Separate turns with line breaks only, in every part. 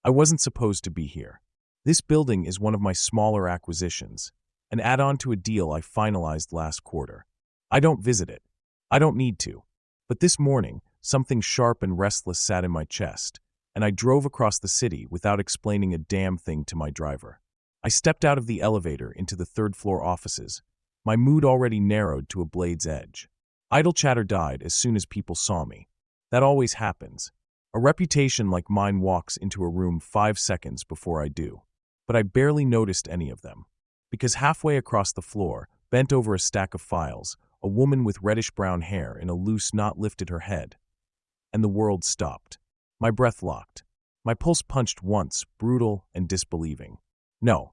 I wasn't supposed to be here. This building is one of my smaller acquisitions, an add-on to a deal I finalized last quarter. I don't visit it. I don't need to. But this morning, something sharp and restless sat in my chest, and I drove across the city without explaining a damn thing to my driver. I stepped out of the elevator into the third-floor offices, my mood already narrowed to a blade's edge. Idle chatter died as soon as people saw me. That always happens. A reputation like mine walks into a room 5 seconds before I do. But I barely noticed any of them. Because halfway across the floor, bent over a stack of files, a woman with reddish-brown hair in a loose knot lifted her head. And the world stopped. My breath locked. My pulse punched once, brutal and disbelieving. No.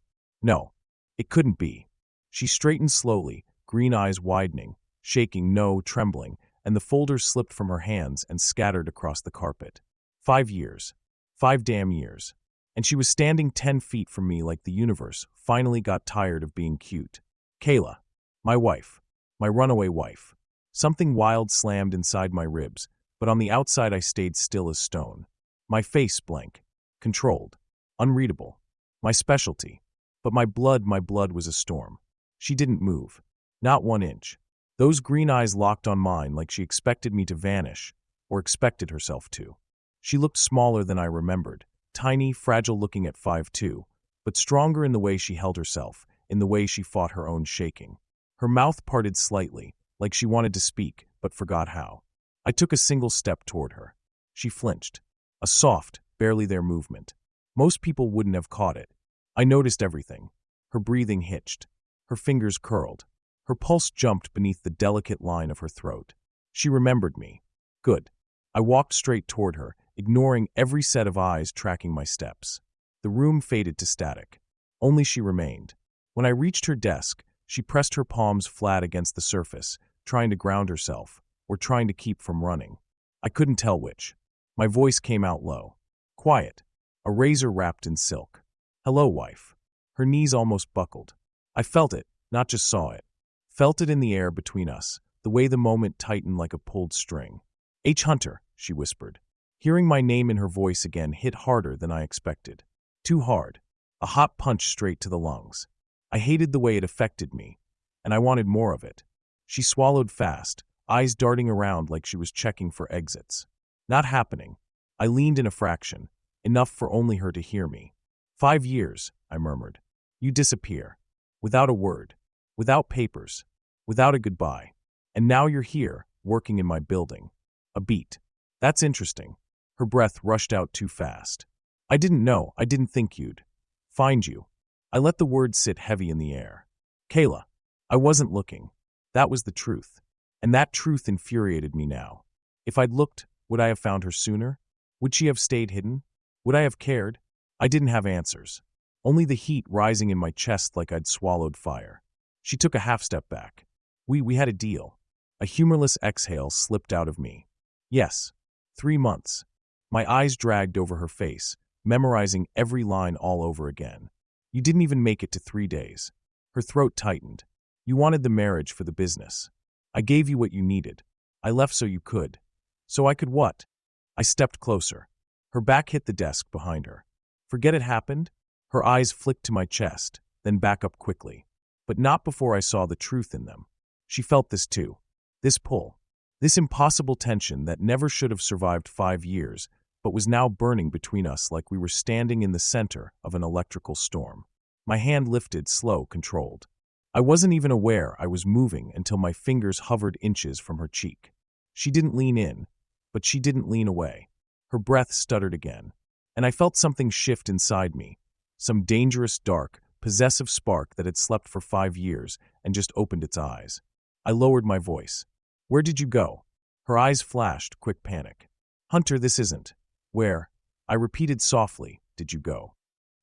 It couldn't be. She straightened slowly, green eyes widening, shaking, trembling, and the folders slipped from her hands and scattered across the carpet. 5 years. 5 damn years. And she was standing 10 feet from me like the universe finally got tired of being cute. Kayla. My wife. My runaway wife. Something wild slammed inside my ribs, but on the outside I stayed still as stone. My face blank. Controlled. Unreadable. My specialty. But my blood was a storm. She didn't move. Not 1 inch. Those green eyes locked on mine like she expected me to vanish, or expected herself to. She looked smaller than I remembered, tiny, fragile looking at 5'2", but stronger in the way she held herself, in the way she fought her own shaking. Her mouth parted slightly, like she wanted to speak, but forgot how. I took a single step toward her. She flinched. A soft, barely there movement. Most people wouldn't have caught it. I noticed everything. Her breathing hitched. Her fingers curled. Her pulse jumped beneath the delicate line of her throat. She remembered me. Good. I walked straight toward her, ignoring every set of eyes tracking my steps. The room faded to static. Only she remained. When I reached her desk, she pressed her palms flat against the surface, trying to ground herself, or trying to keep from running. I couldn't tell which. My voice came out low. Quiet. A razor wrapped in silk. Hello, wife. Her knees almost buckled. I felt it, not just saw it. Felt it in the air between us, the way the moment tightened like a pulled string. H. Hunter, she whispered. Hearing my name in her voice again hit harder than I expected. Too hard. A hot punch straight to the lungs. I hated the way it affected me, and I wanted more of it. She swallowed fast, eyes darting around like she was checking for exits. Not happening. I leaned in a fraction, enough for only her to hear me. 5 years, I murmured. You disappear. Without a word. Without papers. Without a goodbye. And now you're here, working in my building. A beat. That's interesting. Her breath rushed out too fast. I didn't think you'd find you. I let the words sit heavy in the air. Kayla. I wasn't looking. That was the truth. And that truth infuriated me now. If I'd looked, would I have found her sooner? Would she have stayed hidden? Would I have cared? I didn't have answers. Only the heat rising in my chest like I'd swallowed fire. She took a half step back. We had a deal. A humorless exhale slipped out of me. Yes. 3 months. My eyes dragged over her face, memorizing every line all over again. You didn't even make it to 3 days. Her throat tightened. You wanted the marriage for the business. I gave you what you needed. I left so you could. So I could what? I stepped closer. Her back hit the desk behind her. Forget it happened? Her eyes flicked to my chest, then back up quickly. But not before I saw the truth in them. She felt this too. This pull. This impossible tension that never should have survived 5 years, but was now burning between us like we were standing in the center of an electrical storm. My hand lifted, slow, controlled. I wasn't even aware I was moving until my fingers hovered inches from her cheek. She didn't lean in, but she didn't lean away. Her breath stuttered again, and I felt something shift inside me, some dangerous, dark, possessive spark that had slept for 5 years and just opened its eyes. I lowered my voice. Where did you go? Her eyes flashed, quick panic. Hunter, this isn't. Where? I repeated softly, did you go?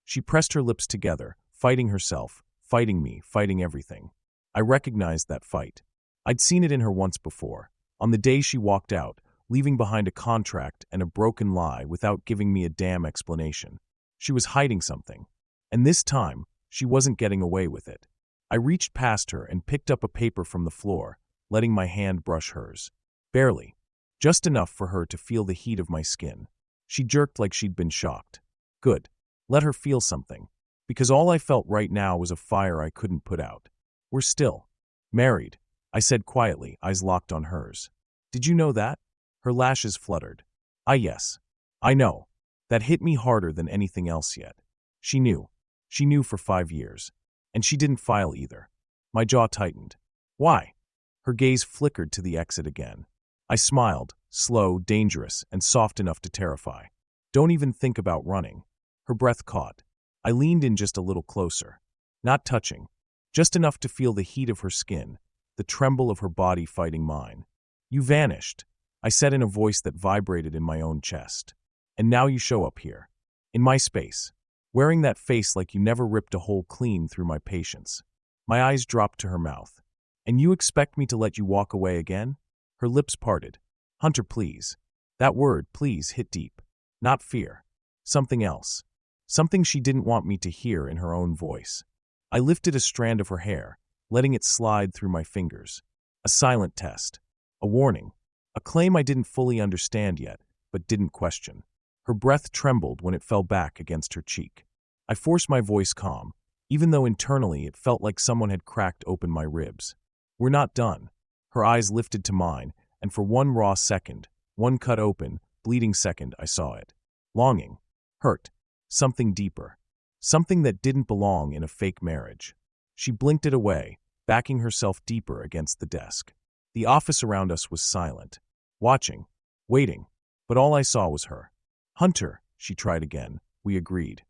She pressed her lips together, fighting herself, fighting me, fighting everything. I recognized that fight. I'd seen it in her once before, on the day she walked out, leaving behind a contract and a broken lie without giving me a damn explanation. She was hiding something. And this time, she wasn't getting away with it. I reached past her and picked up a paper from the floor, letting my hand brush hers. Barely. Just enough for her to feel the heat of my skin. She jerked like she'd been shocked. Good. Let her feel something. Because all I felt right now was a fire I couldn't put out. We're still married, I said quietly, eyes locked on hers. Did you know that? Her lashes fluttered. Yes. I know. That hit me harder than anything else yet. She knew. She knew for 5 years. And she didn't file either. My jaw tightened. Why? Her gaze flickered to the exit again. I smiled, slow, dangerous, and soft enough to terrify. Don't even think about running. Her breath caught. I leaned in just a little closer. Not touching. Just enough to feel the heat of her skin, the tremble of her body fighting mine. You vanished, I said in a voice that vibrated in my own chest. And now you show up here. In my space. Wearing that face like you never ripped a hole clean through my patience. My eyes dropped to her mouth. And you expect me to let you walk away again? Her lips parted. Hunter, please. That word, please, hit deep. Not fear. Something else. Something she didn't want me to hear in her own voice. I lifted a strand of her hair, letting it slide through my fingers. A silent test. A warning. A claim I didn't fully understand yet, but didn't question. Her breath trembled when it fell back against her cheek. I forced my voice calm, even though internally it felt like someone had cracked open my ribs. We're not done. Her eyes lifted to mine, and for one raw second, one cut open, bleeding second, I saw it. Longing. Hurt. Something deeper. Something that didn't belong in a fake marriage. She blinked it away, backing herself deeper against the desk. The office around us was silent. Watching. Waiting. But all I saw was her. Hunter, she tried again. We agreed.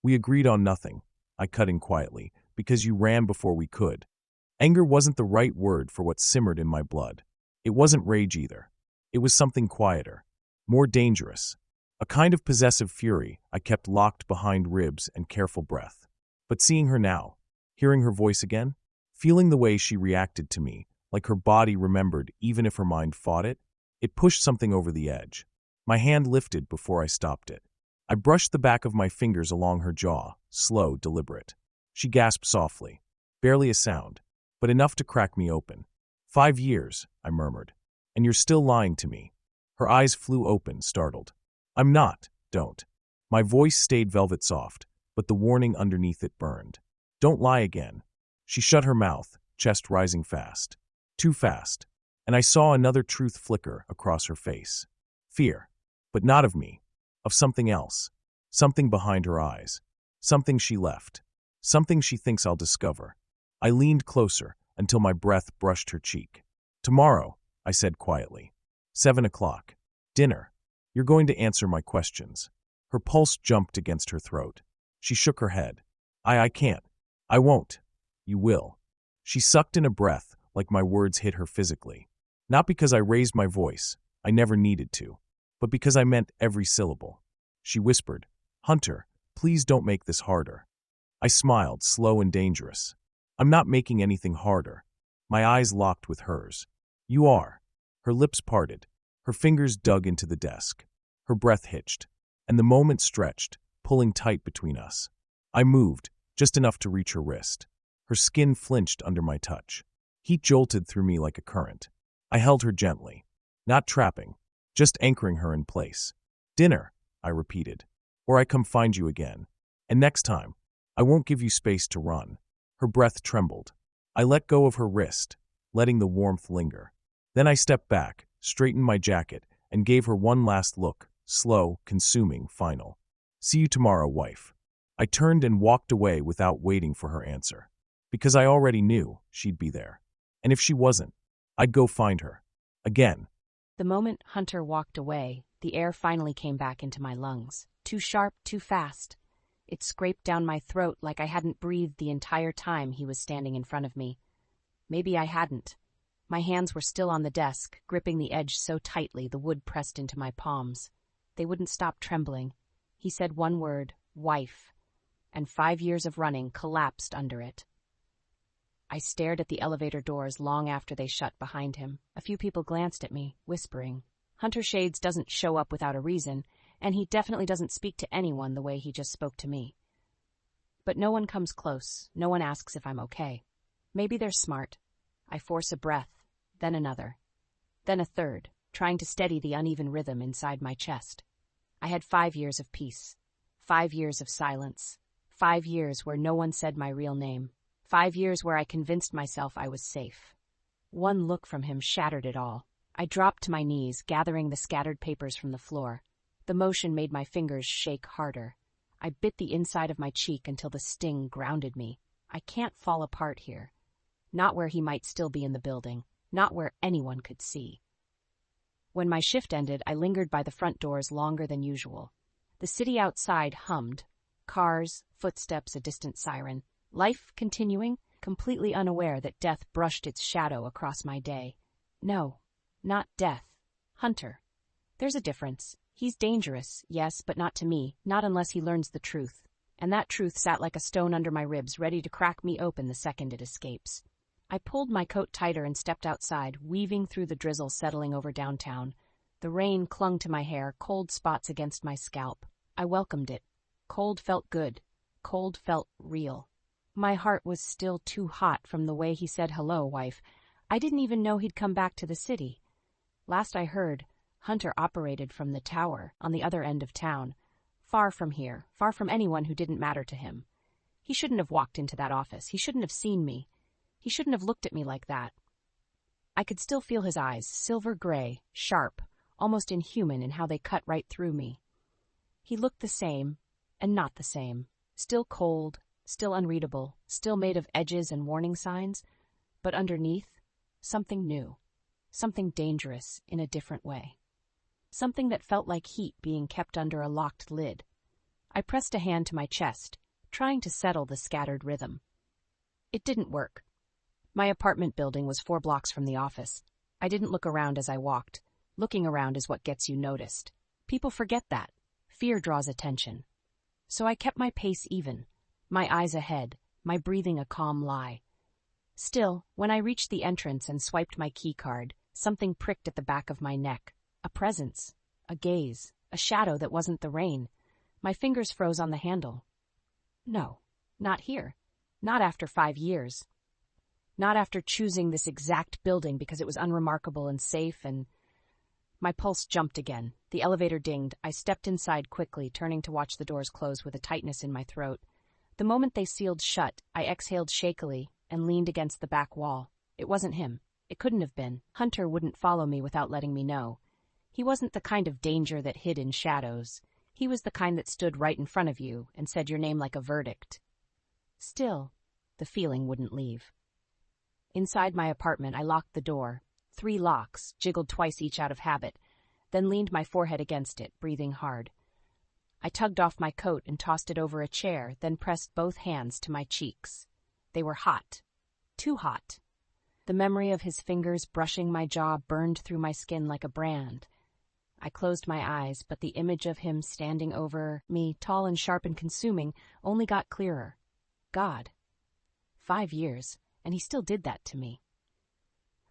We agreed on nothing. I cut in quietly, because you ran before we could. Anger wasn't the right word for what simmered in my blood. It wasn't rage either. It was something quieter. More dangerous. A kind of possessive fury I kept locked behind ribs and careful breath. But seeing her now, hearing her voice again, feeling the way she reacted to me, like her body remembered even if her mind fought it, it pushed something over the edge. My hand lifted before I stopped it. I brushed the back of my fingers along her jaw, slow, deliberate. She gasped softly. Barely a sound, but enough to crack me open. 5 years, I murmured. And you're still lying to me. Her eyes flew open, startled. I'm not, don't. My voice stayed velvet soft, but the warning underneath it burned. Don't lie again. She shut her mouth, chest rising fast. Too fast. And I saw another truth flicker across her face. Fear. But not of me. Of something else. Something behind her eyes. Something she left. Something she thinks I'll discover. I leaned closer until my breath brushed her cheek. Tomorrow, I said quietly. 7 o'clock. Dinner. You're going to answer my questions. Her pulse jumped against her throat. She shook her head. I can't. I won't. You will. She sucked in a breath like my words hit her physically. Not because I raised my voice. I never needed to. But because I meant every syllable. She whispered, Hunter, please don't make this harder. I smiled, slow and dangerous. I'm not making anything harder. My eyes locked with hers. You are. Her lips parted. Her fingers dug into the desk. Her breath hitched. And the moment stretched, pulling tight between us. I moved, just enough to reach her wrist. Her skin flinched under my touch. Heat jolted through me like a current. I held her gently. Not trapping. Just anchoring her in place. Dinner, I repeated. Or I come find you again. And next time, I won't give you space to run. Her breath trembled. I let go of her wrist, letting the warmth linger. Then I stepped back, straightened my jacket, and gave her one last look, slow, consuming, final. See you tomorrow, wife. I turned and walked away without waiting for her answer. Because I already knew she'd be there. And if she wasn't, I'd go find her. Again.
The moment Hunter walked away, the air finally came back into my lungs. Too sharp, too fast. It scraped down my throat like I hadn't breathed the entire time he was standing in front of me. Maybe I hadn't. My hands were still on the desk, gripping the edge so tightly the wood pressed into my palms. They wouldn't stop trembling. He said one word, wife, and 5 years of running collapsed under it. I stared at the elevator doors long after they shut behind him. A few people glanced at me, whispering. Hunter Shades doesn't show up without a reason, and he definitely doesn't speak to anyone the way he just spoke to me. But no one comes close. No one asks if I'm okay. Maybe they're smart. I force a breath, then another, then a third, trying to steady the uneven rhythm inside my chest. I had 5 years of peace. 5 years of silence. 5 years where no one said my real name. 5 years where I convinced myself I was safe. One look from him shattered it all. I dropped to my knees, gathering the scattered papers from the floor. The motion made my fingers shake harder. I bit the inside of my cheek until the sting grounded me. I can't fall apart here. Not where he might still be in the building. Not where anyone could see. When my shift ended, I lingered by the front doors longer than usual. The city outside hummed. Cars, footsteps, a distant siren. Life continuing, completely unaware that death brushed its shadow across my day. No, not death. Hunter. There's a difference. He's dangerous, yes, but not to me, not unless he learns the truth. And that truth sat like a stone under my ribs, ready to crack me open the second it escapes. I pulled my coat tighter and stepped outside, weaving through the drizzle settling over downtown. The rain clung to my hair, cold spots against my scalp. I welcomed it. Cold felt good. Cold felt real. My heart was still too hot from the way he said hello, wife. I didn't even know he'd come back to the city. Last I heard, Hunter operated from the tower on the other end of town. Far from here, far from anyone who didn't matter to him. He shouldn't have walked into that office. He shouldn't have seen me. He shouldn't have looked at me like that. I could still feel his eyes, silver gray, sharp, almost inhuman in how they cut right through me. He looked the same, and not the same. Still cold, still unreadable, still made of edges and warning signs, but underneath, something new, something dangerous in a different way. Something that felt like heat being kept under a locked lid. I pressed a hand to my chest, trying to settle the scattered rhythm. It didn't work. My apartment building was 4 blocks from the office. I didn't look around as I walked. Looking around is what gets you noticed. People forget that. Fear draws attention. So I kept my pace even, my eyes ahead, my breathing a calm lie. Still, when I reached the entrance and swiped my key card, something pricked at the back of my neck. A presence, a gaze, a shadow that wasn't the rain. My fingers froze on the handle. No, not here. Not after 5 years. Not after choosing this exact building because it was unremarkable and safe and... My pulse jumped again. The elevator dinged. I stepped inside quickly, turning to watch the doors close with a tightness in my throat. The moment they sealed shut, I exhaled shakily and leaned against the back wall. It wasn't him. It couldn't have been. Hunter wouldn't follow me without letting me know. He wasn't the kind of danger that hid in shadows. He was the kind that stood right in front of you and said your name like a verdict. Still, the feeling wouldn't leave. Inside my apartment, I locked the door. 3 locks, jiggled twice each out of habit, then leaned my forehead against it, breathing hard. I tugged off my coat and tossed it over a chair, then pressed both hands to my cheeks. They were hot. Too hot. The memory of his fingers brushing my jaw burned through my skin like a brand. I closed my eyes, but the image of him standing over me, tall and sharp and consuming, only got clearer. God. 5 years, and he still did that to me.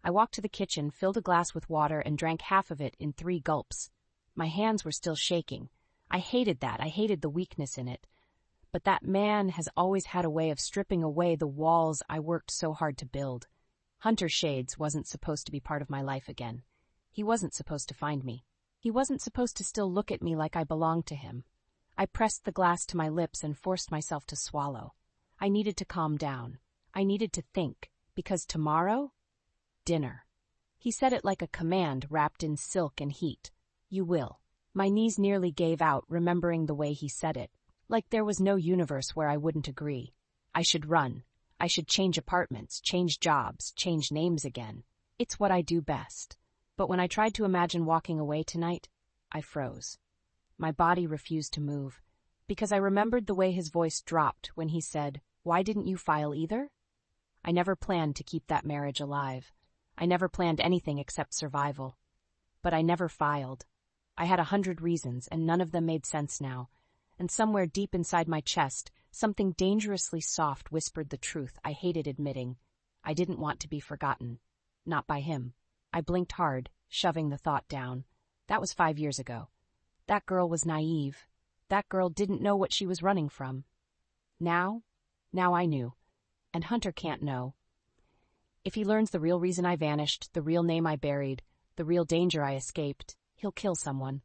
I walked to the kitchen, filled a glass with water, and drank half of it in 3 gulps. My hands were still shaking. I hated that. I hated the weakness in it. But that man has always had a way of stripping away the walls I worked so hard to build. Hunter Shades wasn't supposed to be part of my life again. He wasn't supposed to find me. He wasn't supposed to still look at me like I belonged to him. I pressed the glass to my lips and forced myself to swallow. I needed to calm down. I needed to think, because tomorrow? Dinner. He said it like a command wrapped in silk and heat. You will. My knees nearly gave out, remembering the way he said it. Like there was no universe where I wouldn't agree. I should run. I should change apartments, change jobs, change names again. It's what I do best. But when I tried to imagine walking away tonight, I froze. My body refused to move, because I remembered the way his voice dropped when he said, "Why didn't you file either?" I never planned to keep that marriage alive. I never planned anything except survival. But I never filed. I had 100 reasons, and none of them made sense now. And somewhere deep inside my chest, something dangerously soft whispered the truth I hated admitting. I didn't want to be forgotten. Not by him. I blinked hard, shoving the thought down. That was 5 years ago. That girl was naive. That girl didn't know what she was running from. Now I knew. And Hunter can't know. If he learns the real reason I vanished, the real name I buried, the real danger I escaped, he'll kill someone.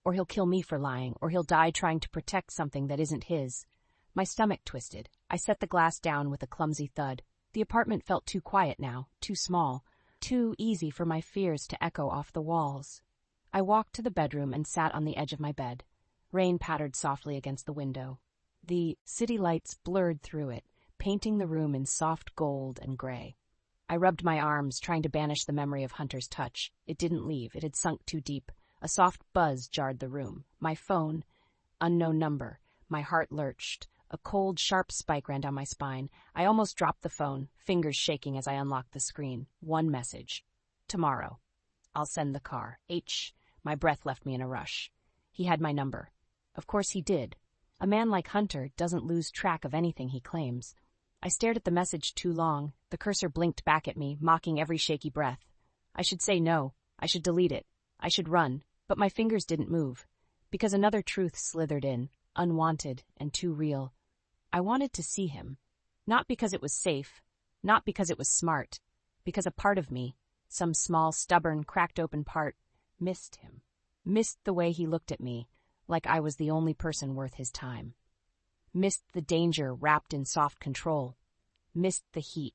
Or he'll kill me for lying, or he'll die trying to protect something that isn't his. My stomach twisted. I set the glass down with a clumsy thud. The apartment felt too quiet now, too small, too easy for my fears to echo off the walls. I walked to the bedroom and sat on the edge of my bed. Rain pattered softly against the window. The city lights blurred through it, painting the room in soft gold and gray. I rubbed my arms, trying to banish the memory of Hunter's touch. It didn't leave. It had sunk too deep. A soft buzz jarred the room. My phone. Unknown number. My heart lurched. A cold, sharp spike ran down my spine. I almost dropped the phone, fingers shaking as I unlocked the screen. One message. Tomorrow. I'll send the car. H. My breath left me in a rush. He had my number. Of course he did. A man like Hunter doesn't lose track of anything he claims. I stared at the message too long. The cursor blinked back at me, mocking every shaky breath. I should say no. I should delete it. I should run. But my fingers didn't move. Because another truth slithered in, unwanted and too real. I wanted to see him. Not because it was safe. Not because it was smart. Because a part of me, some small, stubborn, cracked open part, missed him. Missed the way he looked at me, like I was the only person worth his time. Missed the danger wrapped in soft control. Missed the heat.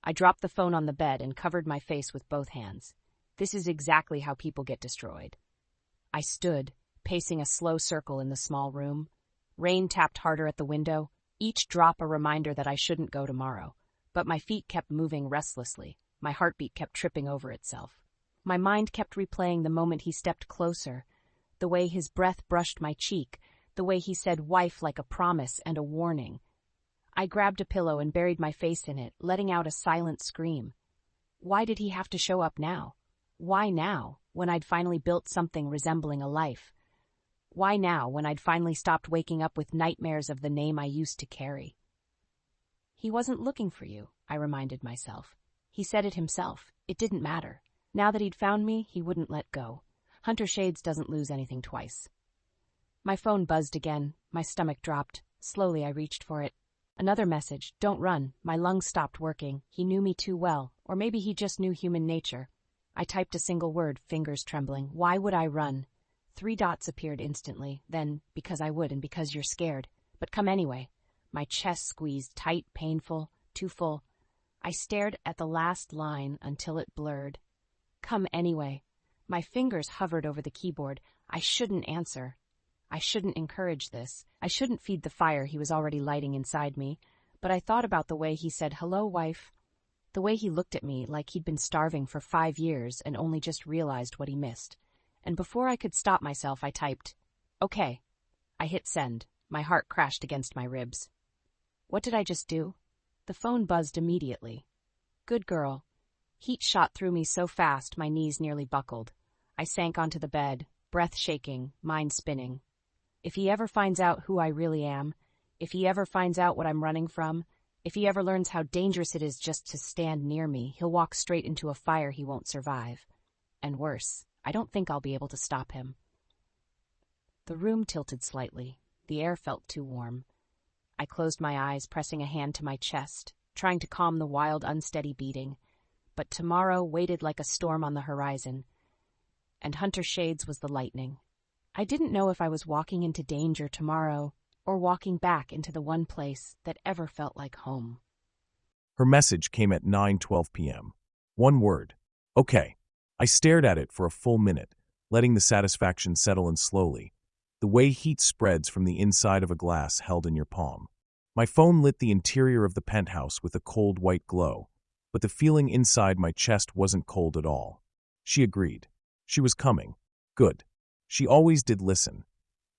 I dropped the phone on the bed and covered my face with both hands. This is exactly how people get destroyed. I stood, pacing a slow circle in the small room. Rain tapped harder at the window, each drop a reminder that I shouldn't go tomorrow. But my feet kept moving restlessly. My heartbeat kept tripping over itself. My mind kept replaying the moment he stepped closer, the way his breath brushed my cheek, the way he said wife like a promise and a warning. I grabbed a pillow and buried my face in it, letting out a silent scream. Why did he have to show up now? Why now, when I'd finally built something resembling a life? Why now, when I'd finally stopped waking up with nightmares of the name I used to carry? He wasn't looking for you, I reminded myself. He said it himself. It didn't matter. Now that he'd found me, he wouldn't let go. Hunter Shades doesn't lose anything twice. My phone buzzed again. My stomach dropped. Slowly I reached for it. Another message. Don't run. My lungs stopped working. He knew me too well. Or maybe he just knew human nature. I typed a single word, fingers trembling. Why would I run? 3 dots appeared instantly. Then, because I would and because you're scared. But come anyway. My chest squeezed tight, painful, too full. I stared at the last line until it blurred. Come anyway. My fingers hovered over the keyboard. I shouldn't answer. I shouldn't encourage this. I shouldn't feed the fire he was already lighting inside me. But I thought about the way he said, "Hello, wife." The way he looked at me like he'd been starving for 5 years and only just realized what he missed. And before I could stop myself, I typed, "Okay." I hit send. My heart crashed against my ribs. What did I just do? The phone buzzed immediately. Good girl. Heat shot through me so fast my knees nearly buckled. I sank onto the bed, breath shaking, mind spinning. If he ever finds out who I really am, if he ever finds out what I'm running from, if he ever learns how dangerous it is just to stand near me, he'll walk straight into a fire he won't survive. And worse, I don't think I'll be able to stop him. The room tilted slightly. The air felt too warm. I closed my eyes, pressing a hand to my chest, trying to calm the wild, unsteady beating. But tomorrow waited like a storm on the horizon, and Hunter Shades was the lightning. I didn't know if I was walking into danger tomorrow or walking back into the one place that ever felt like home.
Her message came at 9:12 p.m. One word. Okay. I stared at it for a full minute, letting the satisfaction settle in slowly, the way heat spreads from the inside of a glass held in your palm. My phone lit the interior of the penthouse with a cold white glow, but the feeling inside my chest wasn't cold at all. She agreed. She was coming. Good. She always did listen,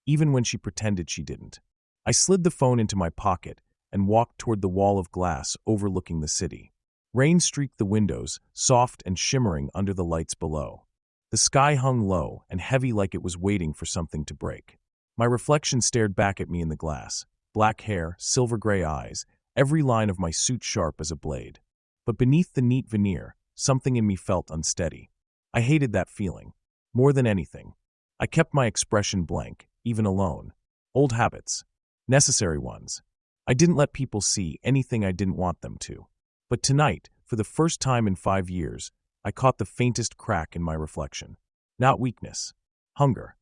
even when she pretended she didn't. I slid the phone into my pocket and walked toward the wall of glass overlooking the city. Rain streaked the windows, soft and shimmering under the lights below. The sky hung low and heavy like it was waiting for something to break. My reflection stared back at me in the glass. Black hair, silver-gray eyes, every line of my suit sharp as a blade. But beneath the neat veneer, something in me felt unsteady. I hated that feeling. More than anything. I kept my expression blank, even alone. Old habits. Necessary ones. I didn't let people see anything I didn't want them to. But tonight, for the first time in 5 years, I caught the faintest crack in my reflection. Not weakness. Hunger.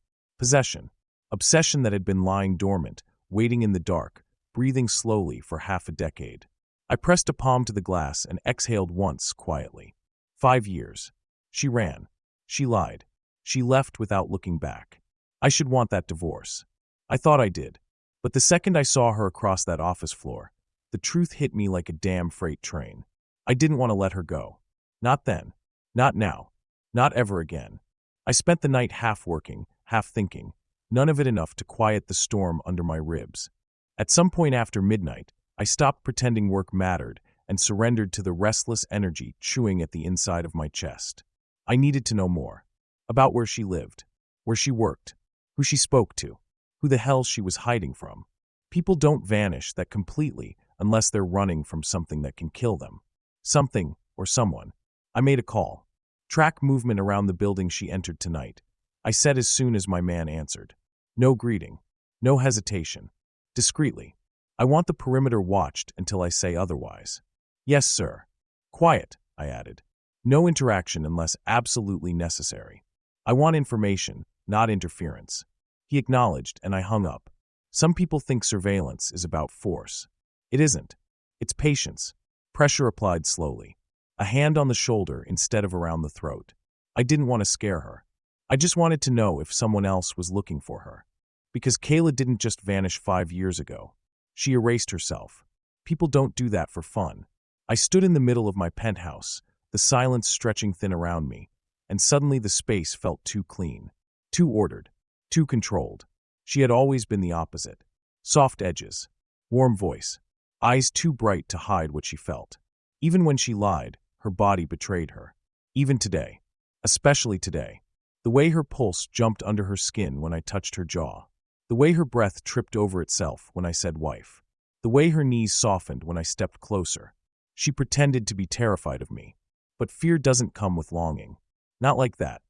Possession. Obsession that had been lying dormant, waiting in the dark, breathing slowly for half a decade. I pressed a palm to the glass and exhaled once, quietly. 5 years. She ran. She lied. She left without looking back. I should want that divorce. I thought I did. But the second I saw her across that office floor, the truth hit me like a damn freight train. I didn't want to let her go. Not then. Not now. Not ever again. I spent the night half working, half thinking, none of it enough to quiet the storm under my ribs. At some point after midnight, I stopped pretending work mattered and surrendered to the restless energy chewing at the inside of my chest. I needed to know more. About where she lived, where she worked, who she spoke to, who the hell she was hiding from. People don't vanish that completely unless they're running from something that can kill them. Something or someone. I made a call. Track movement around the building she entered tonight. I said as soon as my man answered. No greeting. No hesitation. Discreetly. I want the perimeter watched until I say otherwise. Yes, sir. Quiet, I added. No interaction unless absolutely necessary. I want information, not interference. He acknowledged, and I hung up. Some people think surveillance is about force. It isn't. It's patience. Pressure applied slowly. A hand on the shoulder instead of around the throat. I didn't want to scare her. I just wanted to know if someone else was looking for her. Because Kayla didn't just vanish 5 years ago. She erased herself. People don't do that for fun. I stood in the middle of my penthouse, the silence stretching thin around me, and suddenly the space felt too clean, too ordered, too controlled. She had always been the opposite. Soft edges, warm voice, eyes too bright to hide what she felt. Even when she lied, her body betrayed her. Even today. Especially today. The way her pulse jumped under her skin when I touched her jaw. The way her breath tripped over itself when I said wife. The way her knees softened when I stepped closer. She pretended to be terrified of me. But fear doesn't come with longing. Not like that.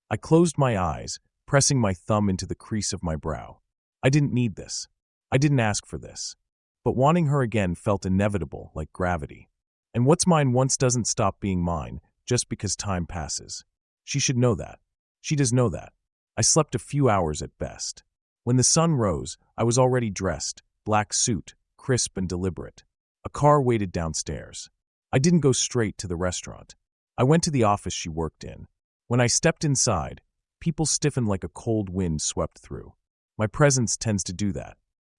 I closed my eyes, pressing my thumb into the crease of my brow. I didn't need this. I didn't ask for this. But wanting her again felt inevitable, like gravity. And what's mine once doesn't stop being mine just because time passes. She should know that. She does know that. I slept a few hours at best. When the sun rose, I was already dressed, black suit, crisp and deliberate. A car waited downstairs. I didn't go straight to the restaurant. I went to the office she worked in. When I stepped inside, people stiffened like a cold wind swept through. My presence tends to do that.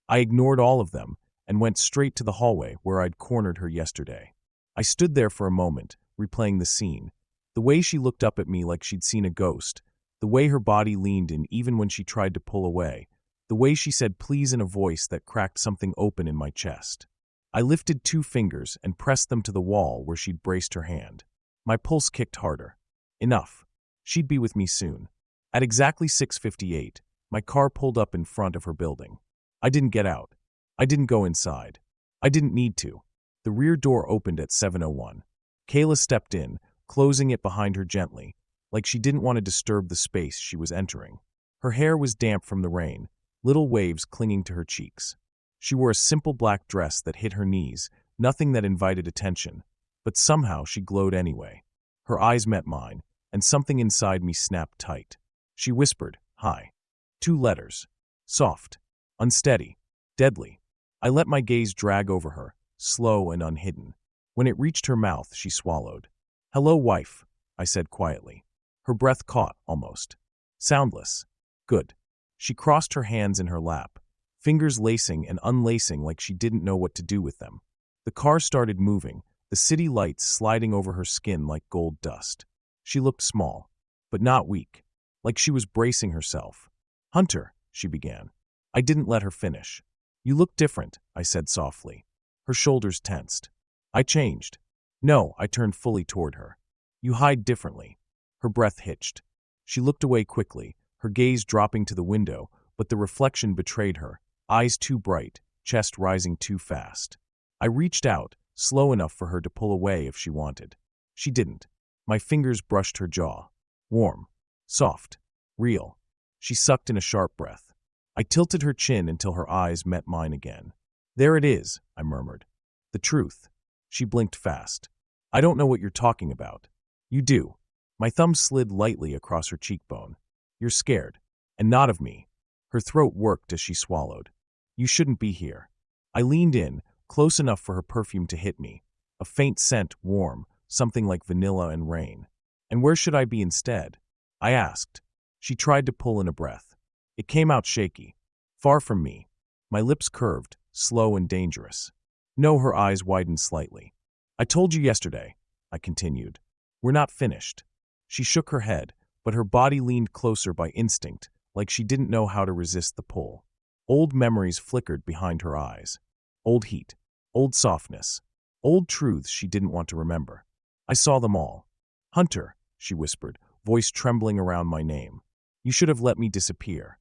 I ignored all of them and went straight to the hallway where I'd cornered her yesterday. I stood there for a moment, replaying the scene. The way she looked up at me like she'd seen a ghost. The way her body leaned in even when she tried to pull away. The way she said please in a voice that cracked something open in my chest. I lifted 2 fingers and pressed them to the wall where she'd braced her hand. My pulse kicked harder. Enough. She'd be with me soon. At exactly 6:58, my car pulled up in front of her building. I didn't get out. I didn't go inside. I didn't need to. The rear door opened at 7:01. Kayla stepped in, closing it behind her gently, like she didn't want to disturb the space she was entering. Her hair was damp from the rain, little waves clinging to her cheeks. She wore a simple black dress that hit her knees, nothing that invited attention, but somehow she glowed anyway. Her eyes met mine, and something inside me snapped tight. She whispered, "Hi." 2 letters. Soft. Unsteady. Deadly. I let my gaze drag over her, slow and unhidden. When it reached her mouth, she swallowed. "Hello, wife," I said quietly. Her breath caught, almost. Soundless. Good. She crossed her hands in her lap, fingers lacing and unlacing like she didn't know what to do with them. The car started moving, the city lights sliding over her skin like gold dust. She looked small, but not weak, like she was bracing herself. "Hunter," she began. I didn't let her finish. "You look different," I said softly. Her shoulders tensed. "I changed." "No," I turned fully toward her. "You hide differently." Her breath hitched. She looked away quickly, her gaze dropping to the window, but the reflection betrayed her, eyes too bright, chest rising too fast. I reached out, slow enough for her to pull away if she wanted. She didn't. My fingers brushed her jaw. Warm. Soft. Real. She sucked in a sharp breath. I tilted her chin until her eyes met mine again. "There it is," I murmured. "The truth." She blinked fast. "I don't know what you're talking about." "You do." My thumb slid lightly across her cheekbone. "You're scared. And not of me. Her throat worked as she swallowed. You shouldn't be here. I leaned in, close enough for her perfume to hit me. A faint scent, warm, something like vanilla and rain. And where should I be instead? I asked. She tried to pull in a breath. It came out shaky. Far from me. My lips curved, slow and dangerous. No, her eyes widened slightly. I told you yesterday, I continued. We're not finished. She shook her head, but her body leaned closer by instinct, like she didn't know how to resist the pull. Old memories flickered behind her eyes. Old heat. Old softness. Old truths she didn't want to remember. I saw them all. Hunter, she whispered, voice trembling around my name. You should have let me disappear.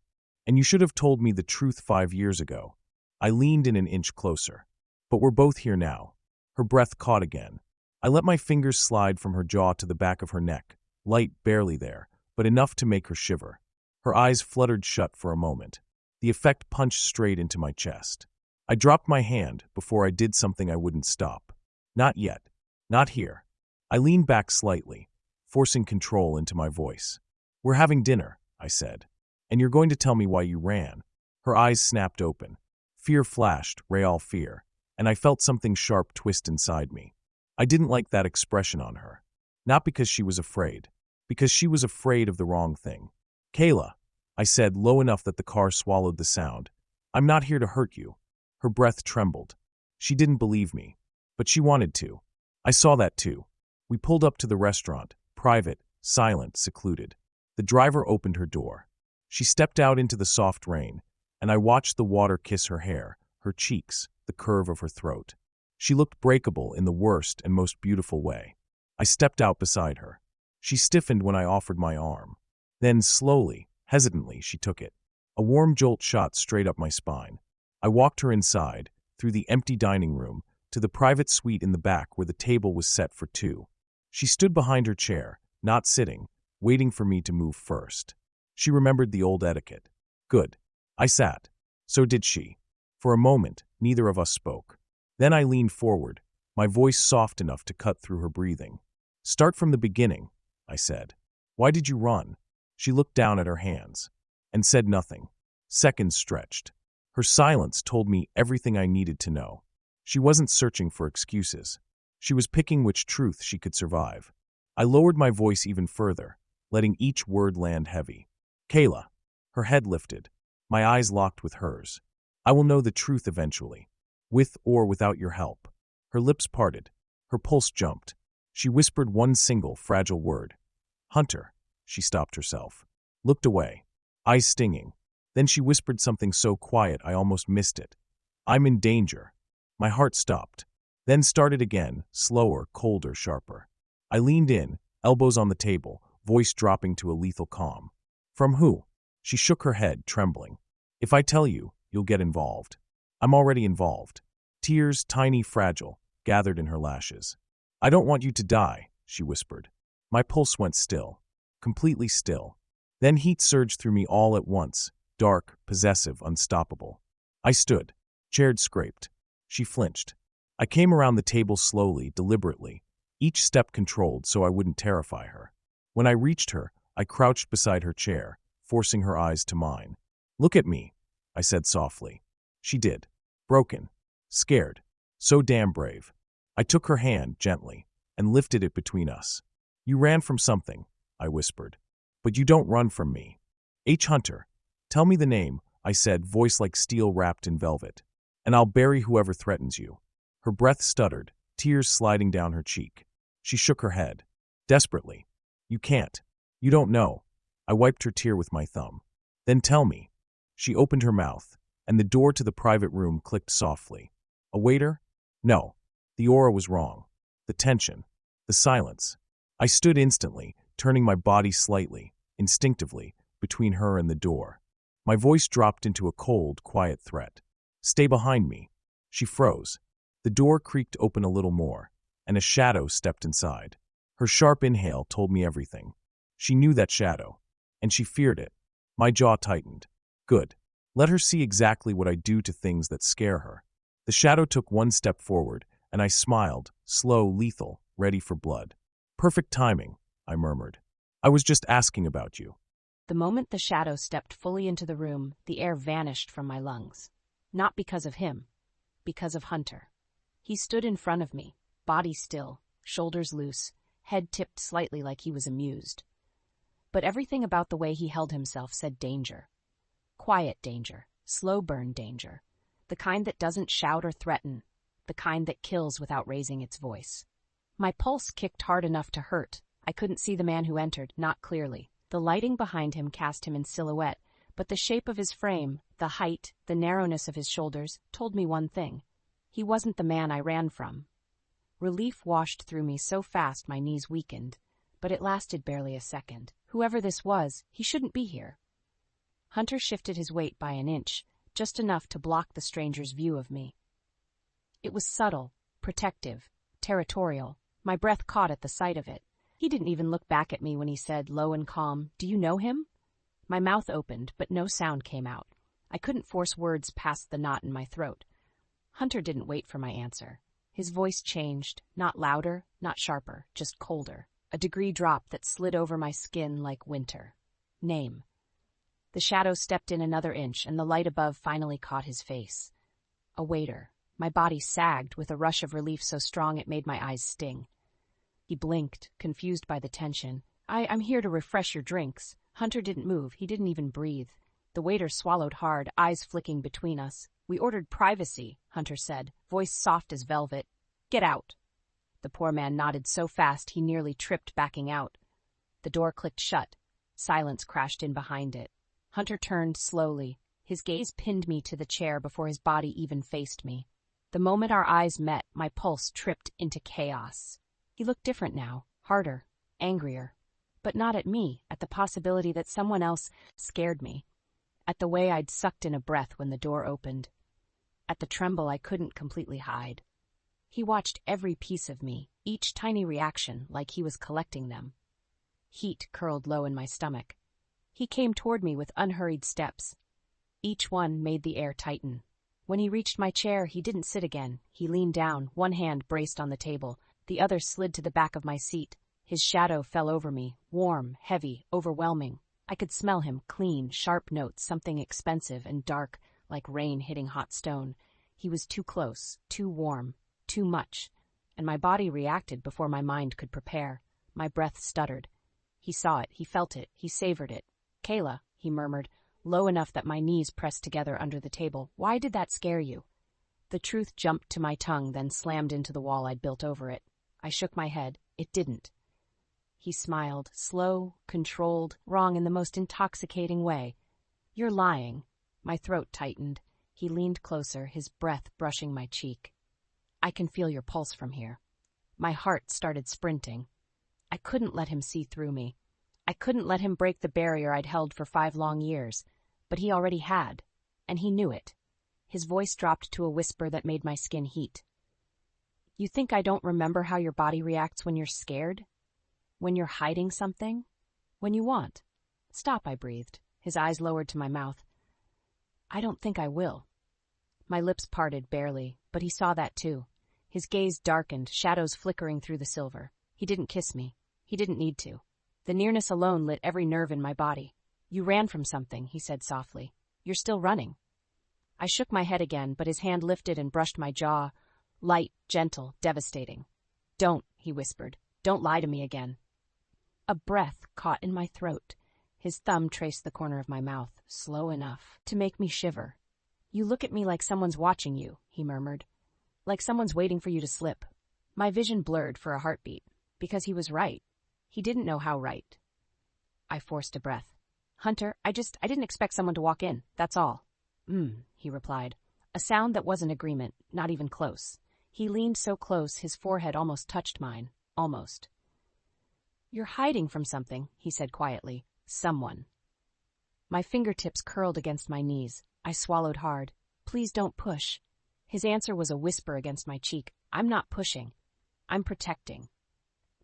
And you should have told me the truth 5 years ago. I leaned in an inch closer. But we're both here now. Her breath caught again. I let my fingers slide from her jaw to the back of her neck, light barely there, but enough to make her shiver. Her eyes fluttered shut for a moment. The effect punched straight into my chest. I dropped my hand before I did something I wouldn't stop. Not yet. Not here. I leaned back slightly, forcing control into my voice. We're having dinner, I said. And you're going to tell me why you ran. Her eyes snapped open. Fear flashed, real fear, and I felt something sharp twist inside me. I didn't like that expression on her. Not because she was afraid. Because she was afraid of the wrong thing. Kayla, I said, low enough that the car swallowed the sound. I'm not here to hurt you. Her breath trembled. She didn't believe me. But she wanted to. I saw that too. We pulled up to the restaurant, private, silent, secluded. The driver opened her door. She stepped out into the soft rain, and I watched the water kiss her hair, her cheeks, the curve of her throat. She looked breakable in the worst and most beautiful way. I stepped out beside her. She stiffened when I offered my arm. Then, slowly, hesitantly, she took it. A warm jolt shot straight up my spine. I walked her inside, through the empty dining room, to the private suite in the back where the table was set for two. She stood behind her chair, not sitting, waiting for me to move first. She remembered the old etiquette. Good. I sat. So did she. For a moment, neither of us spoke. Then I leaned forward, my voice soft enough to cut through her breathing. Start from the beginning, I said. Why did you run? She looked down at her hands and said nothing. Seconds stretched. Her silence told me everything I needed to know. She wasn't searching for excuses. She was picking which truth she could survive. I lowered my voice even further, letting each word land heavy. Kayla. Her head lifted. My eyes locked with hers. I will know the truth eventually, with or without your help. Her lips parted. Her pulse jumped. She whispered one single, fragile word. Hunter. She stopped herself. Looked away. Eyes stinging. Then she whispered something so quiet I almost missed it. I'm in danger. My heart stopped. Then started again, slower, colder, sharper. I leaned in, elbows on the table, voice dropping to a lethal calm. From who? She shook her head, trembling. If I tell you, you'll get involved. I'm already involved. Tears, tiny, fragile, gathered in her lashes. I don't want you to die, she whispered. My pulse went still, completely still. Then heat surged through me all at once, dark, possessive, unstoppable. I stood, chair scraped. She flinched. I came around the table slowly, deliberately, each step controlled so I wouldn't terrify her. When I reached her, I crouched beside her chair, forcing her eyes to mine. Look at me, I said softly. She did. Broken. Scared. So damn brave. I took her hand, gently, and lifted it between us. You ran from something, I whispered. But you don't run from me. H. Hunter. Tell me the name, I said, voice like steel wrapped in velvet. And I'll bury whoever threatens you. Her breath stuttered, tears sliding down her cheek. She shook her head. Desperately. You can't. You don't know. I wiped her tear with my thumb. Then tell me. She opened her mouth, and the door to the private room clicked softly. A waiter? No. The aura was wrong. The tension. The silence. I stood instantly, turning my body slightly, instinctively, between her and the door. My voice dropped into a cold, quiet threat. Stay behind me. She froze. The door creaked open a little more, and a shadow stepped inside. Her sharp inhale told me everything. She knew that shadow, and she feared it. My jaw tightened. Good. Let her see exactly what I do to things that scare her. The shadow took one step forward, and I smiled, slow, lethal, ready for blood. Perfect timing, I murmured. I was just asking about you.
The moment the shadow stepped fully into the room, the air vanished from my lungs. Not because of him, because of Hunter. He stood in front of me, body still, shoulders loose, head tipped slightly like he was amused. But everything about the way he held himself said danger. Quiet danger, slow burn danger, the kind that doesn't shout or threaten, the kind that kills without raising its voice. My pulse kicked hard enough to hurt. I couldn't see the man who entered, not clearly. The lighting behind him cast him in silhouette, but the shape of his frame, the height, the narrowness of his shoulders, told me one thing. He wasn't the man I ran from. Relief washed through me so fast my knees weakened, but it lasted barely a second. Whoever this was, he shouldn't be here. Hunter shifted his weight by an inch, just enough to block the stranger's view of me. It was subtle, protective, territorial. My breath caught at the sight of it. He didn't even look back at me when he said, low and calm, "Do you know him?" My mouth opened, but no sound came out. I couldn't force words past the knot in my throat. Hunter didn't wait for my answer. His voice changed, not louder, not sharper, just colder. A degree drop that slid over my skin like winter. Name. The shadow stepped in another inch, and the light above finally caught his face. A waiter. My body sagged with a rush of relief so strong it made my eyes sting. He blinked, confused by the tension. I'm here to refresh your drinks." Hunter didn't move. He didn't even breathe. The waiter swallowed hard, eyes flicking between us. "We ordered privacy," Hunter said, voice soft as velvet. "Get out." The poor man nodded so fast he nearly tripped backing out. The door clicked shut. Silence crashed in behind it. Hunter turned slowly. His gaze pinned me to the chair before his body even faced me. The moment our eyes met, my pulse tripped into chaos. He looked different now, harder, angrier. But not at me, at the possibility that someone else scared me. At the way I'd sucked in a breath when the door opened. At the tremble I couldn't completely hide. He watched every piece of me, each tiny reaction, like he was collecting them. Heat curled low in my stomach. He came toward me with unhurried steps. Each one made the air tighten. When he reached my chair, he didn't sit again. He leaned down, one hand braced on the table, the other slid to the back of my seat. His shadow fell over me, warm, heavy, overwhelming. I could smell him, clean, sharp notes, something expensive and dark, like rain hitting hot stone. He was too close, too warm, too much, and my body reacted before my mind could prepare. My breath stuttered. He saw it, he felt it, he savored it. "Kayla," he murmured, low enough that my knees pressed together under the table. "Why did that scare you?" The truth jumped to my tongue, then slammed into the wall I'd built over it. I shook my head. It didn't. He smiled, slow, controlled, wrong in the most intoxicating way. "You're lying." My throat tightened. He leaned closer, his breath brushing my cheek. "I can feel your pulse from here." My heart started sprinting. I couldn't let him see through me. I couldn't let him break the barrier I'd held for 5 long years. But he already had, and he knew it. His voice dropped to a whisper that made my skin heat. "You think I don't remember how your body reacts when you're scared? When you're hiding something? When you want?" "Stop," I breathed, his eyes lowered to my mouth. "I don't think I will." My lips parted barely, but he saw that too. His gaze darkened, shadows flickering through the silver. He didn't kiss me. He didn't need to. The nearness alone lit every nerve in my body. "You ran from something," he said softly. "You're still running." I shook my head again, but his hand lifted and brushed my jaw. Light, gentle, devastating. "Don't," he whispered. "Don't lie to me again." A breath caught in my throat. His thumb traced the corner of my mouth, slow enough to make me shiver. "You look at me like someone's watching you," he murmured. "Like someone's waiting for you to slip." My vision blurred for a heartbeat, because he was right. He didn't know how right. I forced a breath. "Hunter, I didn't expect someone to walk in, that's all." He replied. A sound that wasn't agreement, not even close. He leaned so close his forehead almost touched mine. Almost. "You're hiding from something," he said quietly. "Someone." My fingertips curled against my knees. I swallowed hard. "Please don't push." His answer was a whisper against my cheek. "I'm not pushing. I'm protecting."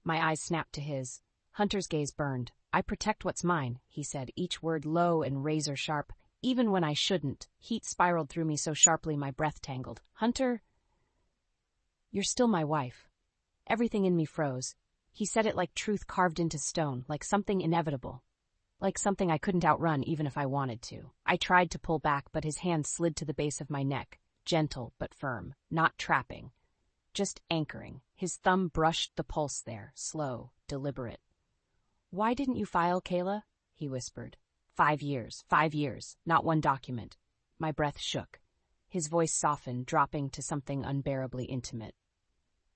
My eyes snapped to his. Hunter's gaze burned. "I protect what's mine," he said, each word low and razor sharp. Even when I shouldn't, heat spiraled through me so sharply my breath tangled. "Hunter, you're still my wife." Everything in me froze. He said it like truth carved into stone, like something inevitable. like something I couldn't outrun even if I wanted to. I tried to pull back, but his hand slid to the base of my neck, gentle but firm, not trapping, just anchoring. His thumb brushed the pulse there, slow, deliberate. "Why didn't you file, Kayla?" he whispered. 5 years, 5 years, not one document." My breath shook. His voice softened, dropping to something unbearably intimate.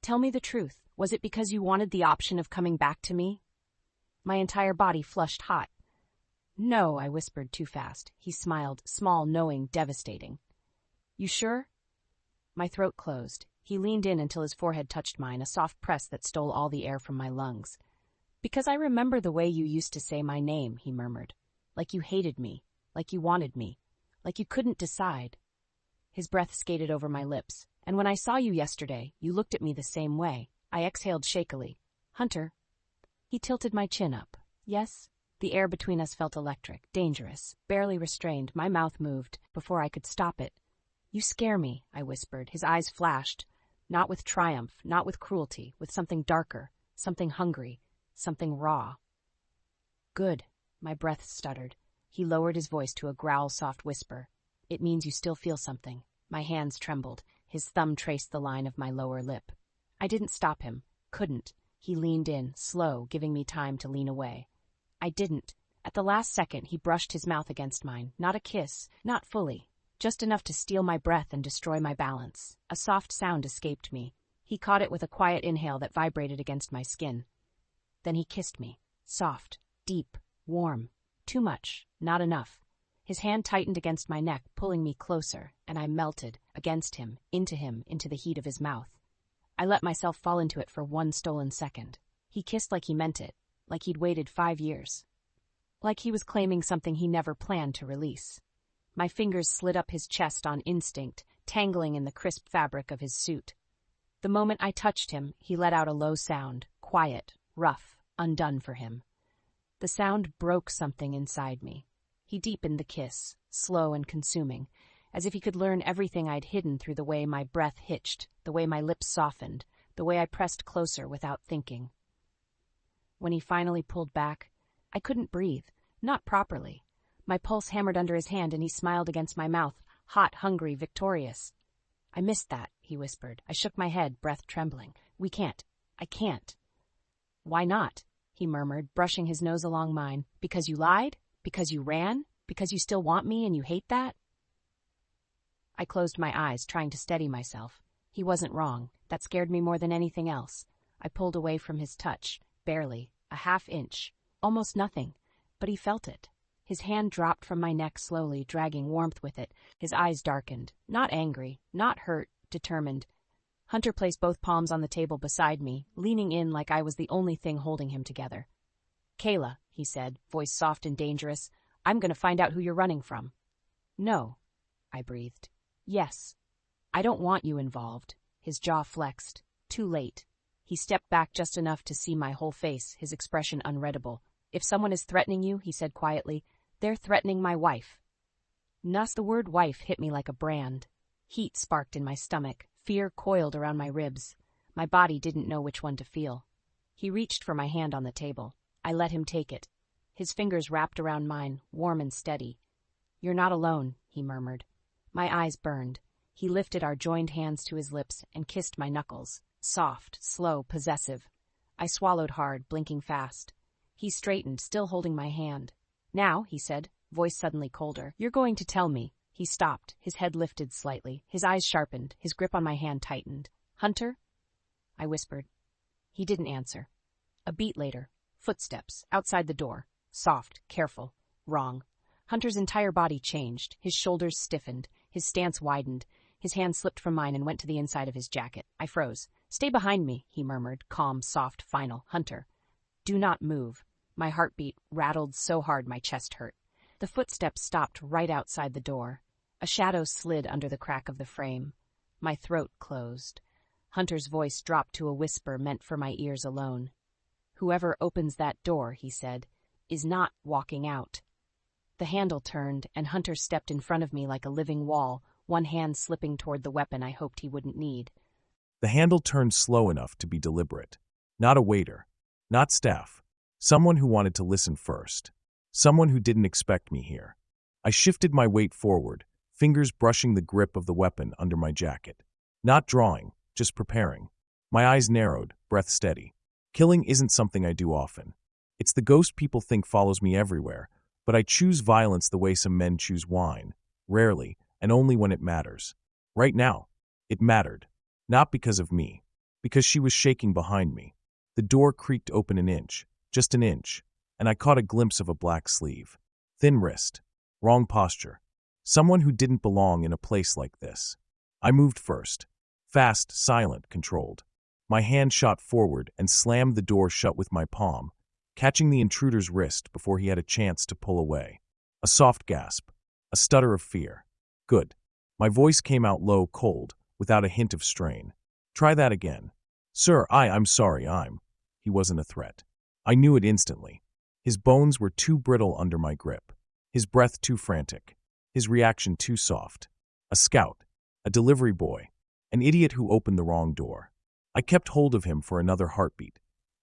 "Tell me the truth. Was it because you wanted the option of coming back to me?" My entire body flushed hot. "No," I whispered too fast. He smiled, small, knowing, devastating. "You sure?" My throat closed. He leaned in until his forehead touched mine, a soft press that stole all the air from my lungs. "Because I remember the way you used to say my name," he murmured. "Like you hated me, like you wanted me, like you couldn't decide." His breath skated over my lips. "And when I saw you yesterday, you looked at me the same way." I exhaled shakily. "Hunter." He tilted my chin up. "Yes?" The air between us felt electric, dangerous, barely restrained. My mouth moved before I could stop it. "You scare me," I whispered. His eyes flashed, not with triumph, not with cruelty, with something darker, something hungry, something raw. "Good." My breath stuttered. He lowered his voice to a growl-soft whisper. "It means you still feel something." My hands trembled. His thumb traced the line of my lower lip. I didn't stop him. Couldn't. He leaned in, slow, giving me time to lean away. I didn't. At the last second, he brushed his mouth against mine. Not a kiss, not fully. Just enough to steal my breath and destroy my balance. A soft sound escaped me. He caught it with a quiet inhale that vibrated against my skin. Then he kissed me. Soft, deep, warm. Too much, not enough. His hand tightened against my neck, pulling me closer, and I melted, against him, into the heat of his mouth. I let myself fall into it for one stolen second. He kissed like he meant it, like he'd waited 5 years. Like he was claiming something he never planned to release. My fingers slid up his chest on instinct, tangling in the crisp fabric of his suit. The moment I touched him, he let out a low sound, quiet, rough, undone for him. The sound broke something inside me. He deepened the kiss, slow and consuming, as if he could learn everything I'd hidden through the way my breath hitched, the way my lips softened, the way I pressed closer without thinking. When he finally pulled back, I couldn't breathe, not properly. My pulse hammered under his hand and he smiled against my mouth, hot, hungry, victorious. "I missed that," he whispered. I shook my head, breath trembling. "We can't. I can't." "Why not?" he murmured, brushing his nose along mine. "Because you lied? Because you ran? Because you still want me and you hate that?" I closed my eyes, trying to steady myself. He wasn't wrong. That scared me more than anything else. I pulled away from his touch, barely, a half inch, almost nothing, but he felt it. His hand dropped from my neck slowly, dragging warmth with it. His eyes darkened, not angry, not hurt, determined. Hunter placed both palms on the table beside me, leaning in like I was the only thing holding him together. "Kayla," he said, voice soft and dangerous, "I'm going to find out who you're running from." "No," I breathed. "Yes. I don't want you involved." His jaw flexed. Too late. He stepped back just enough to see my whole face, his expression unreadable. "If someone is threatening you," he said quietly, "they're threatening my wife." The word wife hit me like a brand. Heat sparked in my stomach. Fear coiled around my ribs. My body didn't know which one to feel. He reached for my hand on the table. I let him take it. His fingers wrapped around mine, warm and steady. "You're not alone," he murmured. My eyes burned. He lifted our joined hands to his lips and kissed my knuckles. Soft, slow, possessive. I swallowed hard, blinking fast. He straightened, still holding my hand. "Now," he said, voice suddenly colder, "you're going to tell me." He stopped, his head lifted slightly, his eyes sharpened, his grip on my hand tightened. "Hunter?" I whispered. He didn't answer. A beat later, footsteps, outside the door. Soft, careful, wrong. Hunter's entire body changed. His shoulders stiffened, his stance widened. His hand slipped from mine and went to the inside of his jacket. I froze. "Stay behind me," he murmured, calm, soft, final. "Hunter, do not move." My heartbeat rattled so hard my chest hurt. The footsteps stopped right outside the door. A shadow slid under the crack of the frame. My throat closed. Hunter's voice dropped to a whisper meant for my ears alone. "Whoever opens that door," he said, "is not walking out." The handle turned, and Hunter stepped in front of me like a living wall, one hand slipping toward the weapon I hoped he wouldn't need.
The handle turned slow enough to be deliberate. Not a waiter. Not staff. Someone who wanted to listen first. Someone who didn't expect me here. I shifted my weight forward, fingers brushing the grip of the weapon under my jacket. Not drawing, just preparing. My eyes narrowed, breath steady. Killing isn't something I do often. It's the ghost people think follows me everywhere, but I choose violence the way some men choose wine, rarely, and only when it matters. Right now, it mattered. Not because of me, because she was shaking behind me. The door creaked open an inch, just an inch, and I caught a glimpse of a black sleeve. Thin wrist. Wrong posture. Someone who didn't belong in a place like this. I moved first. Fast, silent, controlled. My hand shot forward and slammed the door shut with my palm, catching the intruder's wrist before he had a chance to pull away. A soft gasp. A stutter of fear. Good. My voice came out low, cold, without a hint of strain. Try that again. Sir, I'm sorry, He wasn't a threat. I knew it instantly. His bones were too brittle under my grip. His breath too frantic. His reaction too soft. A scout. A delivery boy. An idiot who opened the wrong door. I kept hold of him for another heartbeat.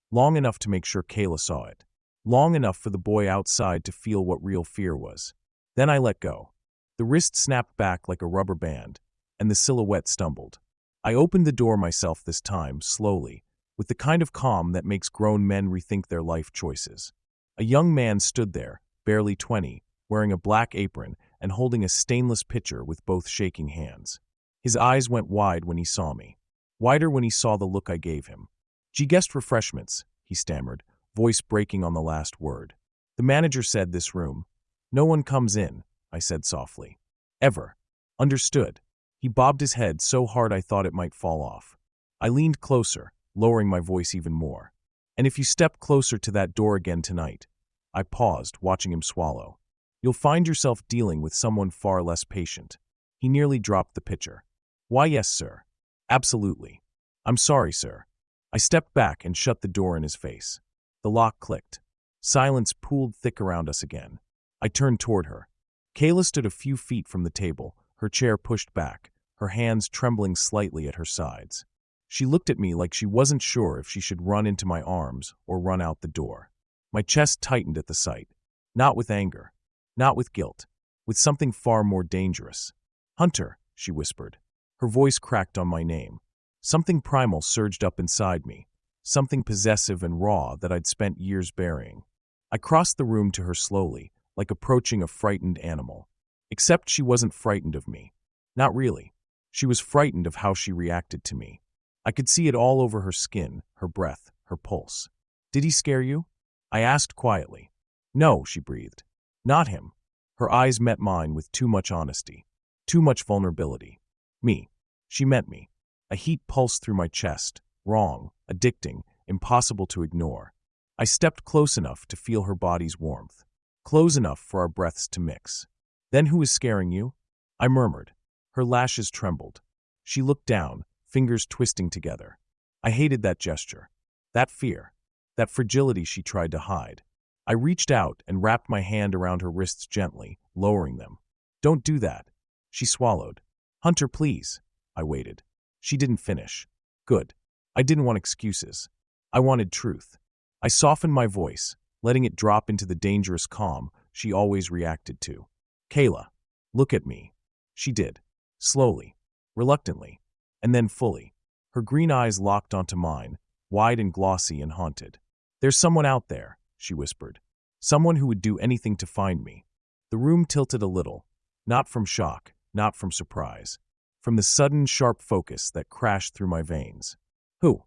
Long enough to make sure Kayla saw it. Long enough for the boy outside to feel what real fear was. Then I let go. The wrist snapped back like a rubber band, and the silhouette stumbled. I opened the door myself this time, slowly, with the kind of calm that makes grown men rethink their life choices. A young man stood there, barely 20, wearing a black apron and holding a stainless pitcher with both shaking hands. His eyes went wide when he saw me. Wider when he saw the look I gave him. "G guest refreshments," he stammered, voice breaking on the last word. "The manager said this room." "No one comes in," I said softly. "Ever." "Understood." He bobbed his head so hard I thought it might fall off. I leaned closer, lowering my voice even more. "And if you step closer to that door again tonight," I paused, watching him swallow, "you'll find yourself dealing with someone far less patient." He nearly dropped the pitcher. "Why, yes, sir. Absolutely. I'm sorry, sir." I stepped back and shut the door in his face. The lock clicked. Silence pooled thick around us again. I turned toward her. Kayla stood a few feet from the table, her chair pushed back, her hands trembling slightly at her sides. She looked at me like she wasn't sure if she should run into my arms or run out the door. My chest tightened at the sight. Not with anger. Not with guilt. With something far more dangerous. "Hunter," she whispered. Her voice cracked on my name. Something primal surged up inside me. Something possessive and raw that I'd spent years burying. I crossed the room to her slowly, like approaching a frightened animal. Except she wasn't frightened of me. Not really. She was frightened of how she reacted to me. I could see it all over her skin, her breath, her pulse. "Did he scare you?" I asked quietly. "No," she breathed. "Not him." Her eyes met mine with too much honesty. Too much vulnerability. Me. She meant me. A heat pulsed through my chest. Wrong, addicting, impossible to ignore. I stepped close enough to feel her body's warmth. Close enough for our breaths to mix. "Then who is scaring you?" I murmured. Her lashes trembled. She looked down, fingers twisting together. I hated that gesture. That fear. That fragility she tried to hide. I reached out and wrapped my hand around her wrists gently, lowering them. "Don't do that." She swallowed. "Hunter, please." I waited. She didn't finish. Good. I didn't want excuses. I wanted truth. I softened my voice, letting it drop into the dangerous calm she always reacted to. "Kayla, look at me." She did. Slowly. Reluctantly. And then fully. Her green eyes locked onto mine, wide and glossy and haunted. "There's someone out there," she whispered. "Someone who would do anything to find me." The room tilted a little. Not from shock, not from surprise. From the sudden, sharp focus that crashed through my veins. "Who?"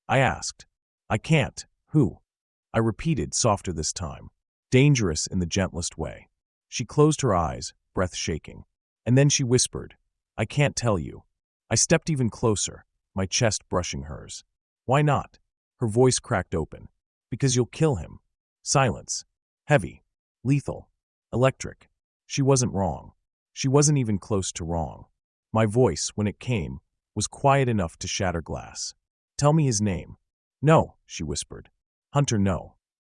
I asked. "I can't. Who?" I repeated, softer this time. Dangerous in the gentlest way. She closed her eyes, breath shaking. And then she whispered, "I can't tell you." I stepped even closer, my chest brushing hers. "Why not?" Her voice cracked open. "Because you'll kill him." Silence. Heavy. Lethal. Electric. She wasn't wrong. She wasn't even close to wrong. My voice, when it came, was quiet enough to shatter glass. "Tell me his name." "No," she whispered. "Hunter, no."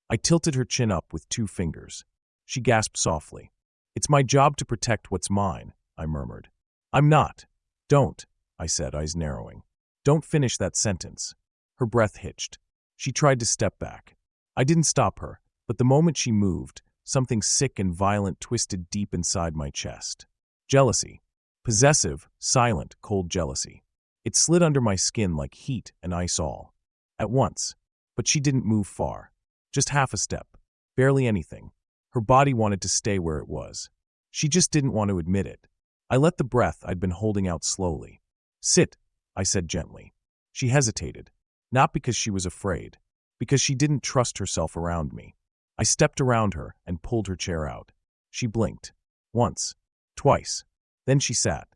I tilted her chin up with 2 fingers. She gasped softly. "It's my job to protect what's mine," I murmured. "I'm not." "Don't," I said, eyes narrowing. "Don't finish that sentence." Her breath hitched. She tried to step back. I didn't stop her, but the moment she moved, something sick and violent twisted deep inside my chest. Jealousy. Possessive, silent, cold jealousy. It slid under my skin like heat and ice all at once. But she didn't move far. Just half a step. Barely anything. Her body wanted to stay where it was. She just didn't want to admit it. I let the breath I'd been holding out slowly. "Sit," I said gently. She hesitated. Not because she was afraid. Because she didn't trust herself around me. I stepped around her and pulled her chair out. She blinked. Once. Twice. Then she sat.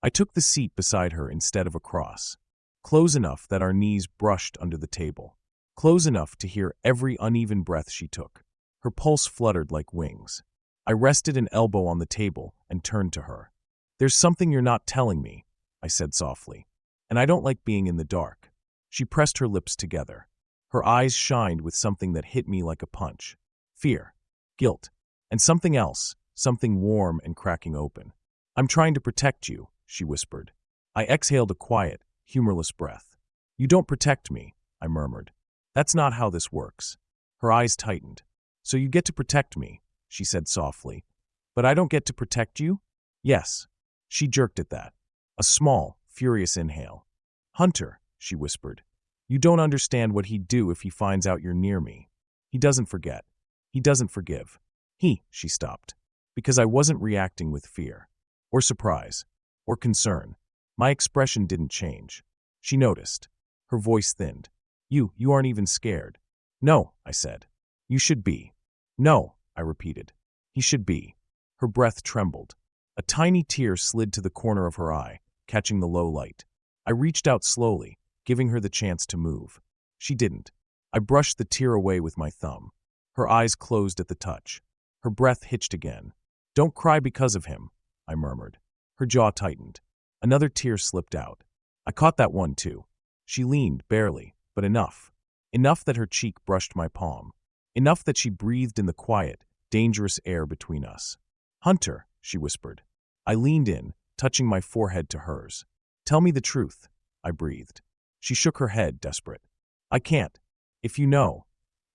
I took the seat beside her instead of across. Close enough that our knees brushed under the table. Close enough to hear every uneven breath she took. Her pulse fluttered like wings. I rested an elbow on the table and turned to her. "There's something you're not telling me," I said softly. "And I don't like being in the dark." She pressed her lips together. Her eyes shined with something that hit me like a punch. Fear. Guilt. And something else, something warm and cracking open. "I'm trying to protect you," she whispered. I exhaled a quiet, humorless breath. "You don't protect me," I murmured. "That's not how this works." Her eyes tightened. "So you get to protect me," she said softly. "But I don't get to protect you?" "Yes." She jerked at that. A small, furious inhale. "Hunter," she whispered. "You don't understand what he'd do if he finds out you're near me. He doesn't forget. He doesn't forgive." She stopped. Because I wasn't reacting with fear. Or surprise. Or concern. My expression didn't change. She noticed. Her voice thinned. You aren't even scared." "No," I said. "You should be." "No," I repeated. "He should be." Her breath trembled. A tiny tear slid to the corner of her eye, catching the low light. I reached out slowly, giving her the chance to move. She didn't. I brushed the tear away with my thumb. Her eyes closed at the touch. Her breath hitched again. "Don't cry because of him," I murmured. Her jaw tightened. Another tear slipped out. I caught that one too. She leaned, barely, but enough. Enough that her cheek brushed my palm. Enough that she breathed in the quiet, dangerous air between us. "Hunter," she whispered. I leaned in, touching my forehead to hers. "Tell me the truth," I breathed. She shook her head, desperate. "I can't. If you know,"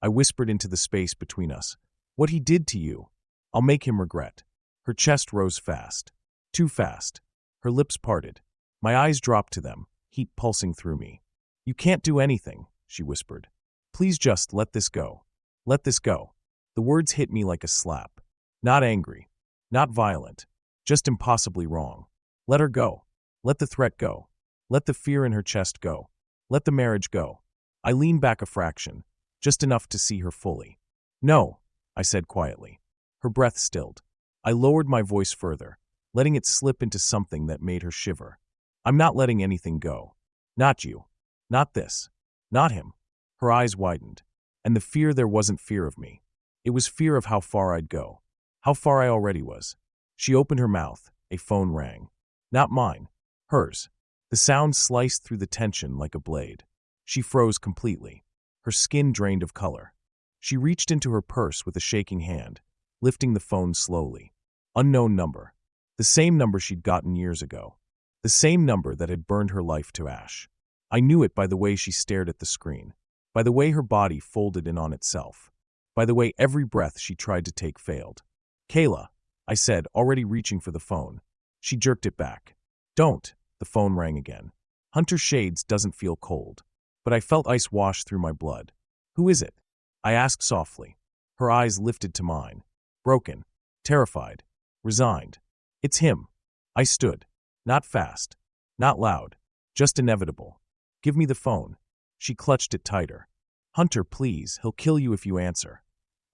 I whispered into the space between us, "what he did to you, I'll make him regret." Her chest rose fast. Too fast. Her lips parted. My eyes dropped to them, heat pulsing through me. "You can't do anything," she whispered. "Please just let this go. Let this go." The words hit me like a slap. Not angry. Not violent. Just impossibly wrong. Let her go. Let the threat go. Let the fear in her chest go. Let the marriage go. I leaned back a fraction, just enough to see her fully. "No," I said quietly. Her breath stilled. I lowered my voice further, letting it slip into something that made her shiver. "I'm not letting anything go. Not you. Not this. Not him." Her eyes widened. And the fear there wasn't fear of me. It was fear of how far I'd go. How far I already was. She opened her mouth. A phone rang. Not mine. Hers. The sound sliced through the tension like a blade. She froze completely. Her skin drained of color. She reached into her purse with a shaking hand, lifting the phone slowly. Unknown number. The same number she'd gotten years ago. The same number that had burned her life to ash. I knew it by the way she stared at the screen. By the way her body folded in on itself. By the way every breath she tried to take failed. "Kayla," I said, already reaching for the phone. She jerked it back. "Don't." The phone rang again. Hunter Shades doesn't feel cold. But I felt ice wash through my blood. "Who is it?" I asked softly. Her eyes lifted to mine. Broken. Terrified. Resigned. "It's him." I stood. Not fast. Not loud. Just inevitable. "Give me the phone." She clutched it tighter. "Hunter, please, he'll kill you if you answer."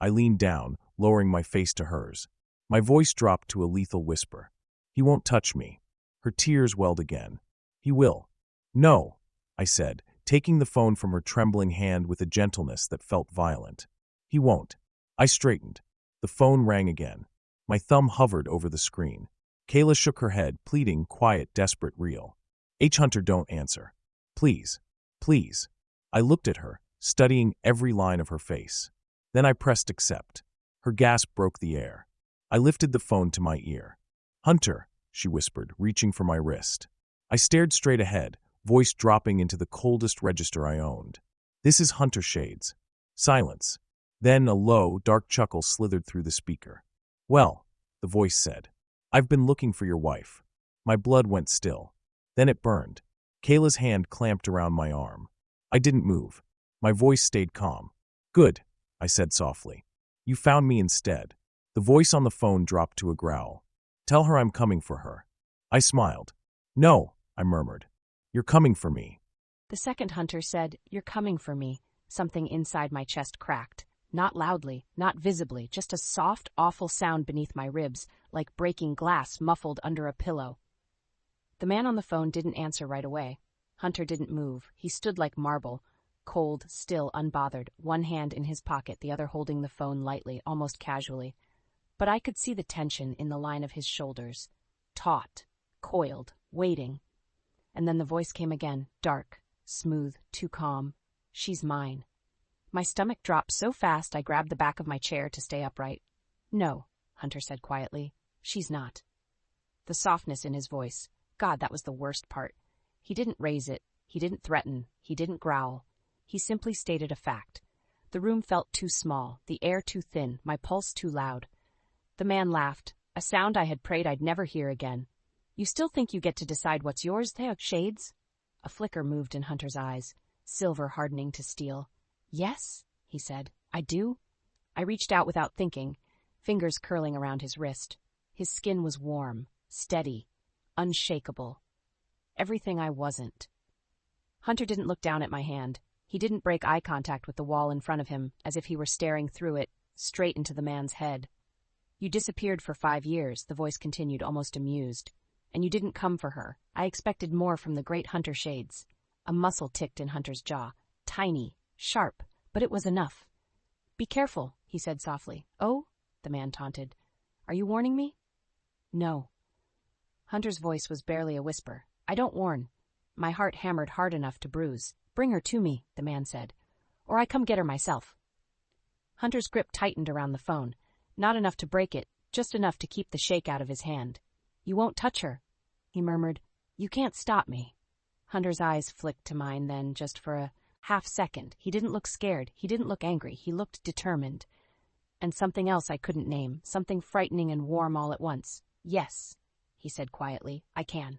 I leaned down, lowering my face to hers. My voice dropped to a lethal whisper. "He won't touch me." Her tears welled again. "He will." "No," I said, taking the phone from her trembling hand with a gentleness that felt violent. "He won't." I straightened. The phone rang again. My thumb hovered over the screen. Kayla shook her head, pleading, quiet, desperate, real. Hunter, don't answer. Please. Please." I looked at her, studying every line of her face. Then I pressed accept. Her gasp broke the air. I lifted the phone to my ear. "Hunter," she whispered, reaching for my wrist. I stared straight ahead, voice dropping into the coldest register I owned. "This is Hunter Shades." Silence. Then a low, dark chuckle slithered through the speaker. "Well," the voice said, "I've been looking for your wife." My blood went still. Then it burned. Kayla's hand clamped around my arm. I didn't move. My voice stayed calm. "Good," I said softly. "You found me instead." The voice on the phone dropped to a growl. "Tell her I'm coming for her." I smiled. "No," I murmured. "You're coming for me."
The second hunter said, "You're coming for me." Something inside my chest cracked. Not loudly, not visibly, just a soft, awful sound beneath my ribs, like breaking glass muffled under a pillow. The man on the phone didn't answer right away. Hunter didn't move. He stood like marble, cold, still, unbothered, one hand in his pocket, the other holding the phone lightly, almost casually. But I could see the tension in the line of his shoulders. Taut, coiled, waiting. And then the voice came again, dark, smooth, too calm. "She's mine." My stomach dropped so fast I grabbed the back of my chair to stay upright. "No," Hunter said quietly. "She's not." The softness in his voice. God, that was the worst part. He didn't raise it. He didn't threaten. He didn't growl. He simply stated a fact. The room felt too small, the air too thin, my pulse too loud. The man laughed, a sound I had prayed I'd never hear again. "You still think you get to decide what's yours, there, Shades?" A flicker moved in Hunter's eyes, silver hardening to steel. "Yes," he said, "I do." I reached out without thinking, fingers curling around his wrist. His skin was warm, steady, unshakable. Everything I wasn't. Hunter didn't look down at my hand. He didn't break eye contact with the wall in front of him, as if he were staring through it, straight into the man's head. "You disappeared for 5 years," the voice continued, almost amused. "And you didn't come for her. I expected more from the great Hunter Shades." A muscle ticked in Hunter's jaw. Tiny, sharp, but it was enough. "Be careful," he said softly. "Oh?" the man taunted. "Are you warning me?" "No." Hunter's voice was barely a whisper. "I don't warn." My heart hammered hard enough to bruise. "Bring her to me," the man said. "Or I come get her myself." Hunter's grip tightened around the phone. Not enough to break it, just enough to keep the shake out of his hand. "You won't touch her," he murmured. "You can't stop me." Hunter's eyes flicked to mine then, just for a half-second. He didn't look scared. He didn't look angry. He looked determined. And something else I couldn't name, something frightening and warm all at once. "Yes," he said quietly, "I can."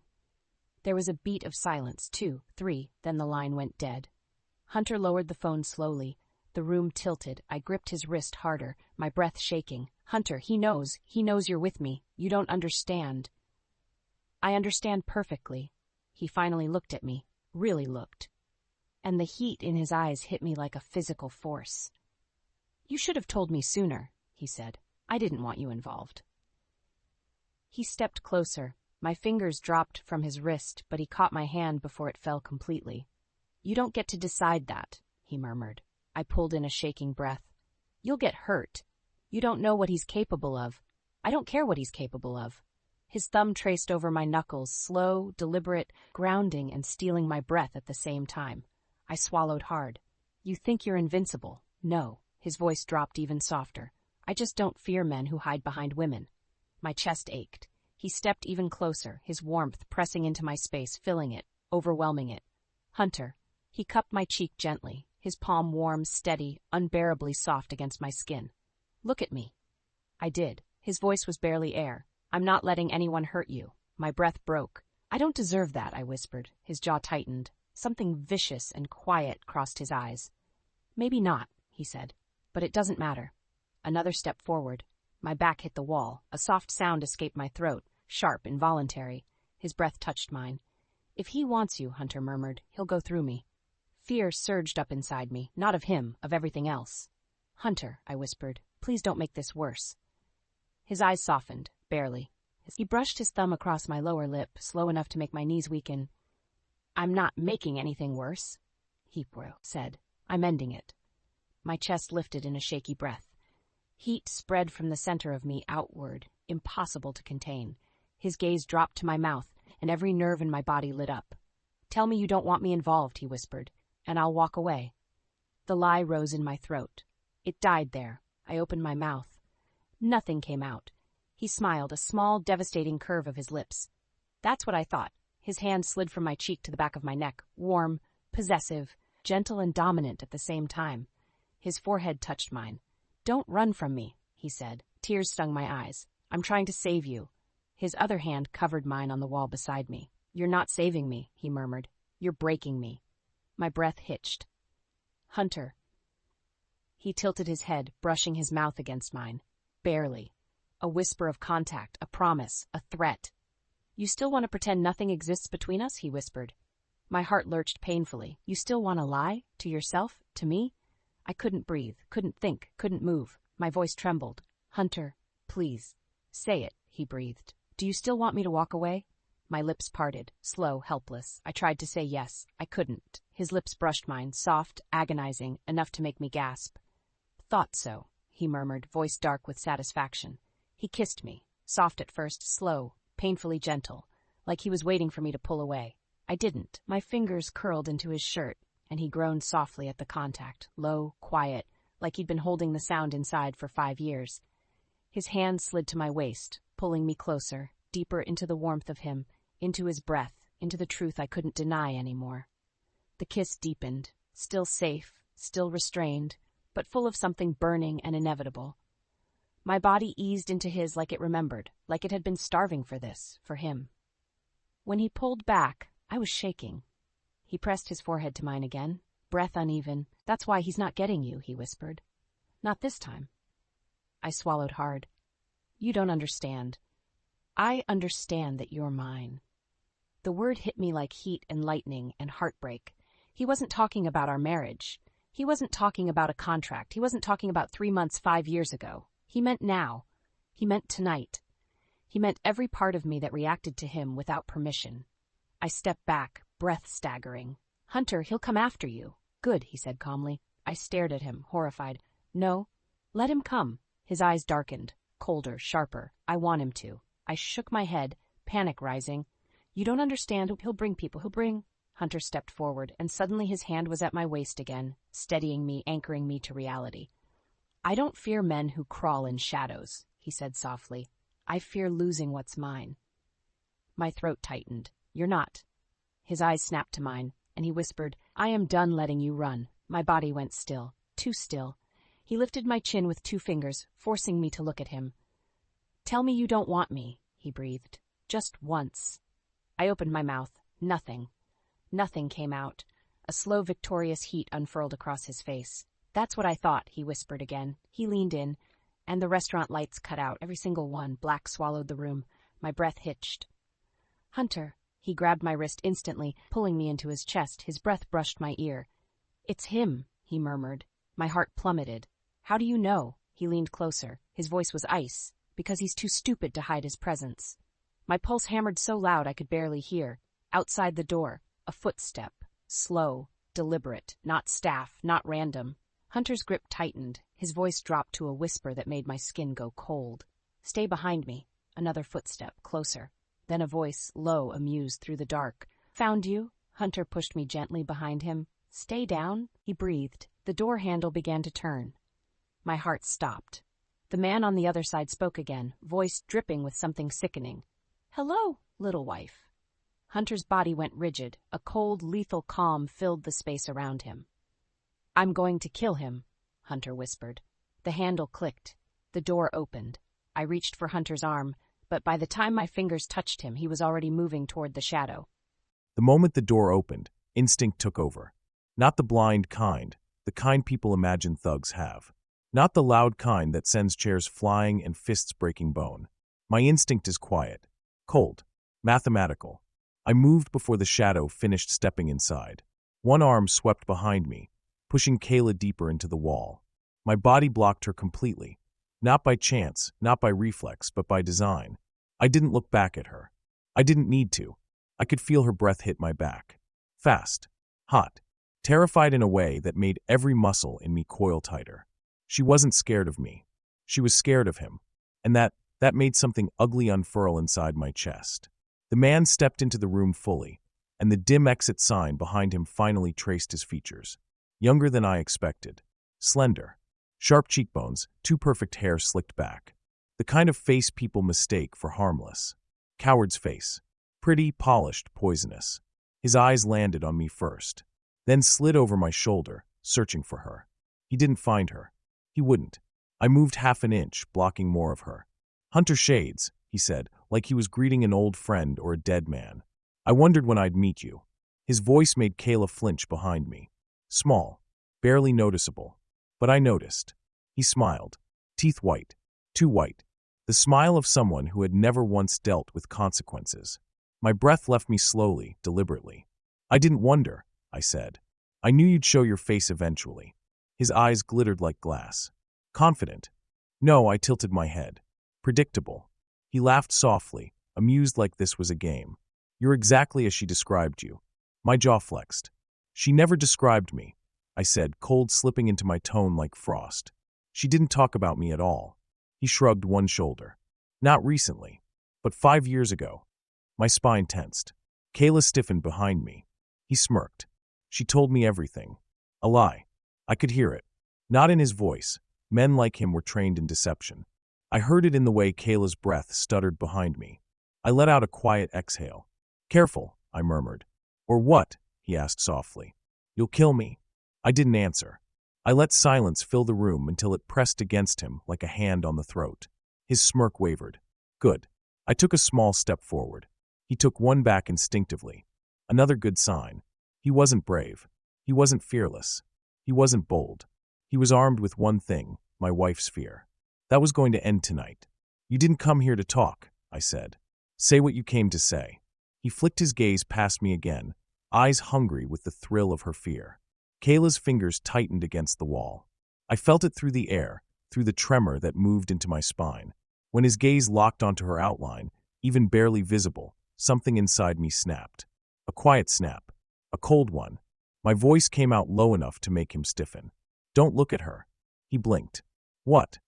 There was a beat of silence, 2, 3, then the line went dead. Hunter lowered the phone slowly. The room tilted. I gripped his wrist harder, my breath shaking. "Hunter, he knows you're with me. You don't understand." "I understand perfectly." He finally looked at me, really looked. And the heat in his eyes hit me like a physical force. "You should have told me sooner," he said. "I didn't want you involved." He stepped closer. My fingers dropped from his wrist, but he caught my hand before it fell completely. "You don't get to decide that," he murmured. I pulled in a shaking breath. "You'll get hurt. You don't know what he's capable of." "I don't care what he's capable of." His thumb traced over my knuckles, slow, deliberate, grounding and stealing my breath at the same time. I swallowed hard. "You think you're invincible." "No." His voice dropped even softer. "I just don't fear men who hide behind women." My chest ached. He stepped even closer, his warmth pressing into my space, filling it, overwhelming it. "Hunter." He cupped my cheek gently, his palm warm, steady, unbearably soft against my skin. "Look at me." I did. His voice was barely air. "I'm not letting anyone hurt you." My breath broke. "I don't deserve that," I whispered. His jaw tightened. Something vicious and quiet crossed his eyes. "Maybe not," he said. "But it doesn't matter." Another step forward. My back hit the wall. A soft sound escaped my throat, sharp, involuntary. His breath touched mine. "If he wants you," Hunter murmured, "he'll go through me." Fear surged up inside me, not of him, of everything else. "Hunter," I whispered, "please don't make this worse." His eyes softened, barely. He brushed his thumb across my lower lip, slow enough to make my knees weaken. "I'm not making anything worse," he said. "I'm ending it." My chest lifted in a shaky breath. Heat spread from the center of me outward, impossible to contain. His gaze dropped to my mouth, and every nerve in my body lit up. "Tell me you don't want me involved," he whispered, "and I'll walk away." The lie rose in my throat. It died there. I opened my mouth. Nothing came out. He smiled, a small, devastating curve of his lips. That's what I thought. His hand slid from my cheek to the back of my neck, warm, possessive, gentle and dominant at the same time. His forehead touched mine. Don't run from me, he said. Tears stung my eyes. I'm trying to save you. His other hand covered mine on the wall beside me. You're not saving me, he murmured. You're breaking me. My breath hitched. Hunter. He tilted his head, brushing his mouth against mine. Barely. A whisper of contact, a promise, a threat. You still want to pretend nothing exists between us? He whispered. My heart lurched painfully. You still want to lie? To yourself? To me? I couldn't breathe, couldn't think, couldn't move. My voice trembled. Hunter, please. Say it, he breathed. Do you still want me to walk away? My lips parted, slow, helpless. I tried to say yes. I couldn't. His lips brushed mine, soft, agonizing, enough to make me gasp. Thought so, he murmured, voice dark with satisfaction. He kissed me, soft at first, slow, painfully gentle, like he was waiting for me to pull away. I didn't. My fingers curled into his shirt, and he groaned softly at the contact, low, quiet, like he'd been holding the sound inside for 5 years. His hand slid to my waist, pulling me closer, deeper into the warmth of him, into his breath, into the truth I couldn't deny anymore. The kiss deepened, still safe, still restrained, but full of something burning and inevitable. My body eased into his like it remembered, like it had been starving for this, for him. When he pulled back, I was shaking. He pressed his forehead to mine again, breath uneven. That's why he's not getting you, he whispered. Not this time. I swallowed hard. You don't understand. I understand that you're mine. The word hit me like heat and lightning and heartbreak. He wasn't talking about our marriage. He wasn't talking about a contract. He wasn't talking about 3 months 5 years ago. He meant now. He meant tonight. He meant every part of me that reacted to him without permission. I stepped back, breath staggering. Hunter, he'll come after you. Good, he said calmly. I stared at him, horrified. No, let him come. His eyes darkened, colder, sharper. I want him to. I shook my head, panic rising. You don't understand. He'll bring people. He'll bring... Hunter stepped forward, and suddenly his hand was at my waist again, steadying me, anchoring me to reality. I don't fear men who crawl in shadows, he said softly. I fear losing what's mine. My throat tightened. You're not. His eyes snapped to mine, and he whispered, I am done letting you run. My body went still, too still. He lifted my chin with 2 fingers, forcing me to look at him. Tell me you don't want me, he breathed. Just once. I opened my mouth. Nothing. Nothing came out. A slow, victorious heat unfurled across his face. That's what I thought, he whispered again. He leaned in, and the restaurant lights cut out, every single one. Black swallowed the room. My breath hitched. Hunter. He grabbed my wrist instantly, pulling me into his chest. His breath brushed my ear. It's him, he murmured. My heart plummeted. How do you know? He leaned closer. His voice was ice, because he's too stupid to hide his presence. My pulse hammered so loud I could barely hear. Outside the door, a footstep. Slow, deliberate, not staff, not random. Hunter's grip tightened. His voice dropped to a whisper that made my skin go cold. Stay behind me. Another footstep, closer. Then a voice, low, amused through the dark. Found you? Hunter pushed me gently behind him. Stay down, he breathed. The door handle began to turn. My heart stopped. The man on the other side spoke again, voice dripping with something sickening. Hello, little wife. Hunter's body went rigid. A cold, lethal calm filled the space around him. I'm going to kill him, Hunter whispered. The handle clicked. The door opened. I reached for Hunter's arm, but by the time my fingers touched him, he was already moving toward the shadow.
The moment the door opened, instinct took over. Not the blind kind, the kind people imagine thugs have. Not the loud kind that sends chairs flying and fists breaking bone. My instinct is quiet, cold, mathematical. I moved before the shadow finished stepping inside. One arm swept behind me, pushing Kayla deeper into the wall. My body blocked her completely. Not by chance, not by reflex, but by design. I didn't look back at her. I didn't need to. I could feel her breath hit my back. Fast, hot, terrified in a way that made every muscle in me coil tighter. She wasn't scared of me. She was scared of him. And that made something ugly unfurl inside my chest. The man stepped into the room fully, and the dim exit sign behind him finally traced his features. Younger than I expected. Slender. Sharp cheekbones, too perfect hair slicked back. The kind of face people mistake for harmless. Coward's face. Pretty, polished, poisonous. His eyes landed on me first, then slid over my shoulder, searching for her. He didn't find her. He wouldn't. I moved half an inch, blocking more of her. "Hunter Shades," he said, like he was greeting an old friend or a dead man. "I wondered when I'd meet you." His voice made Kayla flinch behind me. Small, barely noticeable. But I noticed. He smiled. Teeth white. Too white. The smile of someone who had never once dealt with consequences. My breath left me slowly, deliberately. "I didn't wonder," I said. "I knew you'd show your face eventually." His eyes glittered like glass. Confident. "No," I tilted my head. "Predictable." He laughed softly, amused like this was a game. "You're exactly as she described you." My jaw flexed. "She never described me," I said, cold slipping into my tone like frost. "She didn't talk about me at all." He shrugged one shoulder. "Not recently. But 5 years ago." My spine tensed. Kayla stiffened behind me. He smirked. "She told me everything." A lie. I could hear it. Not in his voice. Men like him were trained in deception. I heard it in the way Kayla's breath stuttered behind me. I let out a quiet exhale. "Careful," I murmured. "Or what?" he asked softly. "You'll kill me." I didn't answer. I let silence fill the room until it pressed against him like a hand on the throat. His smirk wavered. "Good." I took a small step forward. He took one back instinctively. Another good sign. He wasn't brave. He wasn't fearless. He wasn't bold. He was armed with one thing, my wife's fear. That was going to end tonight. "You didn't come here to talk," I said. "Say what you came to say." He flicked his gaze past me again, eyes hungry with the thrill of her fear. Kayla's fingers tightened against the wall. I felt it through the air, through the tremor that moved into my spine. When his gaze locked onto her outline, even barely visible, something inside me snapped. A quiet snap. A cold one. My voice came out low enough to make him stiffen. "Don't look at her." He blinked. "What?"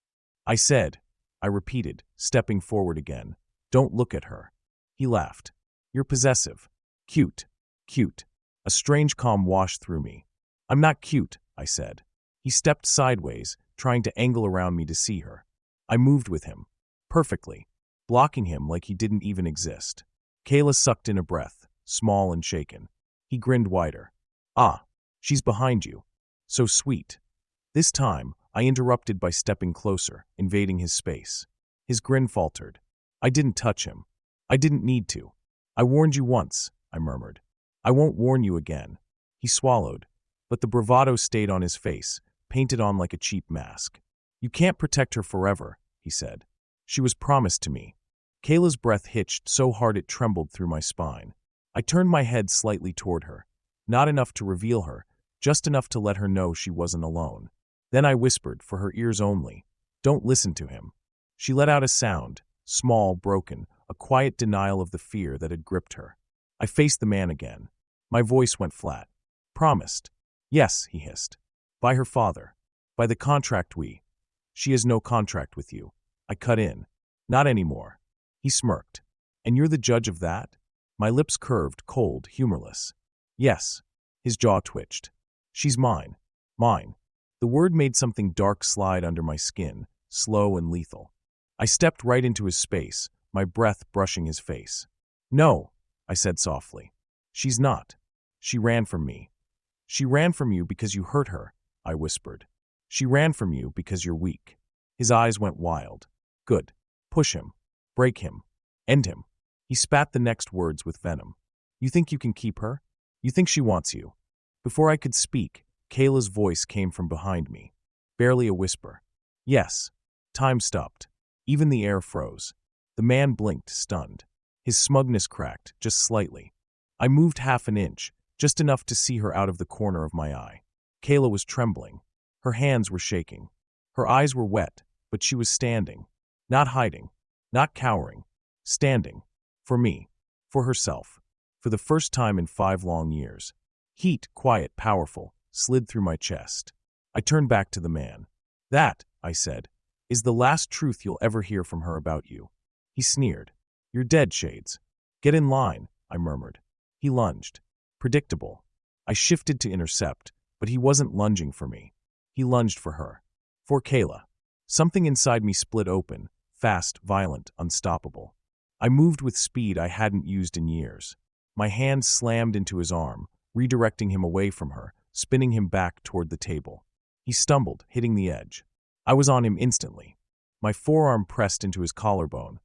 I said. I repeated, stepping forward again. "Don't look at her." He laughed. "You're possessive. Cute. Cute." A strange calm washed through me. "I'm not cute," I said. He stepped sideways, trying to angle around me to see her. I moved with him. Perfectly. Blocking him like he didn't even exist. Kayla sucked in a breath, small and shaken. He grinned wider. "Ah, she's behind you. So sweet." This time, I interrupted by stepping closer, invading his space. His grin faltered. "I didn't touch him. I didn't need to. I warned you once," I murmured. "I won't warn you again." He swallowed, but the bravado stayed on his face, painted on like a cheap mask. "You can't protect her forever," he said. "She was promised to me." Kayla's breath hitched so hard it trembled through my spine. I turned my head slightly toward her. Not enough to reveal her, just enough to let her know she wasn't alone. Then I whispered, for her ears only, "Don't listen to him." She let out a sound, small, broken, a quiet denial of the fear that had gripped her. I faced the man again. My voice went flat. "Promised." "Yes," he hissed. "By her father. By the contract we—" "She has no contract with you." I cut in. "Not anymore." He smirked. "And you're the judge of that?" My lips curved, cold, humorless. "Yes." His jaw twitched. "She's mine. Mine." The word made something dark slide under my skin, slow and lethal. I stepped right into his space, my breath brushing his face. "No," I said softly. "She's not. She ran from me." "She ran from you because you hurt her," I whispered. "She ran from you because you're weak." His eyes went wild. "Good. Push him. Break him. End him." He spat the next words with venom. "You think you can keep her? You think she wants you?" Before I could speak, Kayla's voice came from behind me. Barely a whisper. "Yes." Time stopped. Even the air froze. The man blinked, stunned. His smugness cracked, just slightly. I moved half an inch, just enough to see her out of the corner of my eye. Kayla was trembling. Her hands were shaking. Her eyes were wet, but she was standing. Not hiding. Not cowering. Standing. For me. For herself. For the first time in 5 long years. Heat, quiet, powerful, slid through my chest. I turned back to the man. "That," I said, "is the last truth you'll ever hear from her about you." He sneered. "You're dead, Shades." "Get in line," I murmured. He lunged. Predictable. I shifted to intercept, but he wasn't lunging for me. He lunged for her. For Kayla. Something inside me split open, fast, violent, unstoppable. I moved with speed I hadn't used in years. My hand slammed into his arm, redirecting him away from her, spinning him back toward the table. He stumbled, hitting the edge. I was on him instantly. My forearm pressed into his collarbone,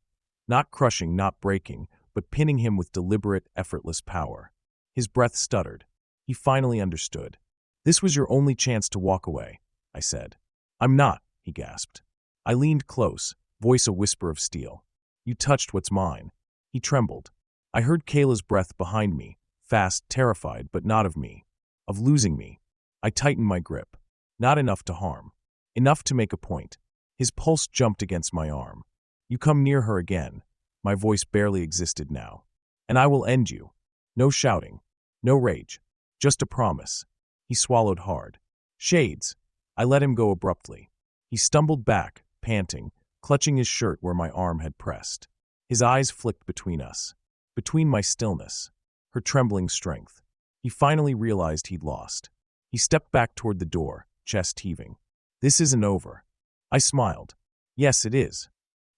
not crushing, not breaking, but pinning him with deliberate, effortless power. His breath stuttered. He finally understood. "This was your only chance to walk away," I said. "I'm not," he gasped. I leaned close, voice a whisper of steel. "You touched what's mine." He trembled. I heard Kayla's breath behind me, fast, terrified, but not of me. Of losing me. I tightened my grip. Not enough to harm. Enough to make a point. His pulse jumped against my arm. "You come near her again." My voice barely existed now. "And I will end you." No shouting. No rage. Just a promise. He swallowed hard. "Shades." I let him go abruptly. He stumbled back, panting, clutching his shirt where my arm had pressed. His eyes flicked between us. Between my stillness. Her trembling strength. He finally realized he'd lost. He stepped back toward the door, chest heaving. "This isn't over." I smiled. "Yes, it is."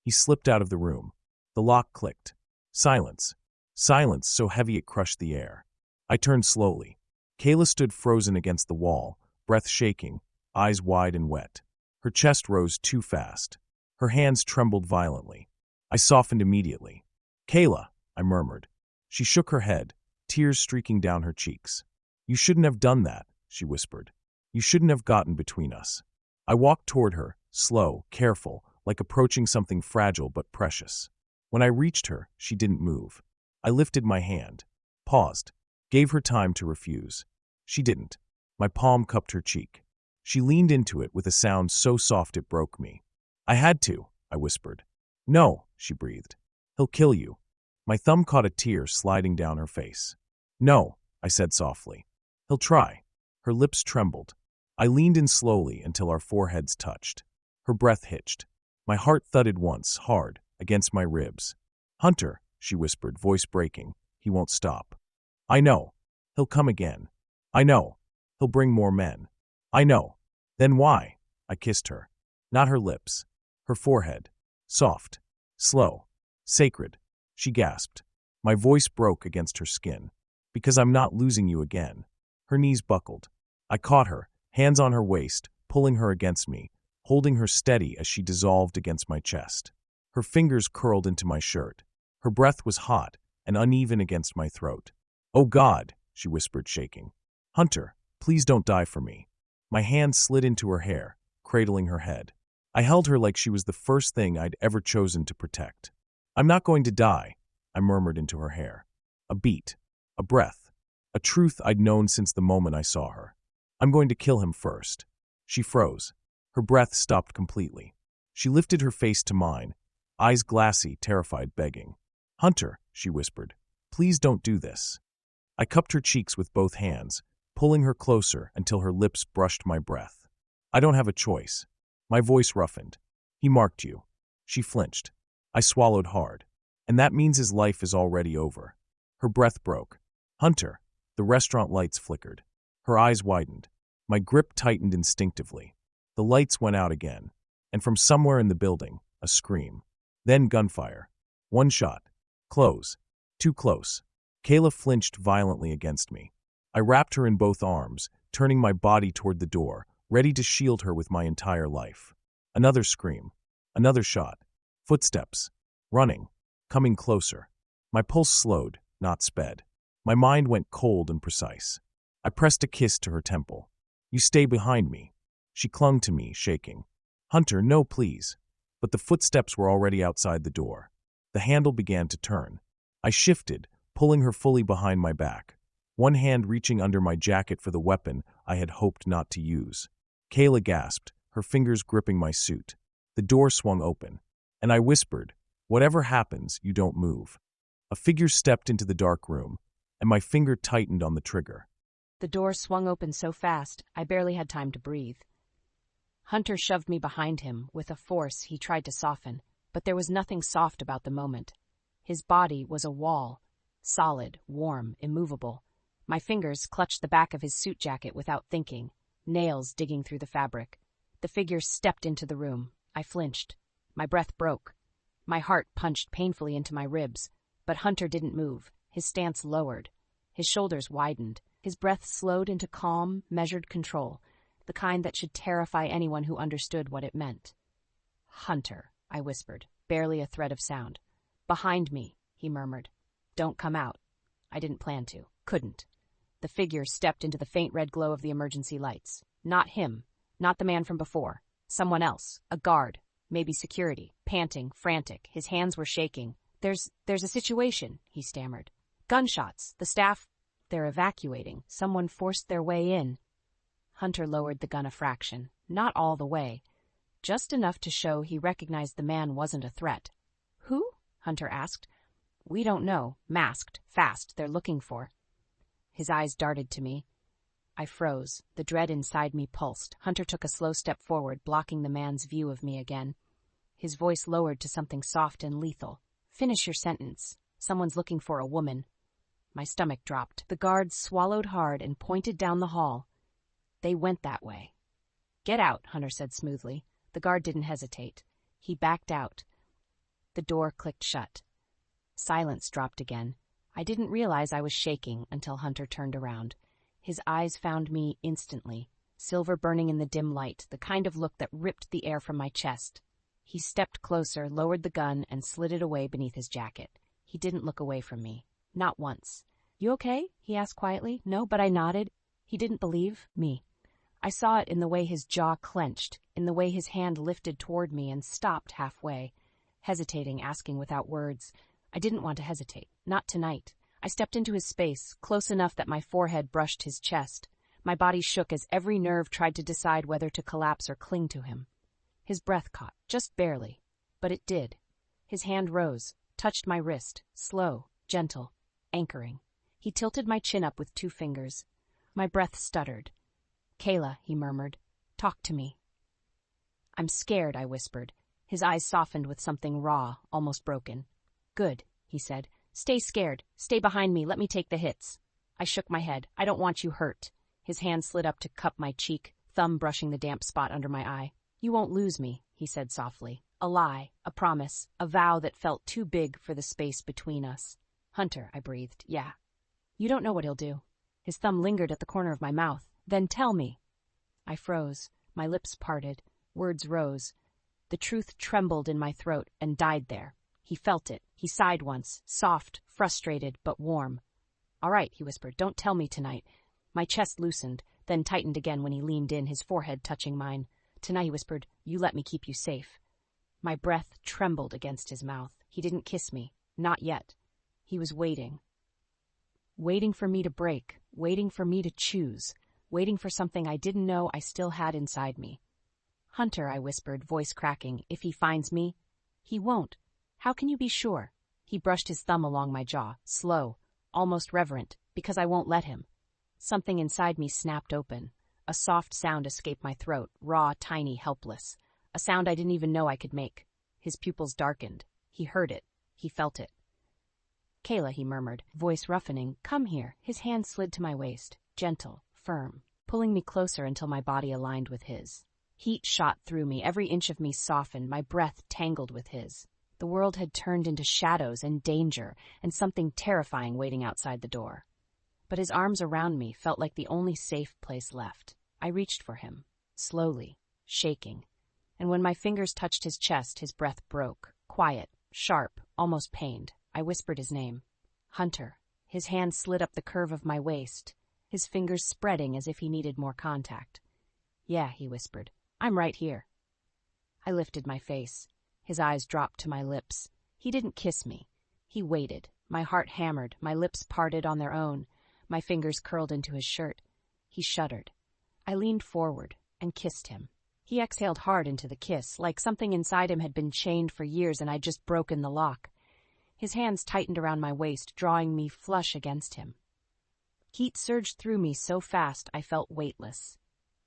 He slipped out of the room. The lock clicked. Silence. Silence so heavy it crushed the air. I turned slowly. Kayla stood frozen against the wall, breath shaking, eyes wide and wet. Her chest rose too fast. Her hands trembled violently. I softened immediately. "Kayla," I murmured. She shook her head, tears streaking down her cheeks. "You shouldn't have done that," she whispered. "You shouldn't have gotten between us." I walked toward her, slow, careful, like approaching something fragile but precious. When I reached her, she didn't move. I lifted my hand, paused, gave her time to refuse. She didn't. My palm cupped her cheek. She leaned into it with a sound so soft it broke me. "I had to," I whispered. "No," she breathed. "He'll kill you." My thumb caught a tear sliding down her face. "No," I said softly. "He'll try." Her lips trembled. I leaned in slowly until our foreheads touched. Her breath hitched. My heart thudded once, hard, against my ribs. "Hunter," she whispered, voice breaking, "he won't stop. I know. He'll come again. I know. He'll bring more men. I know." "Then why?" I kissed her. Not her lips. Her forehead. Soft. Slow. Sacred. She gasped. My voice broke against her skin. "Because I'm not losing you again." Her knees buckled. I caught her, hands on her waist, pulling her against me, holding her steady as she dissolved against my chest. Her fingers curled into my shirt. Her breath was hot and uneven against my throat. "Oh God," she whispered, shaking. "Hunter, please don't die for me." My hand slid into her hair, cradling her head. I held her like she was the first thing I'd ever chosen to protect. "I'm not going to die," I murmured into her hair. A beat. A breath. A truth I'd known since the moment I saw her. "I'm going to kill him first." She froze. Her breath stopped completely. She lifted her face to mine, eyes glassy, terrified, begging. "Hunter," she whispered, "please don't do this." I cupped her cheeks with both hands, pulling her closer until her lips brushed my breath. "I don't have a choice." My voice roughened. "He marked you." She flinched. I swallowed hard. "And that means his life is already over." Her breath broke. "Hunter." The restaurant lights flickered. Her eyes widened. My grip tightened instinctively. The lights went out again, and from somewhere in the building, a scream. Then gunfire. One shot. Close. Too close. Kayla flinched violently against me. I wrapped her in both arms, turning my body toward the door, ready to shield her with my entire life. Another scream. Another shot. Footsteps. Running. Coming closer. My pulse slowed, not sped. My mind went cold and precise. I pressed a kiss to her temple. "You stay behind me." She clung to me, shaking. "Hunter, no, please." But the footsteps were already outside the door. The handle began to turn. I shifted, pulling her fully behind my back, one hand reaching under my jacket for the weapon I had hoped not to use. Kayla gasped, her fingers gripping my suit. The door swung open, and I whispered, "Whatever happens, you don't move." A figure stepped into the dark room, and my finger tightened on the trigger.
The door swung open so fast, I barely had time to breathe. Hunter shoved me behind him with a force he tried to soften, but there was nothing soft about the moment. His body was a wall, solid, warm, immovable. My fingers clutched the back of his suit jacket without thinking, nails digging through the fabric. The figure stepped into the room. I flinched. My breath broke. My heart punched painfully into my ribs, but Hunter didn't move. His stance lowered. His shoulders widened. His breath slowed into calm, measured control. the kind that should terrify anyone who understood what it meant. "Hunter," I whispered, barely a thread of sound. "Behind me," he murmured. "Don't come out." I didn't plan to. Couldn't. The figure stepped into the faint red glow of the emergency lights. Not him. Not the man from before. Someone else. A guard. Maybe security. Panting, frantic. His hands were shaking. There's a situation," he stammered. "Gunshots. The staff, they're evacuating. Someone forced their way in." Hunter lowered the gun a fraction. Not all the way. Just enough to show he recognized the man wasn't a threat. "Who?" Hunter asked. "We don't know. Masked. Fast. They're looking for." His eyes darted to me. I froze. The dread inside me pulsed. Hunter took a slow step forward, blocking the man's view of me again. His voice lowered to something soft and lethal. "Finish your sentence. Someone's looking for a woman." My stomach dropped. The guard swallowed hard and pointed down the hall. "They went that way." "Get out," Hunter said smoothly. The guard didn't hesitate. He backed out. The door clicked shut. Silence dropped again. I didn't realize I was shaking until Hunter turned around. His eyes found me instantly, silver burning in the dim light, the kind of look that ripped the air from my chest. He stepped closer, lowered the gun, and slid it away beneath his jacket. He didn't look away from me. Not once. "You okay?" he asked quietly. "No," but I nodded. He didn't believe me. I saw it in the way his jaw clenched, in the way his hand lifted toward me and stopped halfway, hesitating, asking without words. I didn't want to hesitate. Not tonight. I stepped into his space, close enough that my forehead brushed his chest. My body shook as every nerve tried to decide whether to collapse or cling to him. His breath caught, just barely. But it did. His hand rose, touched my wrist, slow, gentle, anchoring. He tilted my chin up with 2 fingers. My breath stuttered. "Kayla," he murmured, "talk to me." "I'm scared," I whispered. His eyes softened with something raw, almost broken. "Good," he said. "Stay scared. Stay behind me. Let me take the hits." I shook my head. "I don't want you hurt." His hand slid up to cup my cheek, thumb brushing the damp spot under my eye. "You won't lose me," he said softly. A lie, a promise, a vow that felt too big for the space between us. "Hunter," I breathed. "Yeah." "You don't know what he'll do." His thumb lingered at the corner of my mouth. "Then tell me." I froze. My lips parted. Words rose. The truth trembled in my throat and died there. He felt it. He sighed once, soft, frustrated, but warm. "All right," he whispered. "Don't tell me tonight." My chest loosened, then tightened again when he leaned in, his forehead touching mine. "Tonight," he whispered, "you let me keep you safe." My breath trembled against his mouth. He didn't kiss me. Not yet. He was waiting. Waiting for me to break. Waiting for me to choose. Waiting for something I didn't know I still had inside me. "Hunter," I whispered, voice cracking, "if he finds me." "He won't." "How can you be sure?" He brushed his thumb along my jaw, slow, almost reverent, "because I won't let him." Something inside me snapped open. A soft sound escaped my throat, raw, tiny, helpless. A sound I didn't even know I could make. His pupils darkened. He heard it. He felt it. "Kayla," he murmured, voice roughening, "come here." His hand slid to my waist, gentle, firm, pulling me closer until my body aligned with his. Heat shot through me, every inch of me softened, my breath tangled with his. The world had turned into shadows and danger, and something terrifying waiting outside the door. But his arms around me felt like the only safe place left. I reached for him, slowly, shaking. And when my fingers touched his chest, his breath broke, quiet, sharp, almost pained. I whispered his name. "Hunter." His hand slid up the curve of my waist, his fingers spreading as if he needed more contact. "Yeah," he whispered. "I'm right here." I lifted my face. His eyes dropped to my lips. He didn't kiss me. He waited. My heart hammered, my lips parted on their own. My fingers curled into his shirt. He shuddered. I leaned forward and kissed him. He exhaled hard into the kiss, like something inside him had been chained for years and I'd just broken the lock. His hands tightened around my waist, drawing me flush against him. Heat surged through me so fast I felt weightless.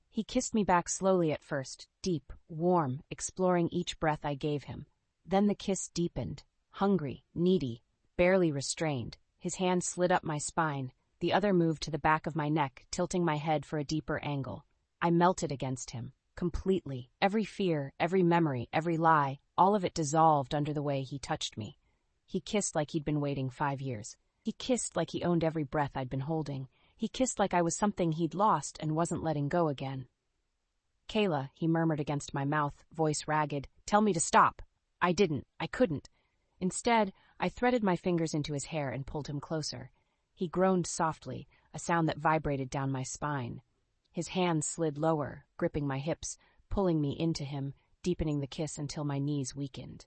He kissed me back slowly at first, deep, warm, exploring each breath I gave him. Then the kiss deepened, hungry, needy, barely restrained. His hand slid up my spine. The other moved to the back of my neck, tilting my head for a deeper angle. I melted against him, completely. Every fear, every memory, every lie, all of it dissolved under the way he touched me. He kissed like he'd been waiting 5 years. He kissed like he owned every breath I'd been holding. He kissed like I was something he'd lost and wasn't letting go again. Kayla, he murmured against my mouth, voice ragged. Tell me to stop. I didn't. I couldn't. Instead, I threaded my fingers into his hair and pulled him closer. He groaned softly, a sound that vibrated down my spine. His hands slid lower, gripping my hips, pulling me into him, deepening the kiss until my knees weakened.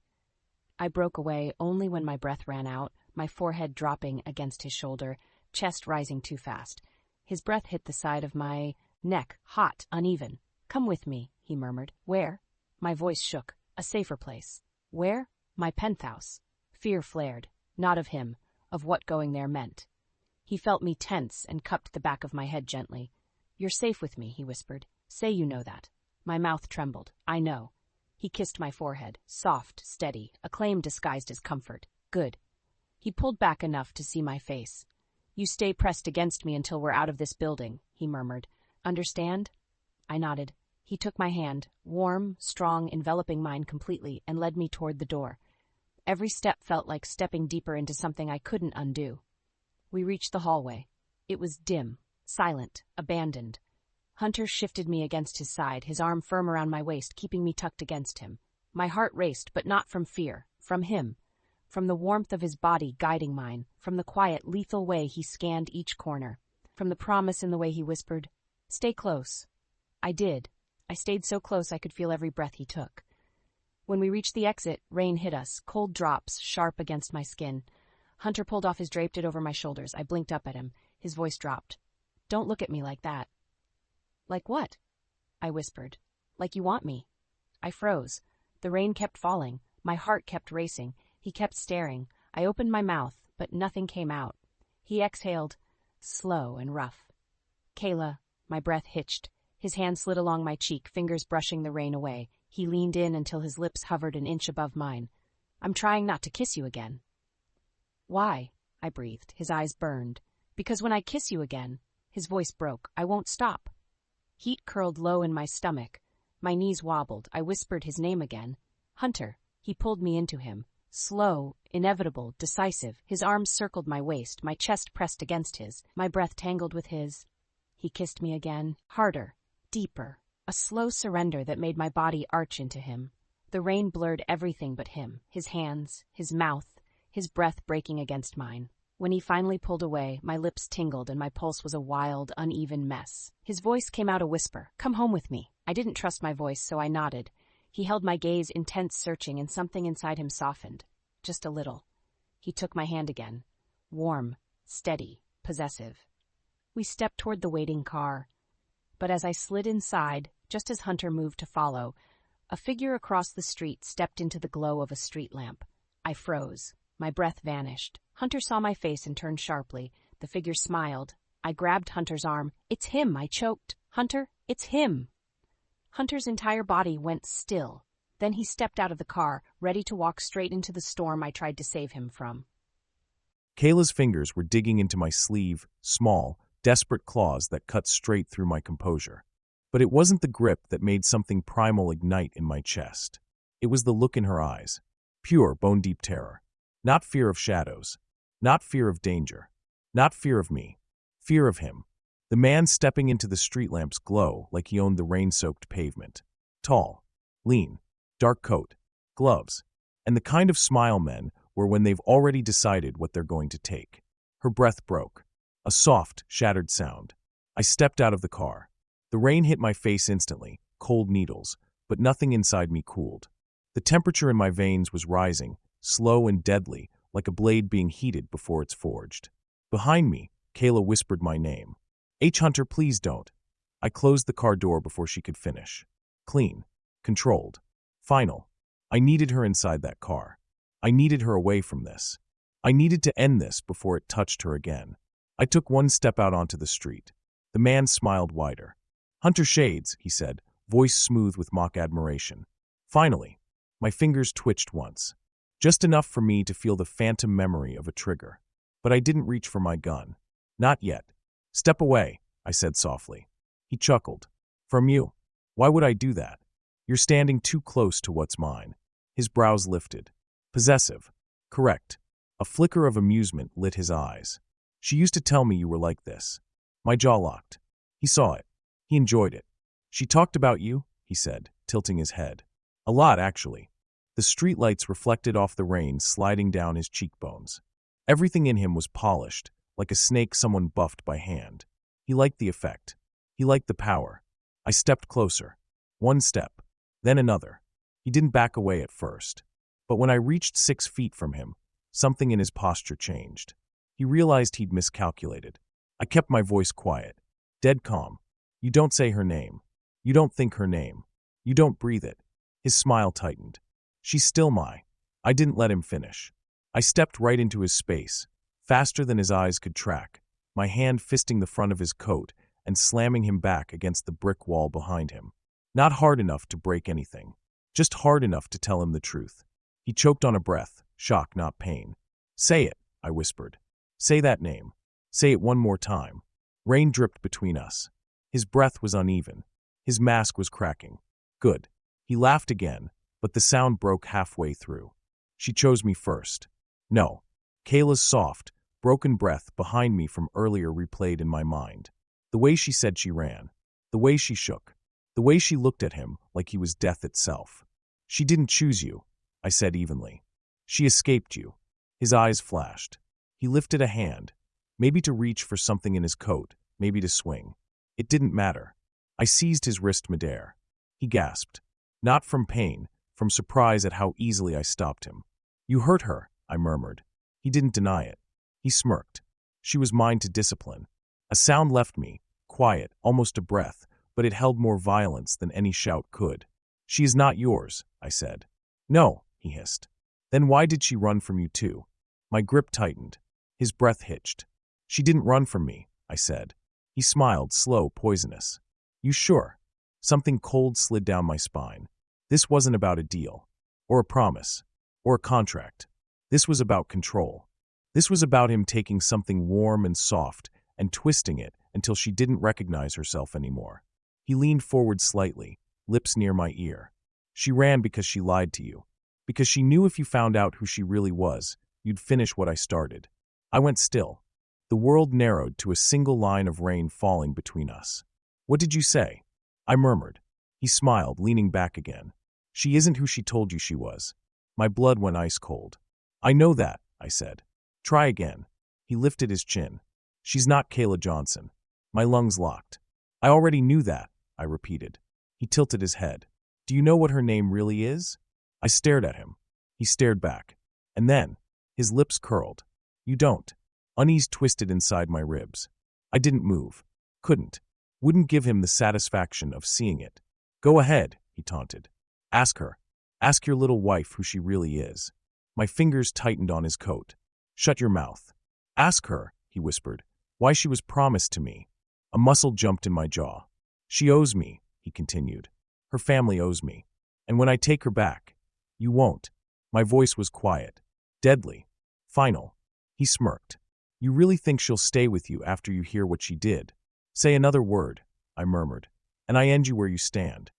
I broke away only when my breath ran out, my forehead dropping against his shoulder, chest rising too fast. His breath hit the side of my neck, hot, uneven. Come with me, he murmured. Where? My voice shook. A safer place. Where? My penthouse. Fear flared. Not of him, of what going there meant. He felt me tense and cupped the back of my head gently. You're safe with me, he whispered. Say you know that. My mouth trembled. I know. He kissed my forehead, soft, steady, a claim disguised as comfort. Good. He pulled back enough to see my face. You stay pressed against me until we're out of this building, he murmured. Understand? I nodded. He took my hand, warm, strong, enveloping mine completely, and led me toward the door. Every step felt like stepping deeper into something I couldn't undo. We reached the hallway. It was dim, silent, abandoned. Hunter shifted me against his side, his arm firm around my waist, keeping me tucked against him. My heart raced, but not from fear, from him. From the warmth of his body guiding mine, from the quiet, lethal way he scanned each corner, from the promise in the way he whispered, Stay close. I did. I stayed so close I could feel every breath he took. When we reached the exit, rain hit us, cold drops, sharp against my skin. Hunter pulled off his draped over my shoulders. I blinked up at him. His voice dropped. Don't look at me like that. Like what? I whispered. Like you want me. I froze. The rain kept falling. My heart kept racing. He kept staring. I opened my mouth, but nothing came out. He exhaled, slow and rough. Kayla, my breath hitched. His hand slid along my cheek, fingers brushing the rain away. He leaned in until his lips hovered an inch above mine. I'm trying not to kiss you again. Why? I breathed. His eyes burned. Because when I kiss you again, his voice broke. I won't stop. Heat curled low in my stomach. My knees wobbled. I whispered his name again. Hunter. He pulled me into him. Slow, inevitable, decisive. His arms circled my waist, my chest pressed against his, my breath tangled with his. He kissed me again, harder, deeper, a slow surrender that made my body arch into him. The rain blurred everything but him, his hands, his mouth, his breath breaking against mine. When he finally pulled away, my lips tingled and my pulse was a wild, uneven mess. His voice came out a whisper, Come home with me. I didn't trust my voice, so I nodded. He held my gaze, intense, searching, and something inside him softened. Just a little. He took my hand again. Warm, steady, possessive. We stepped toward the waiting car. But as I slid inside, just as Hunter moved to follow, a figure across the street stepped into the glow of a street lamp. I froze. My breath vanished. Hunter saw my face and turned sharply. The figure smiled. I grabbed Hunter's arm. It's him, I choked. Hunter, it's him. Hunter's entire body went still. Then he stepped out of the car, ready to walk straight into the storm I tried to save him from.
Kayla's fingers were digging into my sleeve, small, desperate claws that cut straight through my composure. But it wasn't the grip that made something primal ignite in my chest. It was the look in her eyes. Pure, bone-deep terror. Not fear of shadows. Not fear of danger. Not fear of me. Fear of him. The man stepping into the street lamp's glow like he owned the rain-soaked pavement. Tall, lean, dark coat, gloves, and the kind of smile men wear when they've already decided what they're going to take. Her breath broke. A soft, shattered sound. I stepped out of the car. The rain hit my face instantly, cold needles, but nothing inside me cooled. The temperature in my veins was rising, slow and deadly, like a blade being heated before it's forged. Behind me, Kayla whispered my name. H. Hunter, please don't. I closed the car door before she could finish. Clean. Controlled. Final. I needed her inside that car. I needed her away from this. I needed to end this before it touched her again. I took one step out onto the street. The man smiled wider. Hunter Shades, he said, voice smooth with mock admiration. Finally, my fingers twitched once. Just enough for me to feel the phantom memory of a trigger. But I didn't reach for my gun. Not yet. Step away, I said softly. He chuckled. From you? Why would I do that? You're standing too close to what's mine. His brows lifted. Possessive. Correct. A flicker of amusement lit his eyes. She used to tell me you were like this. My jaw locked. He saw it. He enjoyed it. She talked about you? he said, tilting his head. A lot, actually. The streetlights reflected off the rain sliding down his cheekbones. Everything in him was polished, like a snake someone buffed by hand. He liked the effect. He liked the power. I stepped closer. One step, then another. He didn't back away at first. But when I reached 6 feet from him, something in his posture changed. He realized he'd miscalculated. I kept my voice quiet, dead calm. You don't say her name. You don't think her name. You don't breathe it. His smile tightened. She's still my. I didn't let him finish. I stepped right into his space, faster than his eyes could track, my hand fisting the front of his coat and slamming him back against the brick wall behind him. Not hard enough to break anything, just hard enough to tell him the truth. He choked on a breath, shock, not pain. Say it, I whispered. Say that name. Say it one more time. Rain dripped between us. His breath was uneven. His mask was cracking. Good. He laughed again, but the sound broke halfway through. She chose me first. No. Kayla's soft, broken breath behind me from earlier replayed in my mind. The way she said she ran. The way she shook. The way she looked at him like he was death itself. She didn't choose you, I said evenly. She escaped you. His eyes flashed. He lifted a hand, maybe to reach for something in his coat, maybe to swing. It didn't matter. I seized his wrist midair. He gasped. Not from pain, from surprise at how easily I stopped him. You hurt her, I murmured. He didn't deny it. He smirked. She was mine to discipline. A sound left me, quiet, almost a breath, but it held more violence than any shout could. She is not yours, I said. No, he hissed. Then why did she run from you too? My grip tightened. His breath hitched. She didn't run from me, I said. He smiled, slow, poisonous. You sure? Something cold slid down my spine. This wasn't about a deal, or a promise, or a contract. This was about control. This was about him taking something warm and soft and twisting it until she didn't recognize herself anymore. He leaned forward slightly, lips near my ear. She ran because she lied to you. Because she knew if you found out who she really was, you'd finish what I started. I went still. The world narrowed to a single line of rain falling between us. What did you say? I murmured. He smiled, leaning back again. She isn't who she told you she was. My blood went ice cold. I know that, I said. Try again. He lifted his chin. She's not Kayla Johnson. My lungs locked. I already knew that, I repeated. He tilted his head. Do you know what her name really is? I stared at him. He stared back. And then, his lips curled. You don't. Unease twisted inside my ribs. I didn't move. Couldn't. Wouldn't give him the satisfaction of seeing it. Go ahead, he taunted. Ask her. Ask your little wife who she really is. My fingers tightened on his coat. Shut your mouth. Ask her, he whispered, why she was promised to me. A muscle jumped in my jaw. She owes me, he continued. Her family owes me. And when I take her back, you won't. My voice was quiet, deadly, final. He smirked. You really think she'll stay with you after you hear what she did? Say another word, I murmured, and I end you where you stand.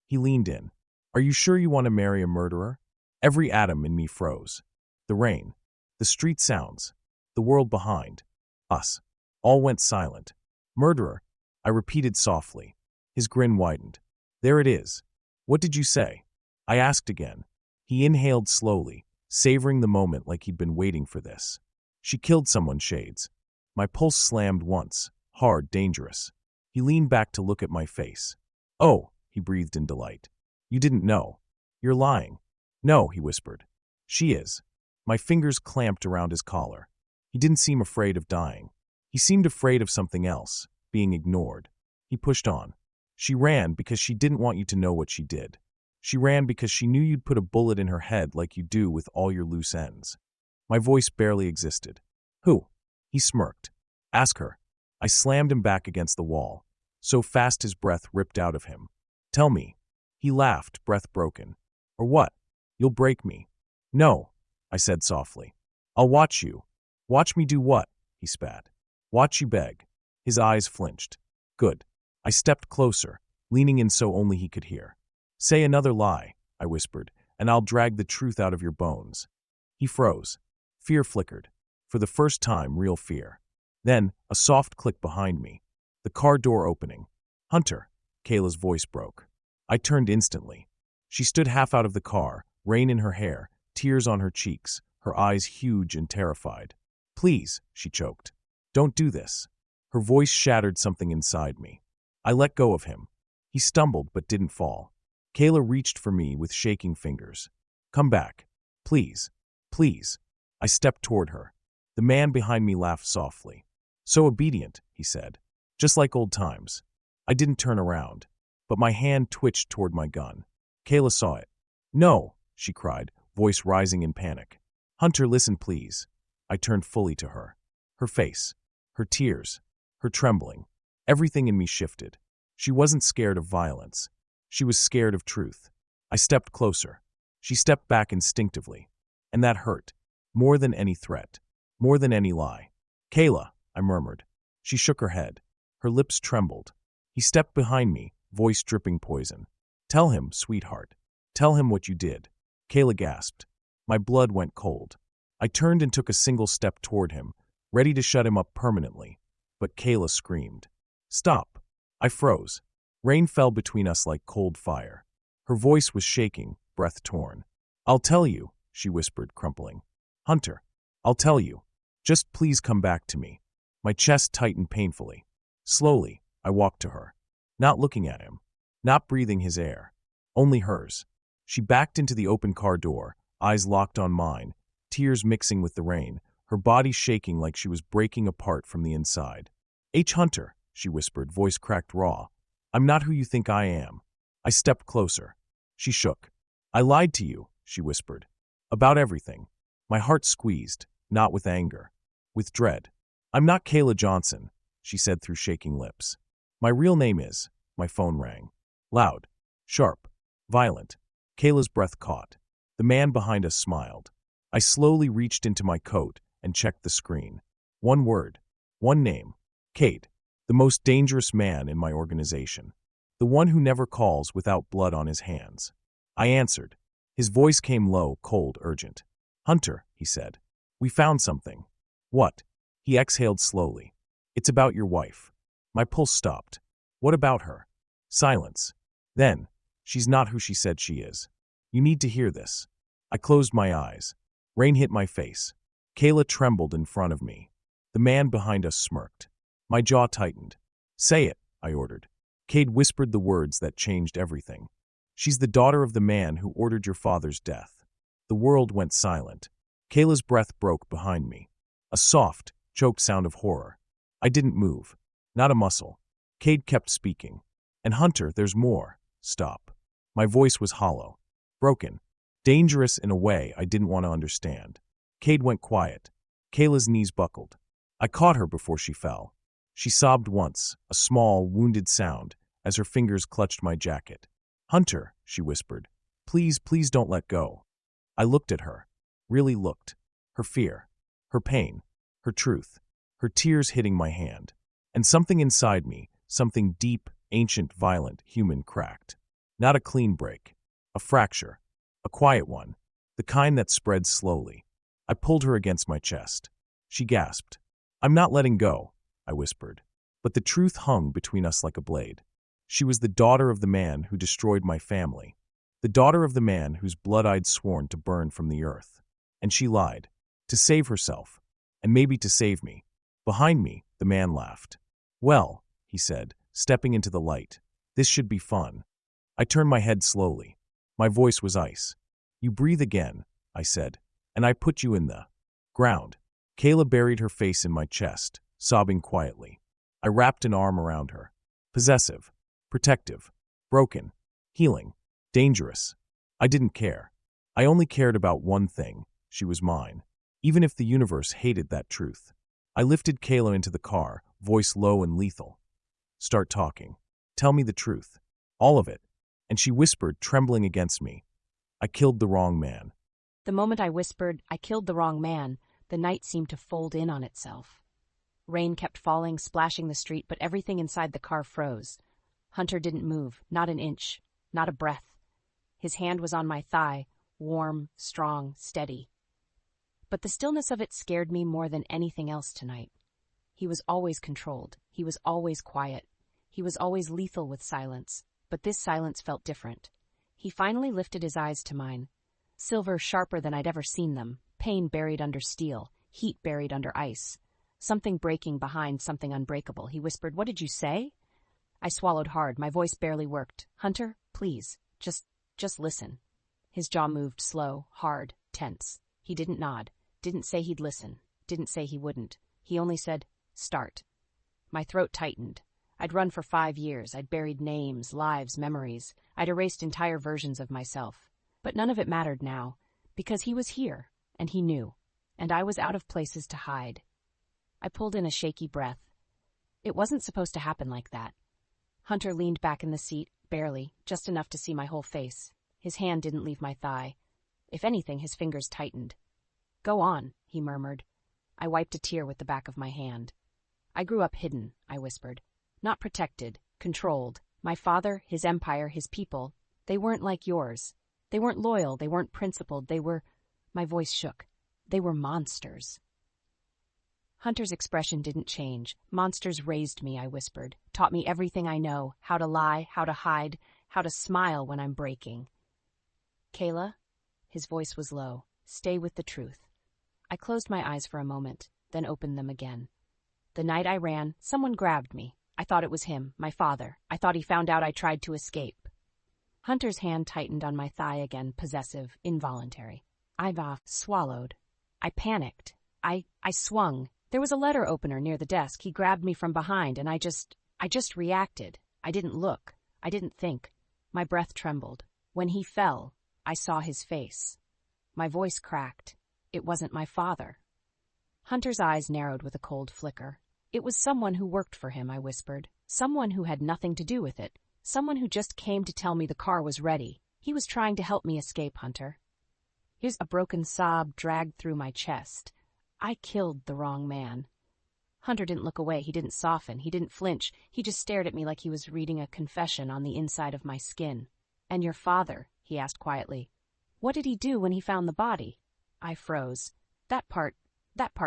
He leaned in. Are you sure you want to marry a murderer? Every atom in me froze. The rain, the street sounds, the world behind, us, all went silent. Murderer, I repeated softly. His grin widened. There it is. What did you say? I asked again. He inhaled slowly, savoring the moment like he'd been waiting for this. She killed someone, Shades. My pulse slammed once, hard, dangerous. He leaned back to look at my face. Oh, he breathed in delight. You didn't know. You're lying. No, he whispered. She is. My fingers clamped around his collar. He didn't seem afraid of dying. He seemed afraid of something else, being ignored. He pushed on. She ran because she didn't want you to know what she did. She ran because she knew you'd put a bullet in her head like you do with all your loose ends. My voice barely existed. Who? He smirked. Ask her. I slammed him back against the wall, so fast his breath ripped out of him. Tell me. He laughed, breath broken. Or what? You'll break me. No, I said softly. I'll watch you. Watch me do what? He spat. Watch you beg. His eyes flinched. Good. I stepped closer, leaning in so only he could hear. Say another lie, I whispered, and I'll drag the truth out of your bones. He froze. Fear flickered. For the first time, real fear. Then, a soft click behind me. The car door opening. Hunter, Kayla's voice broke. I turned instantly. She stood half out of the car, rain in her hair, tears on her cheeks, her eyes huge and terrified. "Please," she choked. "Don't do this." Her voice shattered something inside me. I let go of him. He stumbled but didn't fall. Kayla reached for me with shaking fingers. "Come back. Please. Please." I stepped toward her. The man behind me laughed softly. "So obedient," he said. "Just like old times." I didn't turn around, but my hand twitched toward my gun. Kayla saw it. "No," she cried, voice rising in panic. "Hunter, listen, please." I turned fully to her. Her face, her tears, her trembling. Everything in me shifted. She wasn't scared of violence. She was scared of truth. I stepped closer. She stepped back instinctively. And that hurt. More than any threat. More than any lie. "Kayla," I murmured. She shook her head. Her lips trembled. He stepped behind me, voice dripping poison. "Tell him, sweetheart. Tell him what you did." Kayla gasped. My blood went cold. I turned and took a single step toward him, ready to shut him up permanently. But Kayla screamed. "Stop." I froze. Rain fell between us like cold fire. Her voice was shaking, breath torn. "I'll tell you," she whispered, crumpling. "Hunter, I'll tell you. Just please come back to me." My chest tightened painfully. Slowly, I walked to her. Not looking at him. Not breathing his air. Only hers. She backed into the open car door, eyes locked on mine, tears mixing with the rain, her body shaking like she was breaking apart from the inside. Hunter," she whispered, voice cracked raw. "I'm not who you think I am." I stepped closer. She shook. "I lied to you," she whispered. "About everything." My heart squeezed, not with anger, with dread. "I'm not Kayla Johnson," she said through shaking lips. "My real name is—" My phone rang. Loud, sharp, violent. Kayla's breath caught. The man behind us smiled. I slowly reached into my coat and checked the screen. One word. One name. Cade. The most dangerous man in my organization. The one who never calls without blood on his hands. I answered. His voice came low, cold, urgent. "Hunter," he said. "We found something." "What?" He exhaled slowly. "It's about your wife." My pulse stopped. "What about her?" Silence. Then, "She's not who she said she is. You need to hear this." I closed my eyes. Rain hit my face. Kayla trembled in front of me. The man behind us smirked. My jaw tightened. "Say it," I ordered. Cade whispered the words that changed everything. "She's the daughter of the man who ordered your father's death." The world went silent. Kayla's breath broke behind me. A soft, choked sound of horror. I didn't move. Not a muscle. Cade kept speaking. "And Hunter, there's more." "Stop." My voice was hollow. Broken. Dangerous in a way I didn't want to understand. Cade went quiet. Kayla's knees buckled. I caught her before she fell. She sobbed once, a small, wounded sound, as her fingers clutched my jacket. "Hunter," she whispered. "Please, please don't let go." I looked at her. Really looked. Her fear. Her pain. Her truth. Her tears hitting my hand. And something inside me, something deep, ancient, violent, human, cracked. Not a clean break. A fracture. A quiet one. The kind that spreads slowly. I pulled her against my chest. She gasped. "I'm not letting go," I whispered. But the truth hung between us like a blade. She was the daughter of the man who destroyed my family. The daughter of the man whose blood I'd sworn to burn from the earth. And she lied. To save herself. And maybe to save me. Behind me, the man laughed. "Well," he said, stepping into the light. "This should be fun." I turned my head slowly. My voice was ice. "You breathe again," I said, "and I put you in the ground." Kayla buried her face in my chest, sobbing quietly. I wrapped an arm around her. Possessive. Protective. Broken. Healing. Dangerous. I didn't care. I only cared about one thing. She was mine. Even if the universe hated that truth. I lifted Kayla into the car, voice low and lethal. "Start talking. Tell me the truth. All of it." And she whispered, trembling against me. "I killed the wrong man."
The moment I whispered, "I killed the wrong man," the night seemed to fold in on itself. Rain kept falling, splashing the street, but everything inside the car froze. Hunter didn't move, not an inch, not a breath. His hand was on my thigh, warm, strong, steady. But the stillness of it scared me more than anything else tonight. He was always controlled. He was always quiet. He was always lethal with silence. but this silence felt different. He finally lifted his eyes to mine. Silver sharper than I'd ever seen them, pain buried under steel, heat buried under ice. Something breaking behind something unbreakable. He whispered, "What did you say?" I swallowed hard. My voice barely worked. "Hunter, please, just listen." His jaw moved slow, hard, tense. He didn't nod, didn't say he'd listen, didn't say he wouldn't. He only said, "Start." My throat tightened. I'd run for 5 years. I'd buried names, lives, memories. I'd erased entire versions of myself. But none of it mattered now, because he was here, and he knew, and I was out of places to hide. I pulled in a shaky breath. It wasn't supposed to happen like that. Hunter leaned back in the seat, barely, just enough to see my whole face. His hand didn't leave my thigh. If anything, his fingers tightened. "Go on," he murmured. I wiped a tear with the back of my hand. "I grew up hidden," I whispered. "Not protected, controlled. My father, his empire, his people, they weren't like yours. They weren't loyal, they weren't principled, they were—" My voice shook. "They were monsters." Hunter's expression didn't change. "Monsters raised me," I whispered. "Taught me everything I know, how to lie, how to hide, how to smile when I'm breaking." "Kayla?" His voice was low. "Stay with the truth." I closed my eyes for a moment, then opened them again. The night I ran, someone grabbed me. I thought it was him, my father. I thought he found out I tried to escape. Hunter's hand tightened on my thigh again, possessive, involuntary. I swallowed. I panicked. I swung. There was a letter opener near the desk. He grabbed me from behind, and I just reacted. I didn't look. I didn't think. My breath trembled. When he fell, I saw his face. My voice cracked. It wasn't my father. Hunter's eyes narrowed with a cold flicker. "It was someone who worked for him," I whispered. "Someone who had nothing to do with it. Someone who just came to tell me the car was ready. He was trying to help me escape, Hunter." Here's a broken sob dragged through my chest. I killed the wrong man. Hunter didn't look away. He didn't soften. He didn't flinch. He just stared at me like he was reading a confession on the inside of my skin. "And your father?" he asked quietly. "What did he do when he found the body?" I froze. That part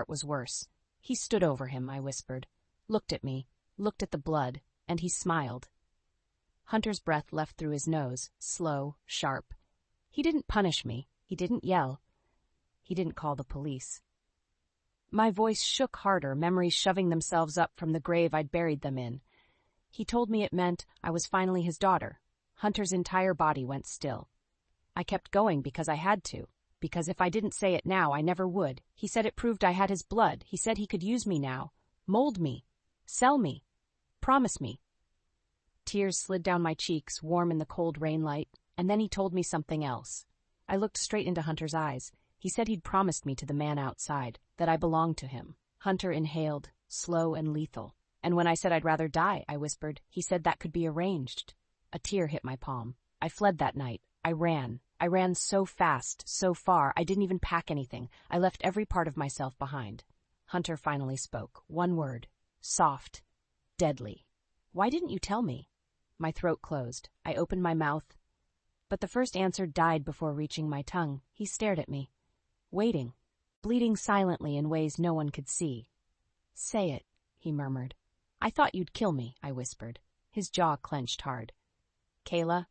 was worse. "He stood over him," I whispered. Looked at me, looked at the blood, and he smiled. Hunter's breath left through his nose, slow, sharp. He didn't punish me. He didn't yell. He didn't call the police. My voice shook harder, memories shoving themselves up from the grave I'd buried them in. He told me it meant I was finally his daughter. Hunter's entire body went still. I kept going because I had to, because if I didn't say it now, I never would. He said it proved I had his blood. He said he could use me now, mold me, sell me, promise me. Tears slid down my cheeks, warm in the cold rain light, and then he told me something else. I looked straight into Hunter's eyes. He said he'd promised me to the man outside, that I belonged to him. Hunter inhaled, slow and lethal. "And when I said I'd rather die," I whispered, "he said that could be arranged." A tear hit my palm. I fled that night. I ran. I ran so fast, so far, I didn't even pack anything. I left every part of myself behind. Hunter finally spoke. One word. Soft. Deadly. "Why didn't you tell me?" My throat closed. I opened my mouth, but the first answer died before reaching my tongue. He stared at me, waiting, bleeding silently in ways no one could see. "Say it," he murmured. "I thought you'd kill me," I whispered. His jaw clenched hard. "Kayla,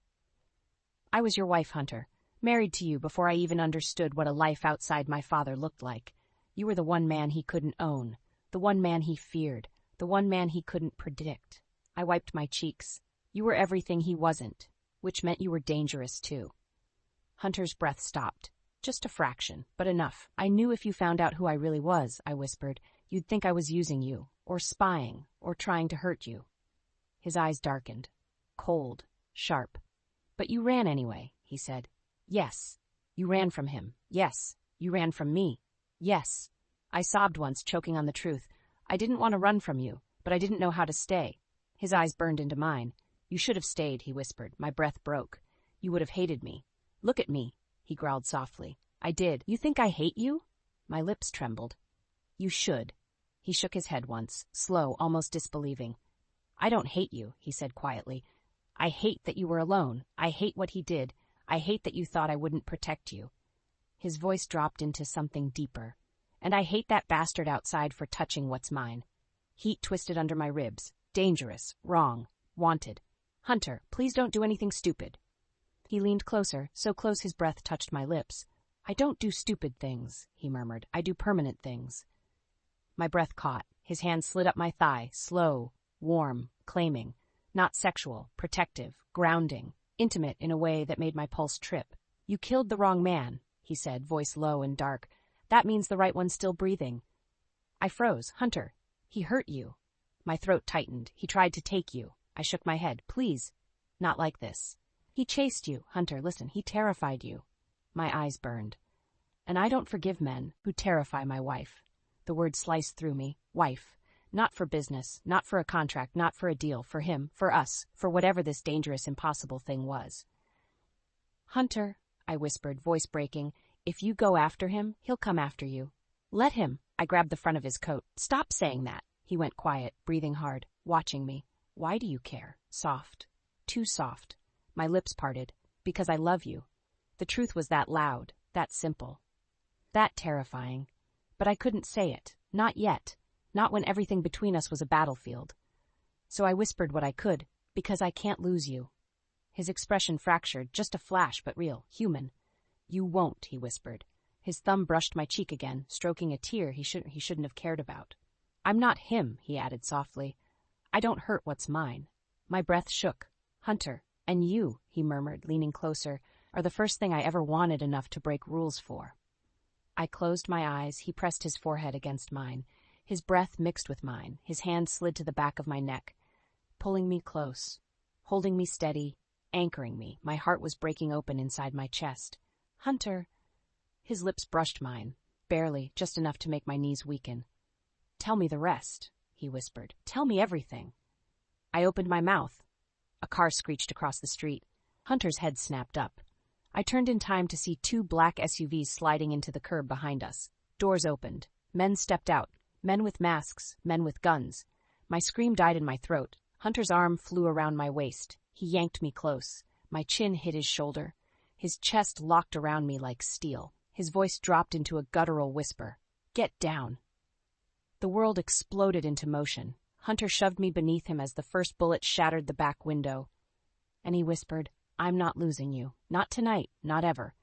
I was your wife, Hunter, married to you before I even understood what a life outside my father looked like. You were the one man he couldn't own, the one man he feared, the one man he couldn't predict." I wiped my cheeks. "You were everything he wasn't, which meant you were dangerous too." Hunter's breath stopped. "Just a fraction, but enough. I knew if you found out who I really was," I whispered, "you'd think I was using you, or spying, or trying to hurt you." His eyes darkened. Cold, sharp. "But you ran anyway," he said. "Yes. You ran from him. Yes. You ran from me. Yes." I sobbed once, choking on the truth. "I didn't want to run from you, but I didn't know how to stay." His eyes burned into mine. "You should have stayed," he whispered. My breath broke. "You would have hated me." "Look at me," he growled softly. "I did. You think I hate you?" My lips trembled. "You should." He shook his head once, slow, almost disbelieving. "I don't hate you," he said quietly. "I hate that you were alone. I hate what he did. I hate that you thought I wouldn't protect you." His voice dropped into something deeper. "And I hate that bastard outside for touching what's mine." Heat twisted under my ribs. Dangerous, wrong, wanted. Hunter, please don't do anything stupid. He leaned closer, so close his breath touched my lips. I don't do stupid things, he murmured. I do permanent things. My breath caught. His hand slid up my thigh, slow, warm, claiming. Not sexual, protective, grounding, intimate in a way that made my pulse trip. You killed the wrong man, he said, voice low and dark. That means the right one's still breathing. I froze. Hunter, he hurt you. My throat tightened. He tried to take you. I shook my head. Please, not like this. He chased you. Hunter, listen, he terrified you. My eyes burned. And I don't forgive men who terrify my wife. The word sliced through me. Wife. Not for business, not for a contract, not for a deal, for him, for us, for whatever this dangerous, impossible thing was. Hunter, I whispered, voice breaking, if you go after him, he'll come after you. Let him. I grabbed the front of his coat. Stop saying that. He went quiet, breathing hard, watching me. Why do you care? Soft. Too soft. My lips parted. Because I love you. The truth was that loud, that simple, that terrifying. But I couldn't say it. Not yet. Not when everything between us was a battlefield. So I whispered what I could, because I can't lose you. His expression fractured, just a flash, but real, human. You won't, he whispered. His thumb brushed my cheek again, stroking a tear he shouldn't have cared about. I'm not him, he added softly. I don't hurt what's mine. My breath shook. Hunter, and you, he murmured, leaning closer, are the first thing I ever wanted enough to break rules for. I closed my eyes. He pressed his forehead against mine. His breath mixed with mine. His hand slid to the back of my neck, pulling me close, holding me steady, anchoring me. My heart was breaking open inside my chest. Hunter. His lips brushed mine, barely, just enough to make my knees weaken. Tell me the rest, he whispered. Tell me everything. I opened my mouth. A car screeched across the street. Hunter's head snapped up. I turned in time to see 2 black SUVs sliding into the curb behind us. Doors opened. Men stepped out. Men with masks, men with guns. My scream died in my throat. Hunter's arm flew around my waist. He yanked me close. My chin hit his shoulder. His chest locked around me like steel. His voice dropped into a guttural whisper. Get down. The world exploded into motion. Hunter shoved me beneath him as the first bullet shattered the back window. And he whispered, I'm not losing you. Not tonight. Not ever.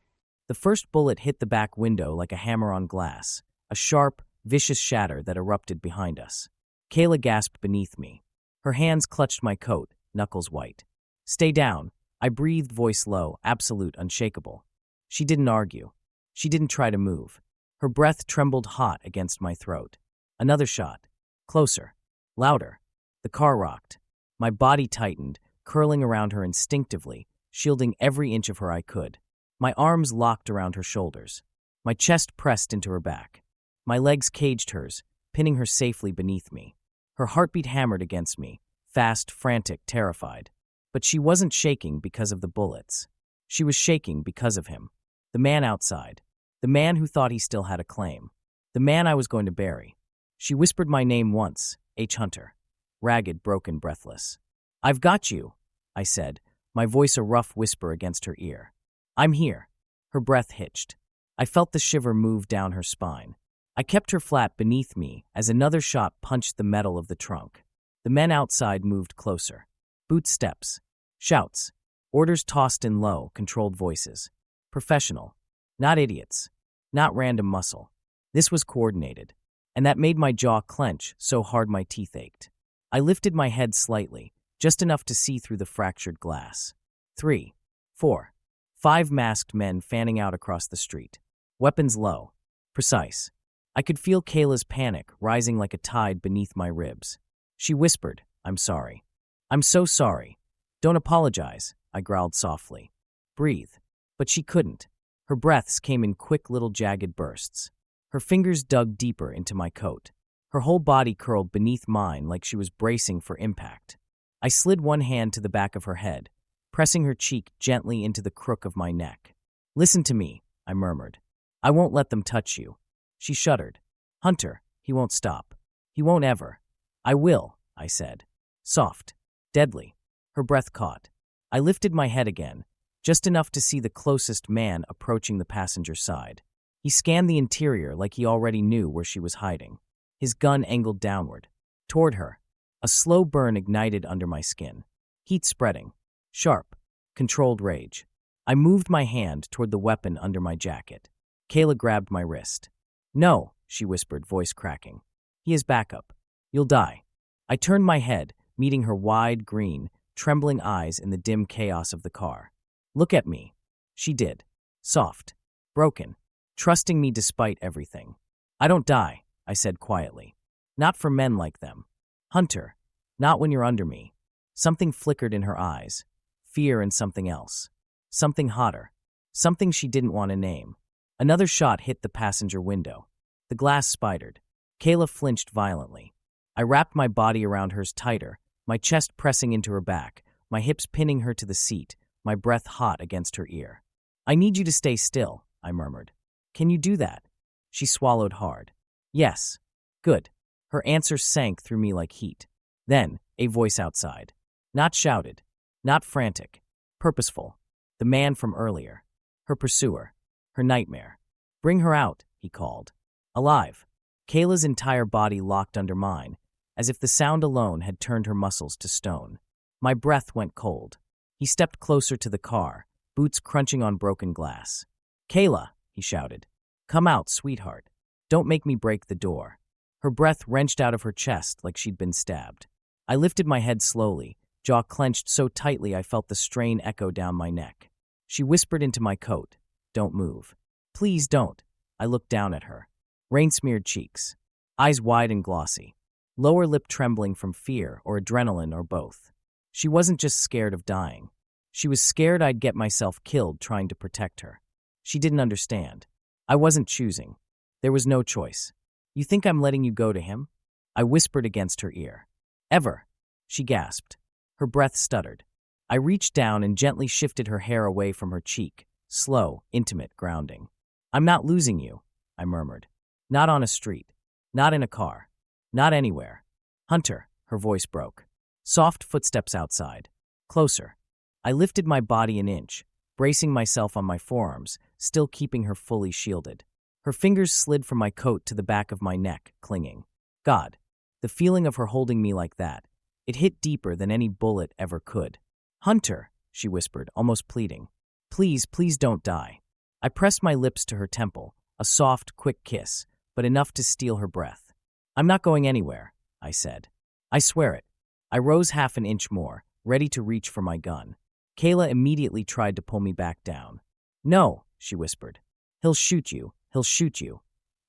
The first bullet hit the back window like a hammer on glass, a sharp, vicious shatter that erupted behind us. Kayla gasped beneath me. Her hands clutched my coat, knuckles white. Stay down. I breathed, voice low, absolute, unshakable. She didn't argue. She didn't try to move. Her breath trembled hot against my throat. Another shot. Closer. Louder. The car rocked. My body tightened, curling around her instinctively, shielding every inch of her I could. My arms locked around her shoulders. My chest pressed into her back. My legs caged hers, pinning her safely beneath me. Her heartbeat hammered against me, fast, frantic, terrified. But she wasn't shaking because of the bullets. She was shaking because of him. The man outside. The man who thought he still had a claim. The man I was going to bury. She whispered my name once, H. Hunter. Ragged, broken, breathless. I've got you, I said, my voice a rough whisper against her ear. I'm here. Her breath hitched. I felt the shiver move down her spine. I kept her flat beneath me as another shot punched the metal of the trunk. The men outside moved closer. Boot steps. Shouts. Orders tossed in low, controlled voices. Professional. Not idiots. Not random muscle. This was coordinated. And that made my jaw clench so hard my teeth ached. I lifted my head slightly, just enough to see through the fractured glass. 3, 4, 5 masked men fanning out across the street. Weapons low. Precise. I could feel Kayla's panic rising like a tide beneath my ribs. She whispered, I'm sorry. I'm so sorry. Don't apologize, I growled softly. Breathe. But she couldn't. Her breaths came in quick little jagged bursts. Her fingers dug deeper into my coat. Her whole body curled beneath mine like she was bracing for impact. I slid one hand to the back of her head, pressing her cheek gently into the crook of my neck. Listen to me, I murmured. I won't let them touch you. She shuddered. Hunter, he won't stop. He won't ever. I will, I said. Soft. Deadly. Her breath caught. I lifted my head again, just enough to see the closest man approaching the passenger side. He scanned the interior like he already knew where she was hiding. His gun angled downward. Toward her. A slow burn ignited under my skin. Heat spreading. Sharp. Controlled rage. I moved my hand toward the weapon under my jacket. Kayla grabbed my wrist. "No," she whispered, voice cracking. "He is backup. You'll die." I turned my head, meeting her wide, green, trembling eyes in the dim chaos of the car. "Look at me." She did. Soft. Broken. Trusting me despite everything. "I don't die," I said quietly. "Not for men like them. Hunter, not when you're under me." Something flickered in her eyes. Fear and something else. Something hotter. Something she didn't want to name. Another shot hit the passenger window. The glass spidered. Kayla flinched violently. I wrapped my body around hers tighter, my chest pressing into her back, my hips pinning her to the seat, my breath hot against her ear. "I need you to stay still," I murmured. "Can you do that?" She swallowed hard. "Yes." "Good." Her answer sank through me like heat. Then, a voice outside. Not shouted. Not frantic. Purposeful. The man from earlier. Her pursuer. Her nightmare. "Bring her out," he called. Alive. Kayla's entire body locked under mine, as if the sound alone had turned her muscles to stone. My breath went cold. He stepped closer to the car, boots crunching on broken glass. "Kayla," he shouted. "Come out, sweetheart. Don't make me break the door." Her breath wrenched out of her chest like she'd been stabbed. I lifted my head slowly, jaw clenched so tightly I felt the strain echo down my neck. She whispered into my coat, "Don't move." "Please don't." I looked down at her. Rain-smeared cheeks. Eyes wide and glossy. Lower lip trembling from fear or adrenaline or both. She wasn't just scared of dying. She was scared I'd get myself killed trying to protect her. She didn't understand. I wasn't choosing. There was no choice. "You think I'm letting you go to him?" I whispered against her ear. "Ever." She gasped. Her breath stuttered. I reached down and gently shifted her hair away from her cheek, slow, intimate, grounding. "I'm not losing you," I murmured. "Not on a street. Not in a car. Not anywhere." "Hunter," her voice broke. Soft footsteps outside. Closer. I lifted my body an inch, bracing myself on my forearms, still keeping her fully shielded. Her fingers slid from my coat to the back of my neck, clinging. God, the feeling of her holding me like that. It hit deeper than any bullet ever could. "Hunter," she whispered, almost pleading. "Please, please don't die." I pressed my lips to her temple, a soft, quick kiss, but enough to steal her breath. "I'm not going anywhere," I said. "I swear it." I rose half an inch more, ready to reach for my gun. Kayla immediately tried to pull me back down. "No," she whispered. "He'll shoot you. He'll shoot you.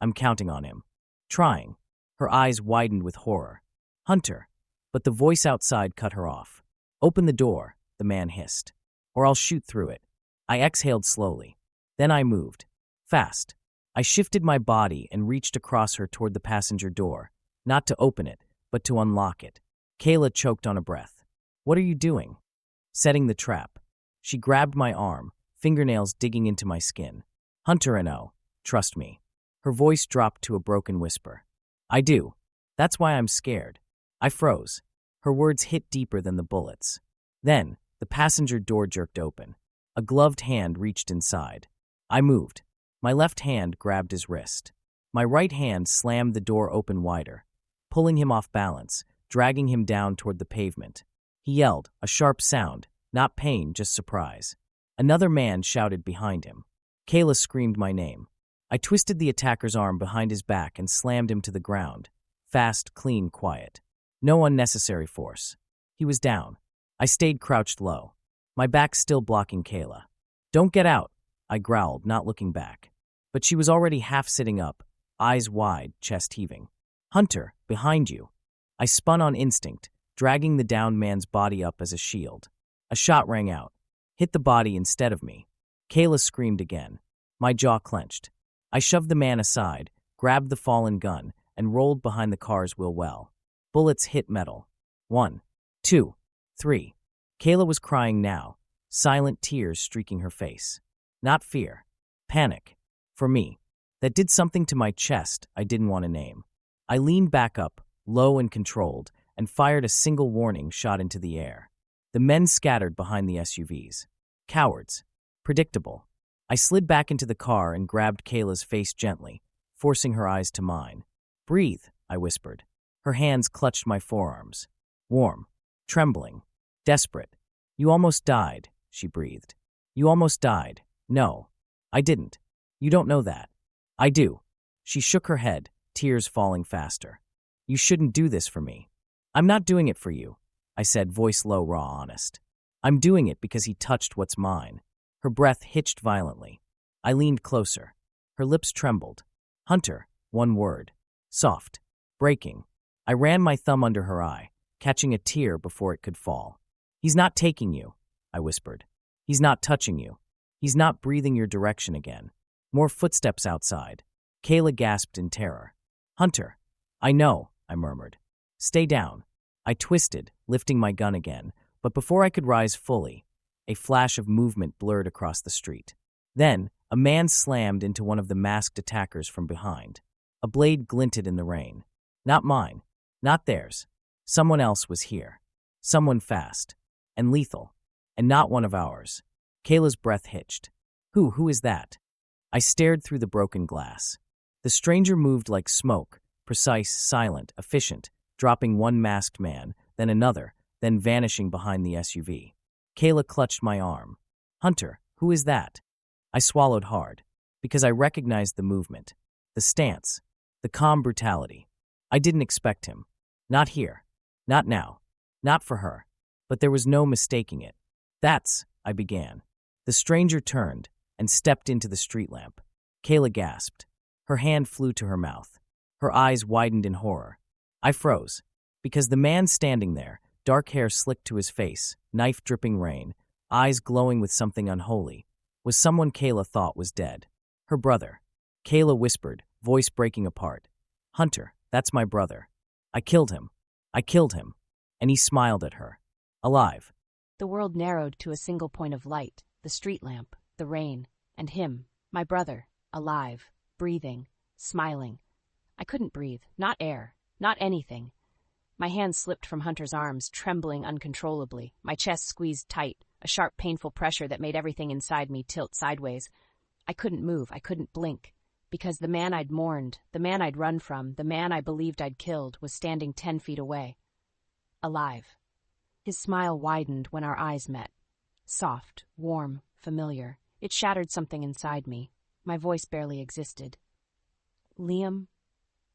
I'm counting on him." Trying. Her eyes widened with horror. "Hunter." But the voice outside cut her off. "Open the door," the man hissed. "Or I'll shoot through it." I exhaled slowly. Then I moved. Fast. I shifted my body and reached across her toward the passenger door, not to open it, but to unlock it. Kayla choked on a breath. "What are you doing?" "Setting the trap." She grabbed my arm, fingernails digging into my skin. "Hunter and O, trust me." Her voice dropped to a broken whisper. "I do. That's why I'm scared." I froze. Her words hit deeper than the bullets. Then, the passenger door jerked open. A gloved hand reached inside. I moved. My left hand grabbed his wrist. My right hand slammed the door open wider, pulling him off balance, dragging him down toward the pavement. He yelled, a sharp sound, not pain, just surprise. Another man shouted behind him. Kayla screamed my name. I twisted the attacker's arm behind his back and slammed him to the ground. Fast, clean, quiet. No unnecessary force. He was down. I stayed crouched low, my back still blocking Kayla. "Don't get out," I growled, not looking back. But she was already half sitting up, eyes wide, chest heaving. "Hunter, behind you." I spun on instinct, dragging the downed man's body up as a shield. A shot rang out, hit the body instead of me. Kayla screamed again. My jaw clenched. I shoved the man aside, grabbed the fallen gun, and rolled behind the car's wheel well. Bullets hit metal. 1, 2, 3. Kayla was crying now, silent tears streaking her face. Not fear. Panic. For me. That did something to my chest I didn't want to name. I leaned back up, low and controlled, and fired a single warning shot into the air. The men scattered behind the SUVs. Cowards. Predictable. I slid back into the car and grabbed Kayla's face gently, forcing her eyes to mine. "Breathe," I whispered. Her hands clutched my forearms. Warm. Trembling. Desperate. You almost died, she breathed. You almost died. No, I didn't. You don't know that. I do. She shook her head, tears falling faster. You shouldn't do this for me. I'm not doing it for you, I said, voice low, raw, honest. I'm doing it because he touched what's mine. Her breath hitched violently. I leaned closer. Her lips trembled. Hunter, one word. Soft. Breaking. I ran my thumb under her eye, catching a tear before it could fall. He's not taking you, I whispered. He's not touching you. He's not breathing your direction again. More footsteps outside. Kayla gasped in terror. Hunter. I know, I murmured. Stay down. I twisted, lifting my gun again, but before I could rise fully, a flash of movement blurred across the street. Then, a man slammed into one of the masked attackers from behind. A blade glinted in the rain. Not mine. Not theirs. Someone else was here. Someone fast. And lethal. And not one of ours. Kayla's breath hitched. Who is that? I stared through the broken glass. The stranger moved like smoke, precise, silent, efficient, dropping one masked man, then another, then vanishing behind the SUV. Kayla clutched my arm. Hunter, who is that? I swallowed hard, because I recognized the movement, the stance, the calm brutality. I didn't expect him. Not here. Not now. Not for her. But there was no mistaking it. That's, I began. The stranger turned and stepped into the street lamp. Kayla gasped. Her hand flew to her mouth. Her eyes widened in horror. I froze, because the man standing there, dark hair slicked to his face, knife dripping rain, eyes glowing with something unholy, was someone Kayla thought was dead. Her brother. Kayla whispered, voice breaking apart. Hunter, that's my brother. I killed him. I killed him. And he smiled at her. Alive.
The world narrowed to a single point of light, the street lamp, the rain, and him, my brother, alive, breathing, smiling. I couldn't breathe, not air, not anything. My hand slipped from Hunter's arms, trembling uncontrollably, my chest squeezed tight, a sharp, painful pressure that made everything inside me tilt sideways. I couldn't move, I couldn't blink, because the man I'd mourned, the man I'd run from, the man I believed I'd killed, was standing 10 feet away. Alive. His smile widened when our eyes met. Soft, warm, familiar. It shattered something inside me. My voice barely existed. Liam?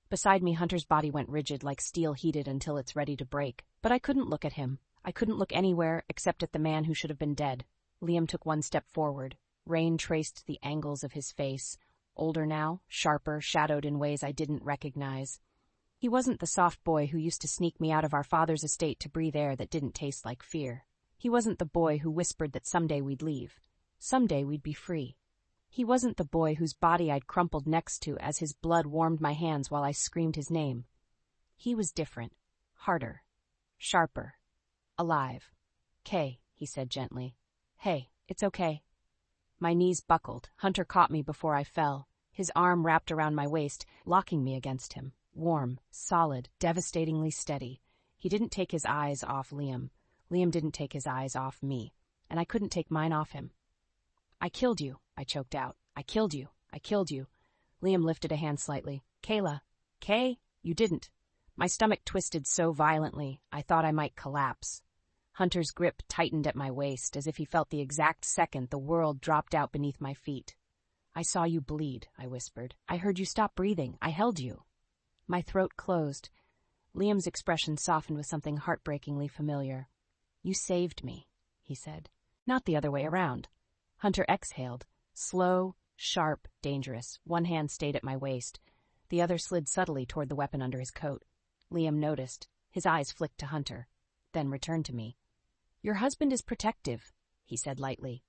Beside me, Hunter's body went rigid like steel heated until it's ready to break. But I couldn't look at him. I couldn't look anywhere except at the man who should have been dead. Liam took one step forward. Rain traced the angles of his face. Older now, sharper, shadowed in ways I didn't recognize. He wasn't the soft boy who used to sneak me out of our father's estate to breathe air that didn't taste like fear. He wasn't the boy who whispered that someday we'd leave. Someday we'd be free. He wasn't the boy whose body I'd crumpled next to as his blood warmed my hands while I screamed his name. He was different, harder, sharper, alive. "Kay," he said gently. "Hey, it's okay." My knees buckled. Hunter caught me before I fell. His arm wrapped around my waist, locking me against him. Warm, solid, devastatingly steady. He didn't take his eyes off Liam. Liam didn't take his eyes off me. And I couldn't take mine off him. "I killed you," I choked out. "I killed you. I killed you." Liam lifted a hand slightly. "Kayla. Kay, you didn't." My stomach twisted so violently, I thought I might collapse. Hunter's grip tightened at my waist, as if he felt the exact second the world dropped out beneath my feet. "I saw you bleed," I whispered. "I heard you stop breathing. I held you." My throat closed. Liam's expression softened with something heartbreakingly familiar. "You saved me," he said. "Not the other way around." Hunter exhaled. Slow, sharp, dangerous. One hand stayed at my waist. The other slid subtly toward the weapon under his coat. Liam noticed. His eyes flicked to Hunter, then returned to me. "Your husband is protective," he said lightly.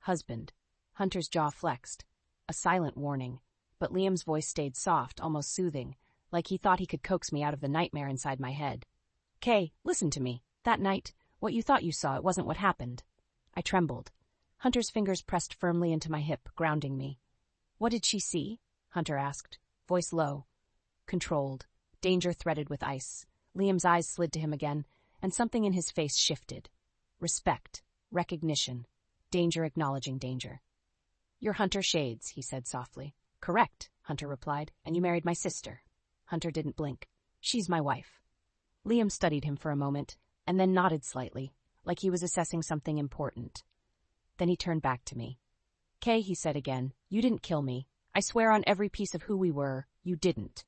Husband. Hunter's jaw flexed. A silent warning. But Liam's voice stayed soft, almost soothing, like he thought he could coax me out of the nightmare inside my head. "Kay, listen to me. That night, what you thought you saw, it wasn't what happened." I trembled. Hunter's fingers pressed firmly into my hip, grounding me. "What did she see?" Hunter asked, voice low. Controlled. Danger threaded with ice. Liam's eyes slid to him again, and something in his face shifted. Respect. Recognition. Danger acknowledging danger. "You're Hunter Shades," he said softly. "Correct," Hunter replied, "and you married my sister." Hunter didn't blink. "She's my wife." Liam studied him for a moment, and then nodded slightly. like he was assessing something important. Then he turned back to me. "Kay," he said again, "you didn't kill me. I swear on every piece of who we were, you didn't."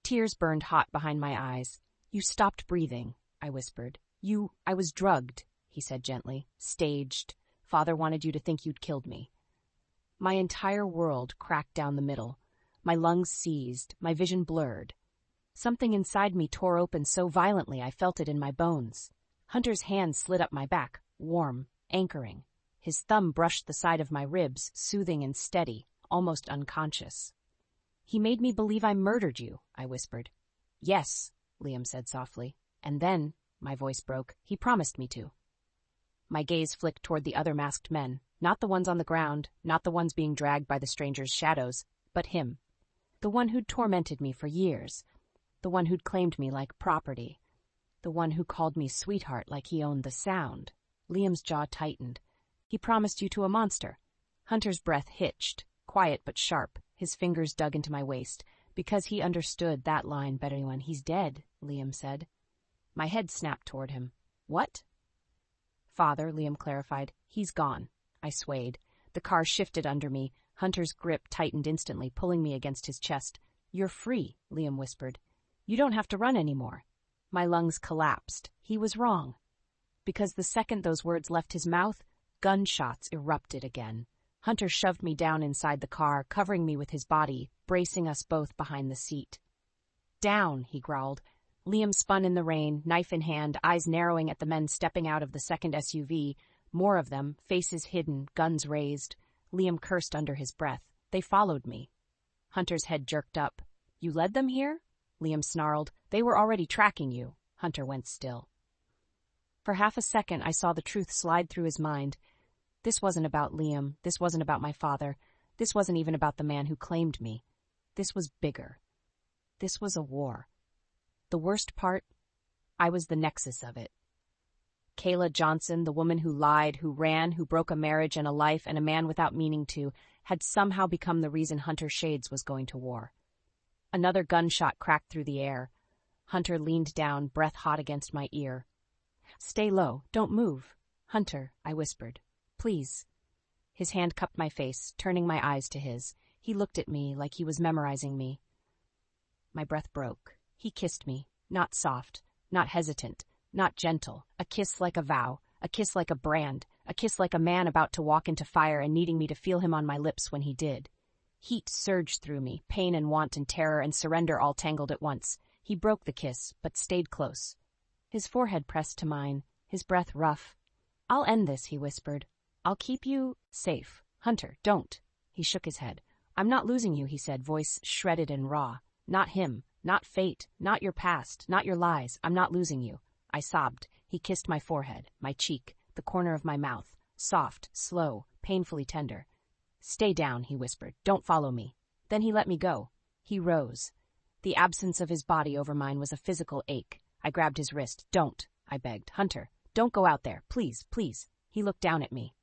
Tears burned hot behind my eyes. "You stopped breathing," I whispered. I was drugged," he said gently. "Staged. Father wanted you to think you'd killed me." My entire world cracked down the middle. My lungs seized, my vision blurred. Something inside me tore open so violently I felt it in my bones. Hunter's hand slid up my back, warm, anchoring. His thumb brushed the side of my ribs, soothing and steady, almost unconscious. "He made me believe I murdered you," I whispered. "Yes," Liam said softly. "And then," my voice broke, "he promised me to." My gaze flicked toward the other masked men, not the ones on the ground, not the ones being dragged by the stranger's shadows, but him. The one who'd tormented me for years. The one who'd claimed me like property. The one who called me sweetheart like he owned the sound. Liam's jaw tightened. "He promised you to a monster." Hunter's breath hitched, quiet but sharp. His fingers dug into my waist, because he understood that line better than anyone. "He's dead," Liam said. My head snapped toward him. "What?" "Father," Liam clarified. "He's gone." I swayed. The car shifted under me. Hunter's grip tightened instantly, pulling me against his chest. "You're free," Liam whispered. "You don't have to run anymore." My lungs collapsed. He was wrong. Because the second those words left his mouth, gunshots erupted again. Hunter shoved me down inside the car, covering me with his body, bracing us both behind the seat. "Down," he growled. Liam spun in the rain, knife in hand, eyes narrowing at the men stepping out of the second SUV. More of them, faces hidden, guns raised. Liam cursed under his breath. They followed me. Hunter's head jerked up. "You led them here?" Liam snarled. "They were already tracking you." Hunter went still. For half a second, I saw the truth slide through his mind. This wasn't about Liam. This wasn't about my father. This wasn't even about the man who claimed me. This was bigger. This was a war. The worst part, I was the nexus of it. Kayla Johnson, the woman who lied, who ran, who broke a marriage and a life and a man without meaning to, had somehow become the reason Hunter Shades was going to war. Another gunshot cracked through the air. Hunter leaned down, breath hot against my ear. "Stay low. Don't move." "Hunter," I whispered. "Please." His hand cupped my face, turning my eyes to his. He looked at me like he was memorizing me. My breath broke. He kissed me, not soft, not hesitant, not gentle, a kiss like a vow, a kiss like a brand, a kiss like a man about to walk into fire and needing me to feel him on my lips when he did. Heat surged through me, pain and want and terror and surrender all tangled at once. He broke the kiss, but stayed close. His forehead pressed to mine, his breath rough. "I'll end this," he whispered. "I'll keep you safe. Hunter, don't." He shook his head. "I'm not losing you," he said, voice shredded and raw. "Not him, not fate, not your past, not your lies. I'm not losing you." I sobbed. He kissed my forehead, my cheek, the corner of my mouth, soft, slow, painfully tender. "Stay down," he whispered. "Don't follow me." Then he let me go. He rose. The absence of his body over mine was a physical ache. I grabbed his wrist. "Don't," I begged. "Hunter, don't go out there. Please, please." He looked down at me.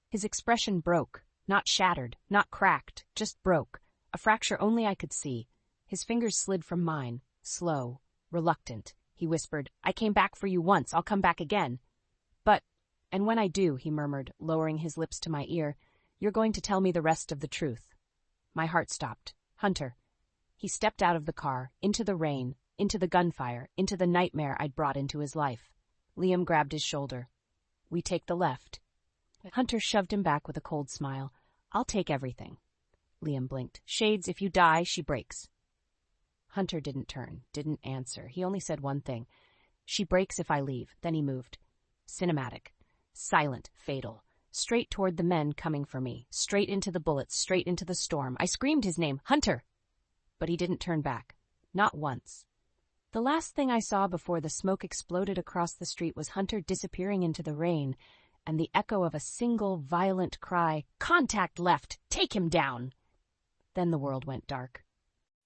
His expression broke, not shattered, not cracked, just broke, a fracture only I could see. His fingers slid from mine, slow, reluctant. He whispered, "I came back for you once. I'll come back again." And when I do," he murmured, lowering his lips to my ear, "you're going to tell me the rest of the truth." My heart stopped. "Hunter." He stepped out of the car, into the rain, into the gunfire, into the nightmare I'd brought into his life. Liam grabbed his shoulder. "We take the left." Hunter shoved him back with a cold smile. "I'll take everything." Liam blinked. "Shades, if you die, she breaks." Hunter didn't turn, didn't answer. He only said one thing. "She breaks if I leave." Then he moved. Cinematic. Silent, fatal. Straight toward the men coming for me. Straight into the bullets, straight into the storm. I screamed his name, "Hunter!" But he didn't turn back. Not once. The last thing I saw before the smoke exploded across the street was Hunter disappearing into the rain, and the echo of a single violent cry, "Contact left! Take him down!" Then the world went dark.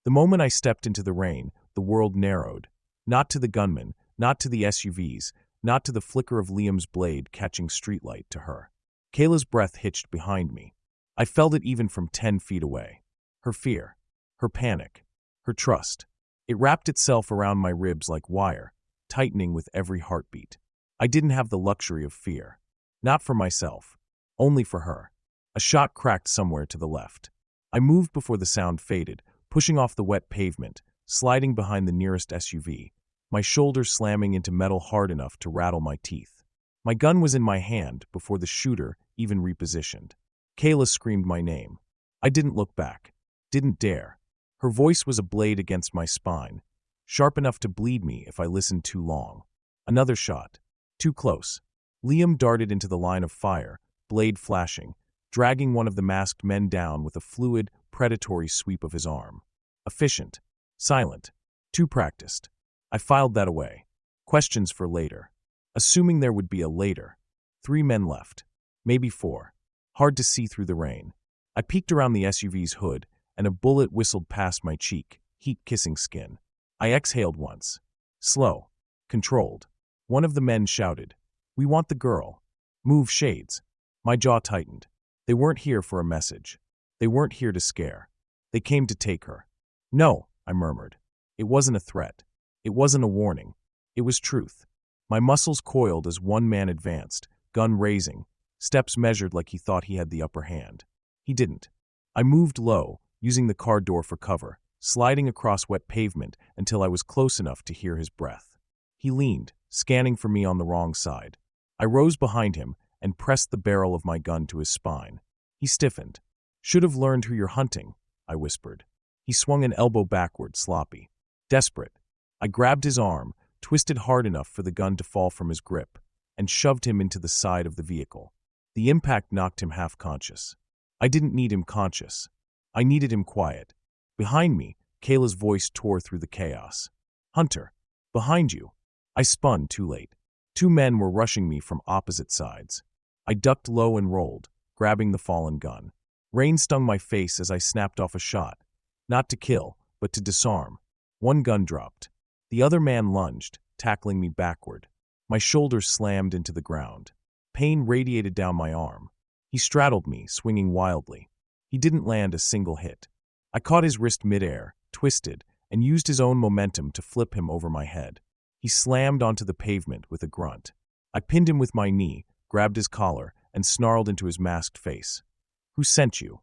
The moment I stepped into the rain, the world narrowed. Not to the gunman, not to the SUVs, not to the flicker of Liam's blade catching streetlight to her. Kayla's breath hitched behind me. I felt it even from 10 feet away. Her fear, her panic, her trust. It wrapped itself around my ribs like wire, tightening with every heartbeat. I didn't have the luxury of fear. Not for myself. Only for her. A shot cracked somewhere to the left. I moved before the sound faded, pushing off the wet pavement, sliding behind the nearest SUV, my shoulders slamming into metal hard enough to rattle my teeth. My gun was in my hand before the shooter even repositioned. Kayla screamed my name. I didn't look back. Didn't dare. Her voice was a blade against my spine, sharp enough to bleed me if I listened too long. Another shot. Too close. Liam darted into the line of fire, blade flashing, dragging one of the masked men down with a fluid, predatory sweep of his arm. Efficient. Silent. Too practiced. I filed that away. Questions for later. Assuming there would be a later. 3 men left. Maybe 4. Hard to see through the rain. I peeked around the SUV's hood, and a bullet whistled past my cheek, heat-kissing skin. I exhaled once. Slow. Controlled. One of the men shouted, "We want the girl. Move, shades." My jaw tightened. They weren't here for a message. They weren't here to scare. They came to take her. "No," I murmured. It wasn't a threat. It wasn't a warning. It was truth. My muscles coiled as one man advanced, gun raising, steps measured like he thought he had the upper hand. He didn't. I moved low, using the car door for cover, sliding across wet pavement until I was close enough to hear his breath. He leaned, scanning for me on the wrong side. I rose behind him and pressed the barrel of my gun to his spine. He stiffened. "Should have learned who you're hunting," I whispered. He swung an elbow backward, sloppy. Desperate. I grabbed his arm, twisted hard enough for the gun to fall from his grip, and shoved him into the side of the vehicle. The impact knocked him half-conscious. I didn't need him conscious. I needed him quiet. Behind me, Kayla's voice tore through the chaos. "Hunter, behind you." I spun too late. 2 men were rushing me from opposite sides. I ducked low and rolled, grabbing the fallen gun. Rain stung my face as I snapped off a shot. Not to kill, but to disarm. One gun dropped. The other man lunged, tackling me backward. My shoulders slammed into the ground. Pain radiated down my arm. He straddled me, swinging wildly. He didn't land a single hit. I caught his wrist midair, twisted, and used his own momentum to flip him over my head. He slammed onto the pavement with a grunt. I pinned him with my knee, grabbed his collar, and snarled into his masked face. "Who sent you?"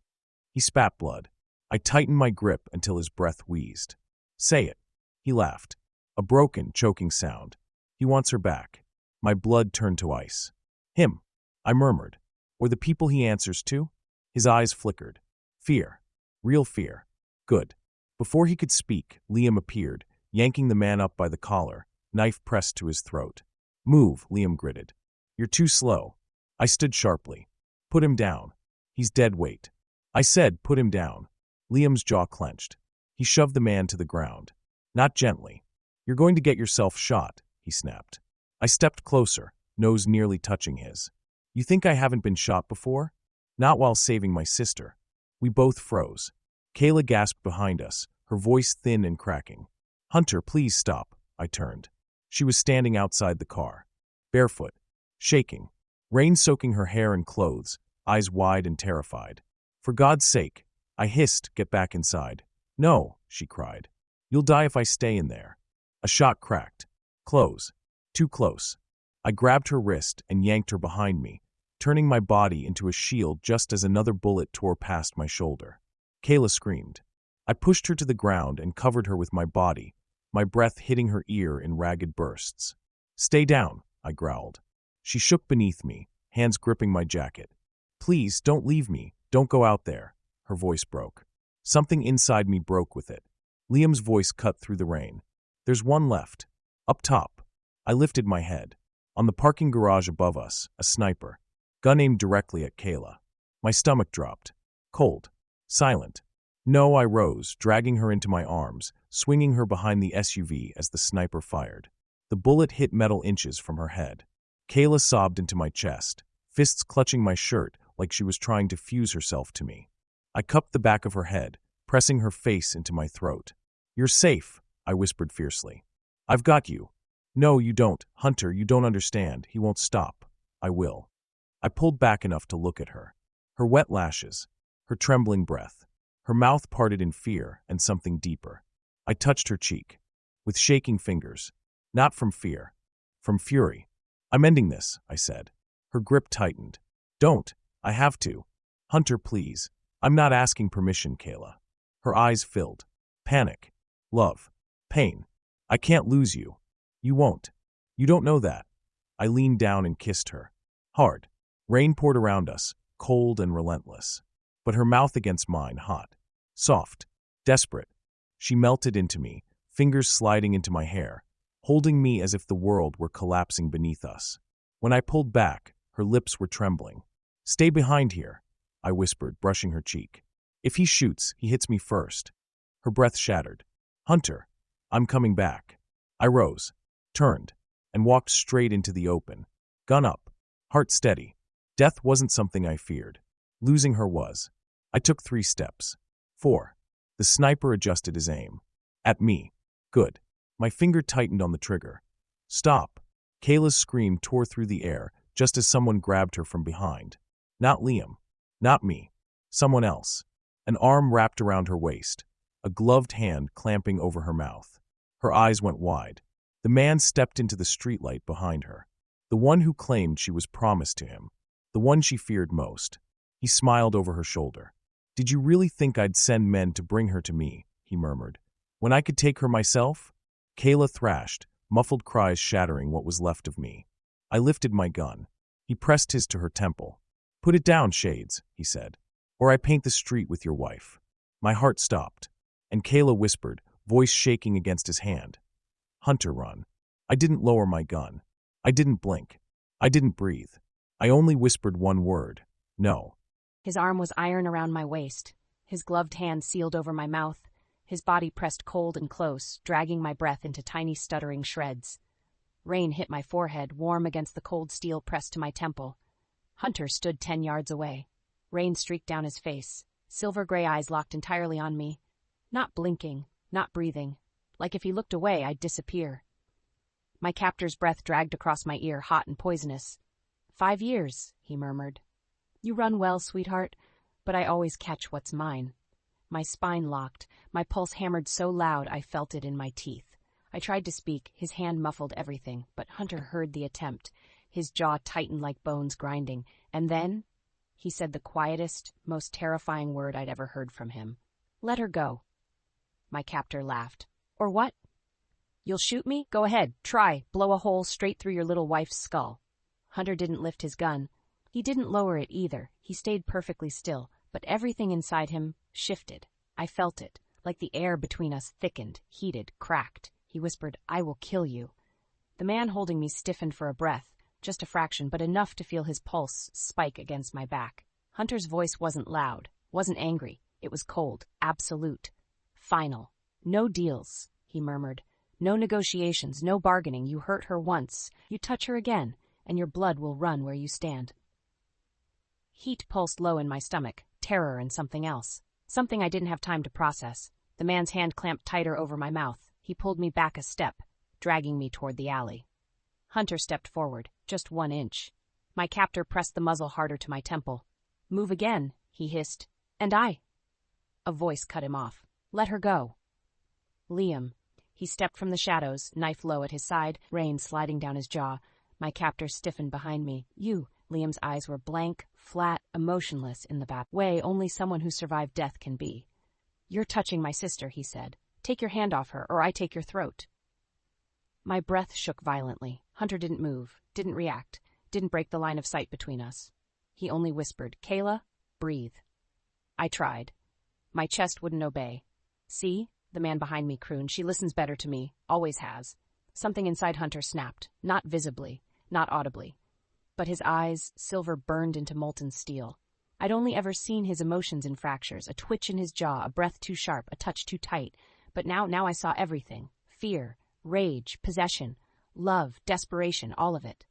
He spat blood. I tightened my grip until his breath wheezed. "Say it." He laughed. A broken, choking sound. "He wants her back." My blood turned to ice. "Him," I murmured. "Or the people he answers to?" His eyes flickered. Fear. Real fear. Good. Before he could speak, Liam appeared, yanking the man up by the collar, knife pressed to his throat. "Move," Liam gritted. "You're too slow." I stood sharply. "Put him down. He's dead weight." I said, "Put him down." Liam's jaw clenched. He shoved the man to the ground. Not gently. "You're going to get yourself shot," he snapped. I stepped closer, nose nearly touching his. "You think I haven't been shot before?" "Not while saving my sister." We both froze. Kayla gasped behind us, her voice thin and cracking. "Hunter, please stop." I turned. She was standing outside the car, barefoot, shaking, rain soaking her hair and clothes, eyes wide and terrified. "For God's sake," I hissed, "get back inside." "No," she cried. "You'll die if I stay in there." A shot cracked. Close. Too close. I grabbed her wrist and yanked her behind me, turning my body into a shield just as another bullet tore past my shoulder. Kayla screamed. I pushed her to the ground and covered her with my body, my breath hitting her ear in ragged bursts. "Stay down," I growled. She shook beneath me, hands gripping my jacket. "Please, don't leave me. Don't go out there." Her voice broke. Something inside me broke with it. Liam's voice cut through the rain. "There's one left. Up top." I lifted my head. On the parking garage above us, a sniper. Gun aimed directly at Kayla. My stomach dropped. Cold. Silent. "No," I rose, dragging her into my arms, swinging her behind the SUV as the sniper fired. The bullet hit metal inches from her head. Kayla sobbed into my chest, fists clutching my shirt like she was trying to fuse herself to me. I cupped the back of her head, pressing her face into my throat. "You're safe," I whispered fiercely. "I've got you." "No, you don't. Hunter, you don't understand. He won't stop." "I will." I pulled back enough to look at her. Her wet lashes, her trembling breath, her mouth parted in fear and something deeper. I touched her cheek, with shaking fingers. Not from fear, from fury. I'm ending this, I said. Her grip tightened. Don't. I have to. Hunter, please. I'm not asking permission, Kayla. Her eyes filled. Panic. Love. Pain. I can't lose you. You won't. You don't know that. I leaned down and kissed her. Hard. Rain poured around us, cold and relentless. But her mouth against mine, hot. Soft. Desperate. She melted into me, fingers sliding into my hair, holding me as if the world were collapsing beneath us. When I pulled back, her lips were trembling. Stay behind here, I whispered, brushing her cheek. If he shoots, he hits me first. Her breath shattered. Hunter, I'm coming back. I rose, turned, and walked straight into the open. Gun up, heart steady. Death wasn't something I feared. Losing her was. I took 3 steps. 4. The sniper adjusted his aim. At me. Good. My finger tightened on the trigger. Stop. Kayla's scream tore through the air just as someone grabbed her from behind. Not Liam. Not me. Someone else. An arm wrapped around her waist. A gloved hand clamping over her mouth. Her eyes went wide. The man stepped into the streetlight behind her. The one who claimed she was promised to him. The one she feared most. He smiled over her shoulder. Did you really think I'd send men to bring her to me? He murmured. When I could take her myself? Kayla thrashed, muffled cries shattering what was left of me. I lifted my gun. He pressed his to her temple. Put it down, Shades, he said, or I paint the street with your wife. My heart stopped, and Kayla whispered, voice shaking against his hand. Hunter, run. I didn't lower my gun. I didn't blink. I didn't breathe. I only whispered one word. No.
His arm was iron around my waist, his gloved hand sealed over my mouth, his body pressed cold and close, dragging my breath into tiny stuttering shreds. Rain hit my forehead, warm against the cold steel pressed to my temple. Hunter stood 10 yards away. Rain streaked down his face, silver gray eyes locked entirely on me. Not blinking, not breathing. Like if he looked away, I'd disappear. My captor's breath dragged across my ear, hot and poisonous. 5 years, he murmured. You run well, sweetheart, but I always catch what's mine. My spine locked, my pulse hammered so loud I felt it in my teeth. I tried to speak, his hand muffled everything, but Hunter heard the attempt. His jaw tightened like bones grinding, and then he said the quietest, most terrifying word I'd ever heard from him. Let her go. My captor laughed. Or what? You'll shoot me? Go ahead, try, blow a hole straight through your little wife's skull. Hunter didn't lift his gun. He didn't lower it either. He stayed perfectly still, but everything inside him shifted. I felt it, like the air between us thickened, heated, cracked. He whispered, I will kill you. The man holding me stiffened for a breath, just a fraction, but enough to feel his pulse spike against my back. Hunter's voice wasn't loud, wasn't angry. It was cold, absolute, final. No deals, he murmured. No negotiations, no bargaining. You hurt her once, you touch her again, and your blood will run where you stand. Heat pulsed low in my stomach, terror and something else. Something I didn't have time to process. The man's hand clamped tighter over my mouth. He pulled me back a step, dragging me toward the alley. Hunter stepped forward, just 1 inch. My captor pressed the muzzle harder to my temple. Move again, he hissed. And I. A voice cut him off. Let her go. Liam. He stepped from the shadows, knife low at his side, rain sliding down his jaw. My captor stiffened behind me. You. Liam's eyes were blank, flat, emotionless in the back way only someone who survived death can be. You're touching my sister, he said. Take your hand off her, or I take your throat. My breath shook violently. Hunter didn't move, didn't react, didn't break the line of sight between us. He only whispered, Kayla, breathe. I tried. My chest wouldn't obey. See? The man behind me crooned. She listens better to me, always has. Something inside Hunter snapped, not visibly, not audibly. But his eyes, silver burned into molten steel. I'd only ever seen his emotions in fractures, a twitch in his jaw, a breath too sharp, a touch too tight. But now I saw everything. Fear, rage, possession, love, desperation, all of it.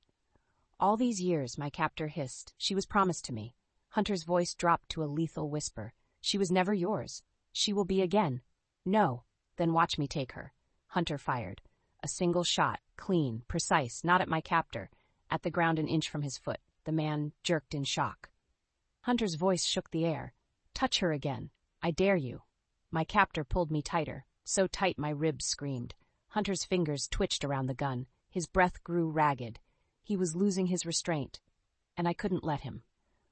All these years, my captor hissed. She was promised to me. Hunter's voice dropped to a lethal whisper. She was never yours. She will be again. No. Then watch me take her. Hunter fired. A single shot, clean, precise, not at my captor. At the ground an inch from his foot. The man jerked in shock. Hunter's voice shook the air. Touch her again. I dare you. My captor pulled me tighter, so tight my ribs screamed. Hunter's fingers twitched around the gun. His breath grew ragged. He was losing his restraint, and I couldn't let him.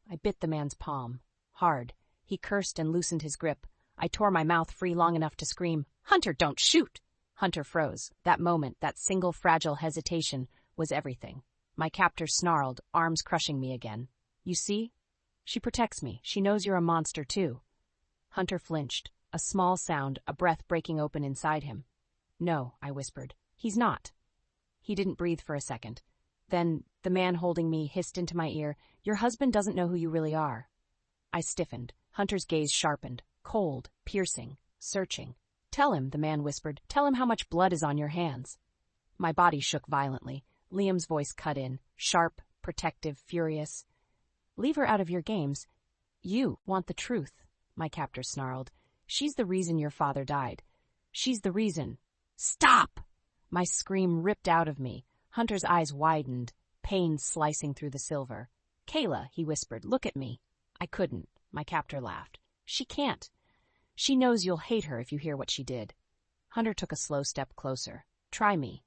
I bit the man's palm, hard. He cursed and loosened his grip. I tore my mouth free long enough to scream, "Hunter, don't shoot!" Hunter froze. That moment, that single fragile hesitation, was everything. My captor snarled, arms crushing me again. "You see? She protects me. She knows you're a monster, too." Hunter flinched, a small sound, a breath breaking open inside him. "No," I whispered. "He's not." He didn't breathe for a second. Then the man holding me hissed into my ear, "Your husband doesn't know who you really are." I stiffened. Hunter's gaze sharpened, cold, piercing, searching. "Tell him," the man whispered. "Tell him how much blood is on your hands." My body shook violently. Liam's voice cut in, sharp, protective, furious. "Leave her out of your games. You want the truth," my captor snarled. "She's the reason your father died. She's the reason." "Stop!" My scream ripped out of me. Hunter's eyes widened, pain slicing through the silver. "Kayla," he whispered, "look at me." I couldn't. My captor laughed. "She can't. She knows you'll hate her if you hear what she did." Hunter took a slow step closer. "Try me."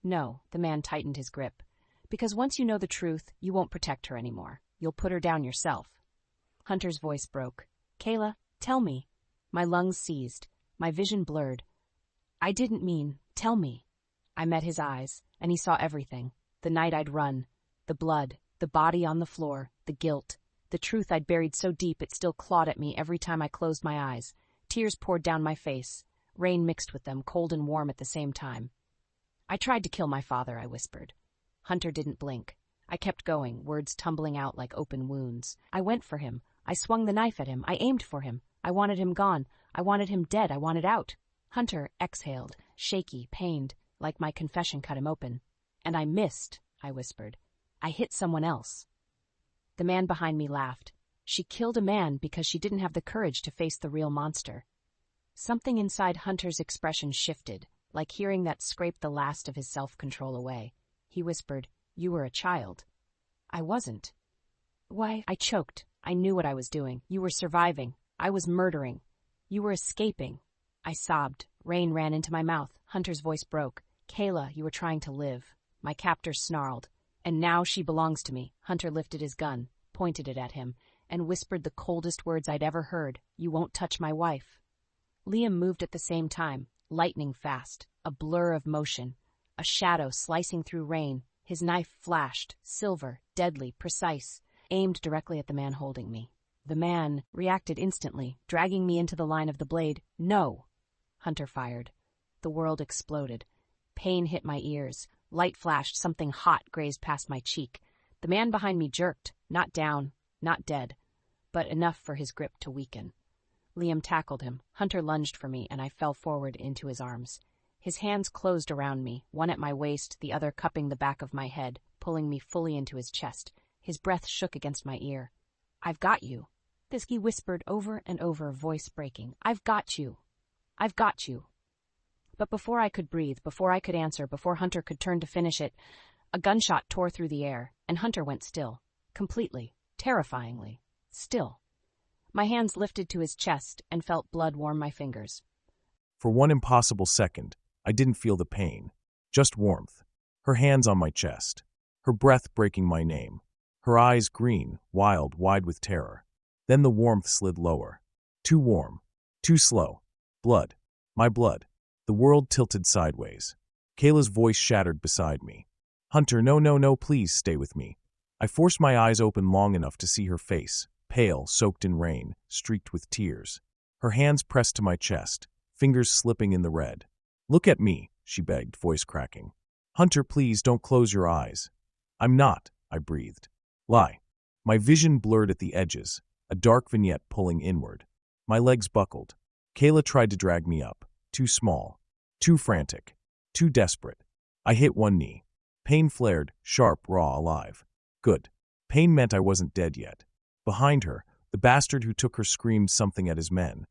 "No," the man tightened his grip. "Because once you know the truth, you won't protect her anymore. You'll put her down yourself." Hunter's voice broke. "Kayla, tell me." My lungs seized. My vision blurred. "I didn't mean, tell me." I met his eyes, and he saw everything. The night I'd run. The blood. The body on the floor. The guilt. The truth I'd buried so deep it still clawed at me every time I closed my eyes. Tears poured down my face. Rain mixed with them, cold and warm at the same time. "I tried to kill my father," I whispered. Hunter didn't blink. I kept going, words tumbling out like open wounds. "I went for him. I swung the knife at him. I aimed for him. I wanted him gone. I wanted him dead. I wanted out." Hunter exhaled, shaky, pained, like my confession cut him open. "And I missed," I whispered. "I hit someone else." The man behind me laughed. "She killed a man because she didn't have the courage to face the real monster." Something inside Hunter's expression shifted, like hearing that scraped the last of his self-control away. He whispered, "You were a child." "I wasn't." "Why?" I choked. I knew what I was doing. "You were surviving. I was murdering. You were escaping." I sobbed. Rain ran into my mouth. Hunter's voice broke. "Kayla, you were trying to live." My captor snarled. "And now she belongs to me." Hunter lifted his gun, pointed it at him, and whispered the coldest words I'd ever heard. "You won't touch my wife." Liam moved at the same time, lightning fast, a blur of motion, a shadow slicing through rain. His knife flashed, silver, deadly, precise, aimed directly at the man holding me. The man reacted instantly, dragging me into the line of the blade. "No!" Hunter fired. The world exploded. Pain hit my ears. Light flashed, something hot grazed past my cheek. The man behind me jerked, not down, not dead, but enough for his grip to weaken. Liam tackled him. Hunter lunged for me, and I fell forward into his arms. His hands closed around me, one at my waist, the other cupping the back of my head, pulling me fully into his chest. His breath shook against my ear. "I've got you." This he whispered over and over, voice breaking. "I've got you. I've got you." But before I could breathe, before I could answer, before Hunter could turn to finish it, a gunshot tore through the air, and Hunter went still. Completely, terrifyingly, still. My hands lifted to his chest and felt blood warm my fingers.
For one impossible second, I didn't feel the pain, just warmth. Her hands on my chest, her breath breaking my name, her eyes green, wild, wide with terror. Then the warmth slid lower. Too warm, too slow. Blood, my blood. The world tilted sideways. Kayla's voice shattered beside me. "Hunter, no, no, no, please stay with me." I forced my eyes open long enough to see her face, pale, soaked in rain, streaked with tears. Her hands pressed to my chest, fingers slipping in the red. "Look at me," she begged, voice cracking. "Hunter, please don't close your eyes." "I'm not," I breathed. "Lie." My vision blurred at the edges, a dark vignette pulling inward. My legs buckled. Kayla tried to drag me up. Too small, too frantic, too desperate. I hit one knee. Pain flared, sharp, raw, alive. Good. Pain meant I wasn't dead yet. Behind her, the bastard who took her screamed something at his men.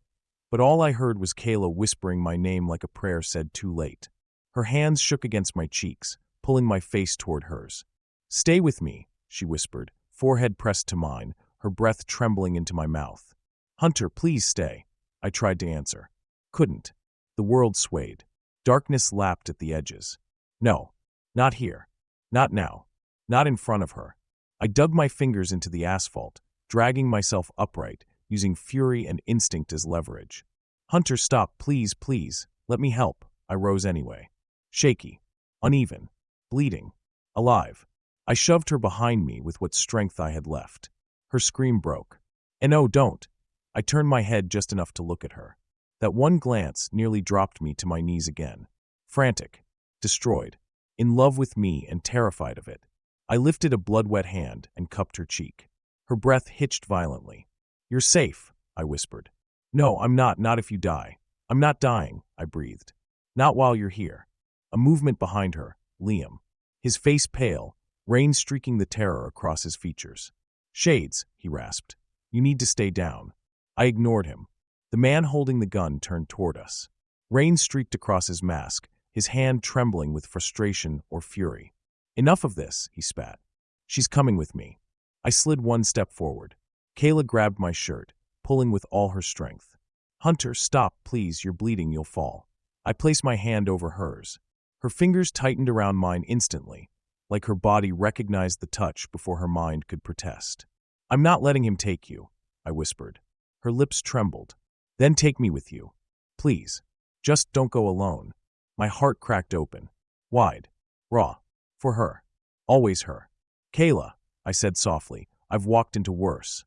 But all I heard was Kayla whispering my name like a prayer said too late. Her hands shook against my cheeks, pulling my face toward hers. "Stay with me," she whispered, forehead pressed to mine, her breath trembling into my mouth. "Hunter, please stay." I tried to answer. Couldn't. The world swayed. Darkness lapped at the edges. "No. Not here. Not now." not in front of her. I dug my fingers into the asphalt, dragging myself upright, using fury and instinct as leverage. Hunter, stop, please, please, let me help. I rose anyway. Shaky, uneven, bleeding, alive. I shoved her behind me with what strength I had left. Her scream broke. And oh, don't. I turned my head just enough to look at her. That one glance nearly dropped me to my knees again. Frantic, destroyed, in love with me and terrified of it. I lifted a blood-wet hand and cupped her cheek. Her breath hitched violently. You're safe, I whispered. No, I'm not if you die. I'm not dying, I breathed. Not while you're here. A movement behind her, Liam. His face pale, rain streaking the terror across his features. Shades, he rasped. You need to stay down. I ignored him. The man holding the gun turned toward us. Rain streaked across his mask, his hand trembling with frustration or fury. Enough of this, he spat. She's coming with me. I slid one step forward. Kayla grabbed my shirt, pulling with all her strength. Hunter, stop, please, you're bleeding, you'll fall. I placed my hand over hers. Her fingers tightened around mine instantly, like her body recognized the touch before her mind could protest. I'm not letting him take you, I whispered. Her lips trembled. Then take me with you. Please. Just don't go alone. My heart cracked open. Wide. Raw. For her. Always her. Kayla, I said softly, I've walked into worse.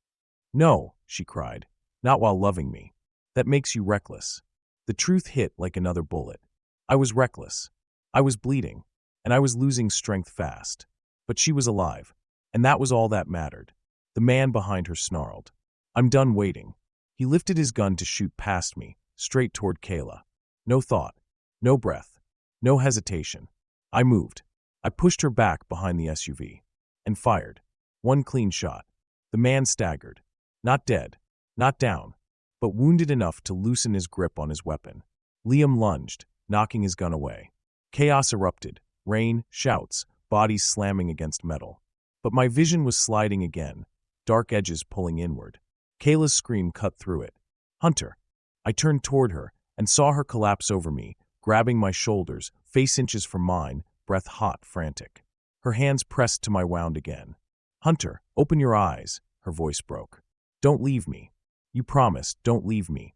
No, she cried. Not while loving me. That makes you reckless. The truth hit like another bullet. I was reckless. I was bleeding, and I was losing strength fast. But she was alive, and that was all that mattered. The man behind her snarled. I'm done waiting. He lifted his gun to shoot past me, straight toward Kayla. No thought, no breath, no hesitation. I moved. I pushed her back behind the SUV and fired. One clean shot. The man staggered. Not dead, not down, but wounded enough to loosen his grip on his weapon. Liam lunged, knocking his gun away. Chaos erupted, rain, shouts, bodies slamming against metal. But my vision was sliding again, dark edges pulling inward. Kayla's scream cut through it. Hunter. I turned toward her and saw her collapse over me, grabbing my shoulders, face inches from mine, breath hot, frantic. Her hands pressed to my wound again. Hunter, open your eyes, her voice broke. Don't leave me. You promised, don't leave me.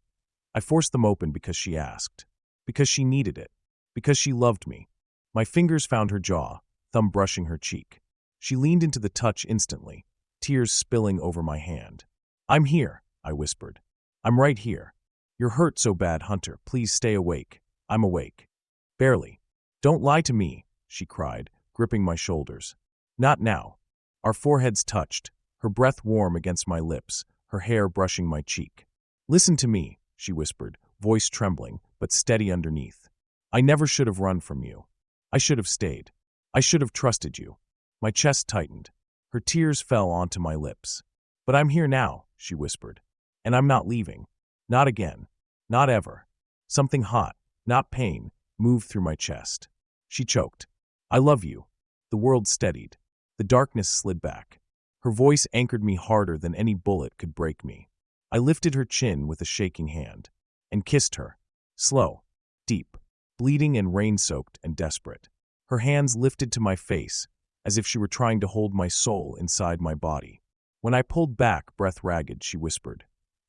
I forced them open because she asked. Because she needed it. Because she loved me. My fingers found her jaw, thumb brushing her cheek. She leaned into the touch instantly, tears spilling over my hand. I'm here, I whispered. I'm right here. You're hurt so bad, Hunter. Please stay awake. I'm awake. Barely. Don't lie to me, she cried, gripping my shoulders. Not now. Our foreheads touched, her breath warm against my lips, her hair brushing my cheek. Listen to me, she whispered, voice trembling, but steady underneath. I never should have run from you. I should have stayed. I should have trusted you. My chest tightened. Her tears fell onto my lips. But I'm here now, she whispered. And I'm not leaving. Not again. Not ever. Something hot, not pain, moved through my chest. She choked. I love you. The world steadied. The darkness slid back. Her voice anchored me harder than any bullet could break me. I lifted her chin with a shaking hand and kissed her. Slow, deep, bleeding and rain-soaked and desperate. Her hands lifted to my face, as if she were trying to hold my soul inside my body. When I pulled back, breath ragged, she whispered,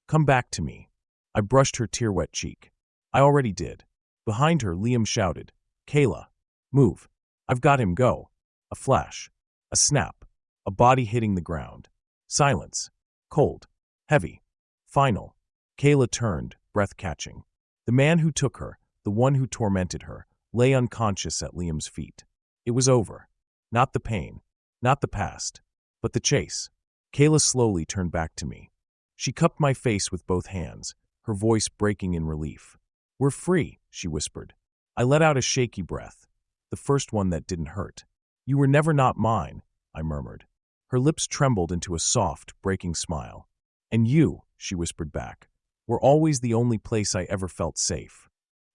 Come back to me. I brushed her tear-wet cheek. I already did. Behind her, Liam shouted, Kayla, move. I've got him, go. A flash. A snap. A body hitting the ground. Silence. Cold. Heavy. Final. Kayla turned, breath catching. The man who took her, the one who tormented her, lay unconscious at Liam's feet. It was over. Not the pain. Not the past. But the chase. Kayla slowly turned back to me. She cupped my face with both hands, her voice breaking in relief. We're free, she whispered. I let out a shaky breath, the first one that didn't hurt. You were never not mine, I murmured. Her lips trembled into a soft, breaking smile. And you, she whispered back, were always the only place I ever felt safe.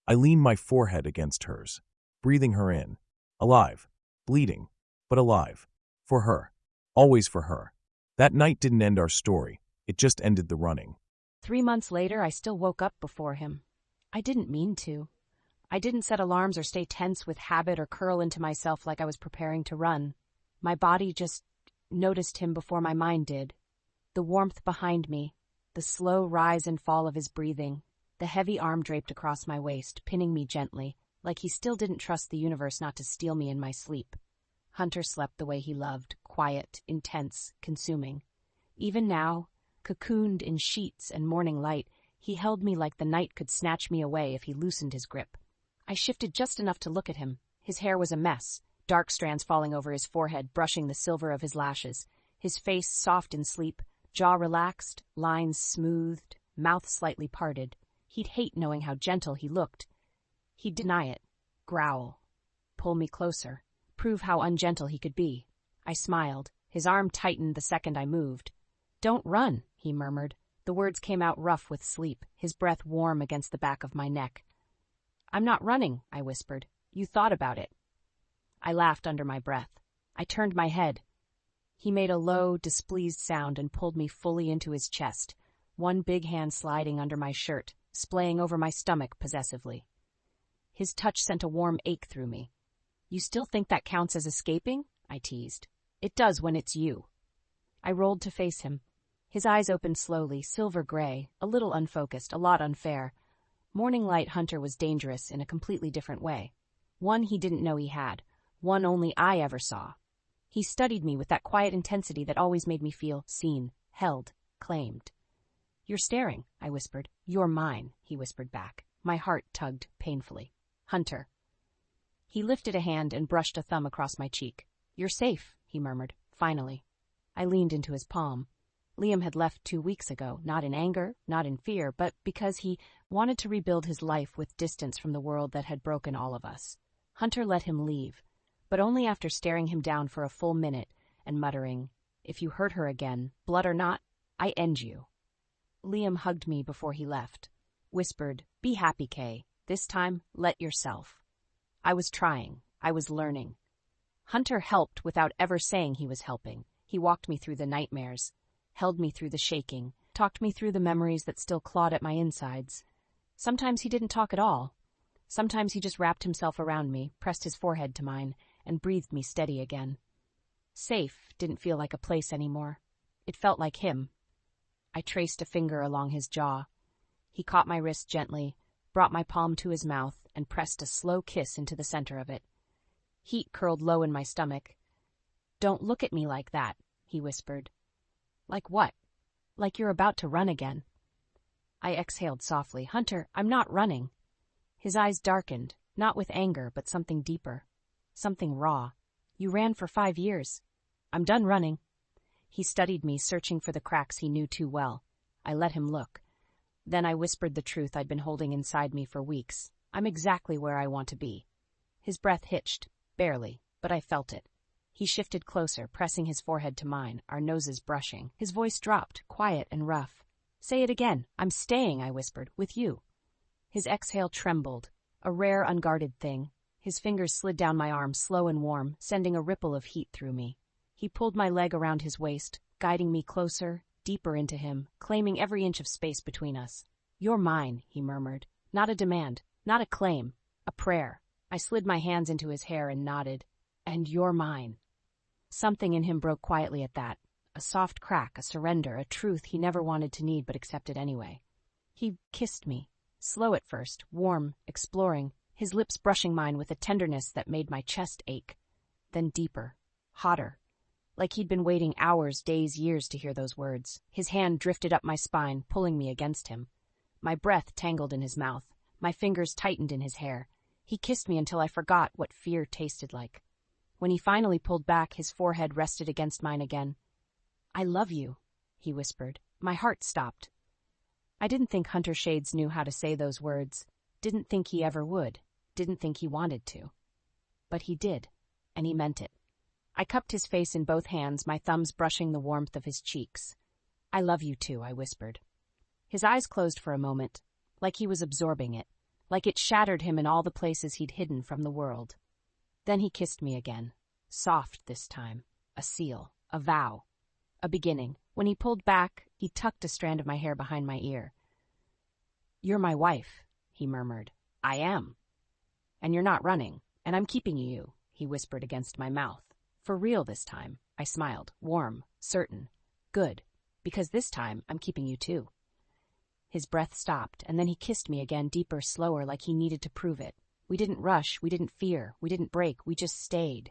I leaned my forehead against hers, breathing her in. Alive. Bleeding. But alive. For her. Always for her. That night didn't end our story. It just ended the running.
3 months later, I still woke up before him. I didn't mean to. I didn't set alarms or stay tense with habit or curl into myself like I was preparing to run. My body just noticed him before my mind did. The warmth behind me, the slow rise and fall of his breathing, the heavy arm draped across my waist, pinning me gently, like he still didn't trust the universe not to steal me in my sleep. Hunter slept the way he loved, quiet, intense, consuming. Even now, cocooned in sheets and morning light, he held me like the night could snatch me away if he loosened his grip. I shifted just enough to look at him. His hair was a mess, dark strands falling over his forehead, brushing the silver of his lashes. His face soft in sleep, jaw relaxed, lines smoothed, mouth slightly parted. He'd hate knowing how gentle he looked. He'd deny it, growl, pull me closer, prove how ungentle he could be. I smiled. His arm tightened the second I moved. "Don't run," he murmured. The words came out rough with sleep, his breath warm against the back of my neck. "I'm not running," I whispered. "You thought about it." I laughed under my breath. I turned my head. He made a low, displeased sound and pulled me fully into his chest, one big hand sliding under my shirt, splaying over my stomach possessively. His touch sent a warm ache through me. "You still think that counts as escaping?" I teased. "It does when it's you." I rolled to face him. His eyes opened slowly, silver gray, a little unfocused, a lot unfair. Morning light Hunter was dangerous in a completely different way. One he didn't know he had, one only I ever saw. He studied me with that quiet intensity that always made me feel seen, held, claimed. "You're staring," I whispered. "You're mine," he whispered back. My heart tugged painfully. "Hunter." He lifted a hand and brushed a thumb across my cheek. "You're safe," he murmured, finally. I leaned into his palm. Liam had left 2 weeks ago, not in anger, not in fear, but because he wanted to rebuild his life with distance from the world that had broken all of us. Hunter let him leave, but only after staring him down for a full minute and muttering, "If you hurt her again, blood or not, I end you." Liam hugged me before he left, whispered, "Be happy, Kay. This time, let yourself." I was trying. I was learning. Hunter helped without ever saying he was helping. He walked me through the nightmares, held me through the shaking, talked me through the memories that still clawed at my insides. Sometimes he didn't talk at all. Sometimes he just wrapped himself around me, pressed his forehead to mine, and breathed me steady again. Safe didn't feel like a place anymore. It felt like him. I traced a finger along his jaw. He caught my wrist gently, brought my palm to his mouth, and pressed a slow kiss into the center of it. Heat curled low in my stomach. "Don't look at me like that," he whispered. "Like what?" "Like you're about to run again." I exhaled softly. "Hunter, I'm not running." His eyes darkened, not with anger, but something deeper. Something raw. "You ran for 5 years. I'm done running." He studied me, searching for the cracks he knew too well. I let him look. Then I whispered the truth I'd been holding inside me for weeks. "I'm exactly where I want to be." His breath hitched, barely, but I felt it. He shifted closer, pressing his forehead to mine, our noses brushing. His voice dropped, quiet and rough. "Say it again. I'm staying," I whispered, "with you." His exhale trembled, a rare, unguarded thing. His fingers slid down my arm, slow and warm, sending a ripple of heat through me. He pulled my leg around his waist, guiding me closer, deeper into him, claiming every inch of space between us. "You're mine," he murmured. "Not a demand, not a claim, a prayer." I slid my hands into his hair and nodded. "And you're mine." Something in him broke quietly at that. A soft crack, a surrender, a truth he never wanted to need but accepted anyway. He kissed me, slow at first, warm, exploring, his lips brushing mine with a tenderness that made my chest ache. Then deeper, hotter, like he'd been waiting hours, days, years to hear those words. His hand drifted up my spine, pulling me against him. My breath tangled in his mouth. My fingers tightened in his hair. He kissed me until I forgot what fear tasted like. When he finally pulled back, his forehead rested against mine again. "I love you," he whispered. My heart stopped. I didn't think Hunter Shades knew how to say those words. Didn't think he ever would. Didn't think he wanted to. But he did, and he meant it. I cupped his face in both hands, my thumbs brushing the warmth of his cheeks. "I love you too," I whispered. His eyes closed for a moment, like he was absorbing it, like it shattered him in all the places he'd hidden from the world. Then he kissed me again, soft this time, a seal, a vow, a beginning. When he pulled back, he tucked a strand of my hair behind my ear. "You're my wife," he murmured. "I am. And you're not running, and I'm keeping you," he whispered against my mouth. For real this time, I smiled, warm, certain. Good, because this time I'm keeping you too. His breath stopped, and then he kissed me again, deeper, slower, like he needed to prove it. We didn't rush, we didn't fear, we didn't break, we just stayed.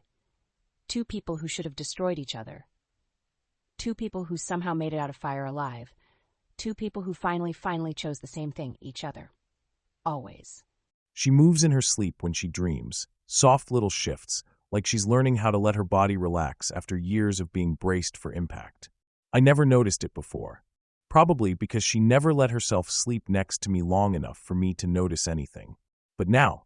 Two people who should have destroyed each other. Two people who somehow made it out of fire alive. Two people who finally chose the same thing, each other. Always.
She moves in her sleep when she dreams, soft little shifts, like she's learning how to let her body relax after years of being braced for impact. I never noticed it before. Probably because she never let herself sleep next to me long enough for me to notice anything. But now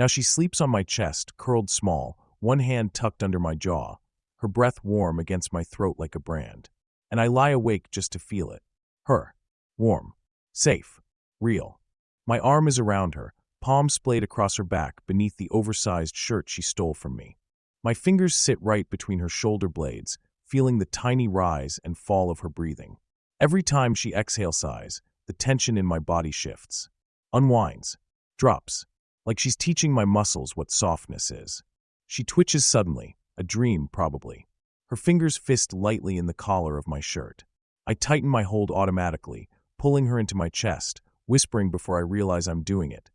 she sleeps on my chest, curled small, one hand tucked under my jaw, her breath warm against my throat like a brand. And I lie awake just to feel it. Her. Warm. Safe. Real. My arm is around her, palm splayed across her back beneath the oversized shirt she stole from me. My fingers sit right between her shoulder blades, feeling the tiny rise and fall of her breathing. Every time she exhale sighs, the tension in my body shifts. Unwinds. Drops. Like she's teaching my muscles what softness is. She twitches suddenly, a dream probably. Her fingers fist lightly in the collar of my shirt. I tighten my hold automatically, pulling her into my chest, whispering before I realize I'm doing it.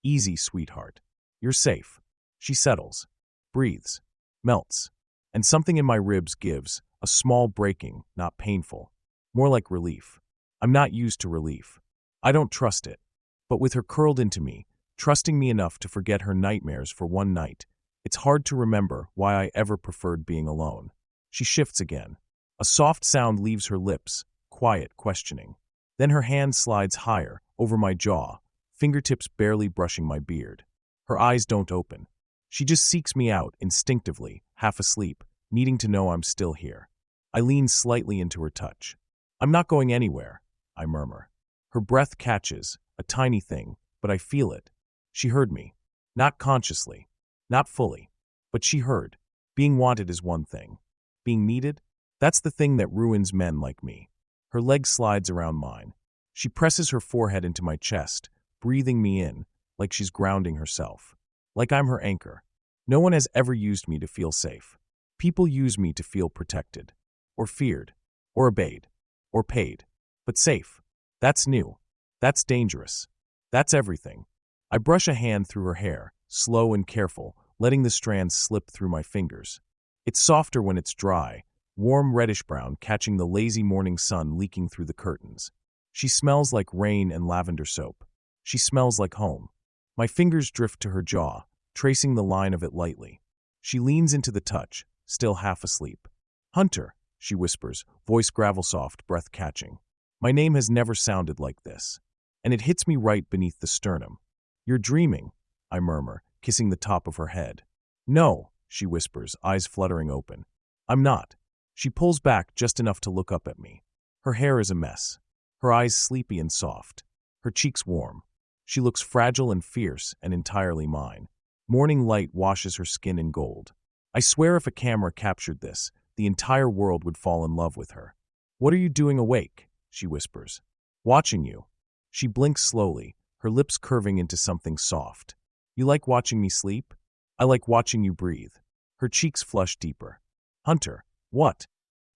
Easy, sweetheart. You're safe. She settles. Breathes. Melts. And something in my ribs gives, a small breaking, not painful. More like relief. I'm not used to relief. I don't trust it. But with her curled into me, trusting me enough to forget her nightmares for one night, it's hard to remember why I ever preferred being alone. She shifts again. A soft sound leaves her lips, quiet, questioning. Then her hand slides higher, over my jaw, fingertips barely brushing my beard. Her eyes don't open. She just seeks me out instinctively, half asleep, needing to know I'm still here. I lean slightly into her touch. I'm not going anywhere, I murmur. Her breath catches, a tiny thing, but I feel it. She heard me. Not consciously. Not fully. But she heard. Being wanted is one thing. Being needed? That's the thing that ruins men like me. Her leg slides around mine. She presses her forehead into my chest, breathing me in, like she's grounding herself. Like I'm her anchor. No one has ever used me to feel safe. People use me to feel protected. Or feared. Or obeyed. Or paid. But safe. That's new. That's dangerous. That's everything. I brush a hand through her hair, slow and careful, letting the strands slip through my fingers. It's softer when it's dry, warm reddish-brown, catching the lazy morning sun leaking through the curtains. She smells like rain and lavender soap. She smells like home. My fingers drift to her jaw, tracing the line of it lightly. She leans into the touch, still half asleep. Hunter, she whispers, voice gravel-soft, breath catching. My name has never sounded like this. And it hits me right beneath the sternum. You're dreaming, I murmur, kissing the top of her head. No, she whispers, eyes fluttering open. I'm not. She pulls back just enough to look up at me. Her hair is a mess. Her eyes sleepy and soft. Her cheeks warm. She looks fragile and fierce and entirely mine. Morning light washes her skin in gold. I swear if a camera captured this, the entire world would fall in love with her. What are you doing awake? She whispers. Watching you. She blinks slowly, her lips curving into something soft. You like watching me sleep? I like watching you breathe. Her cheeks flush deeper. Hunter, what?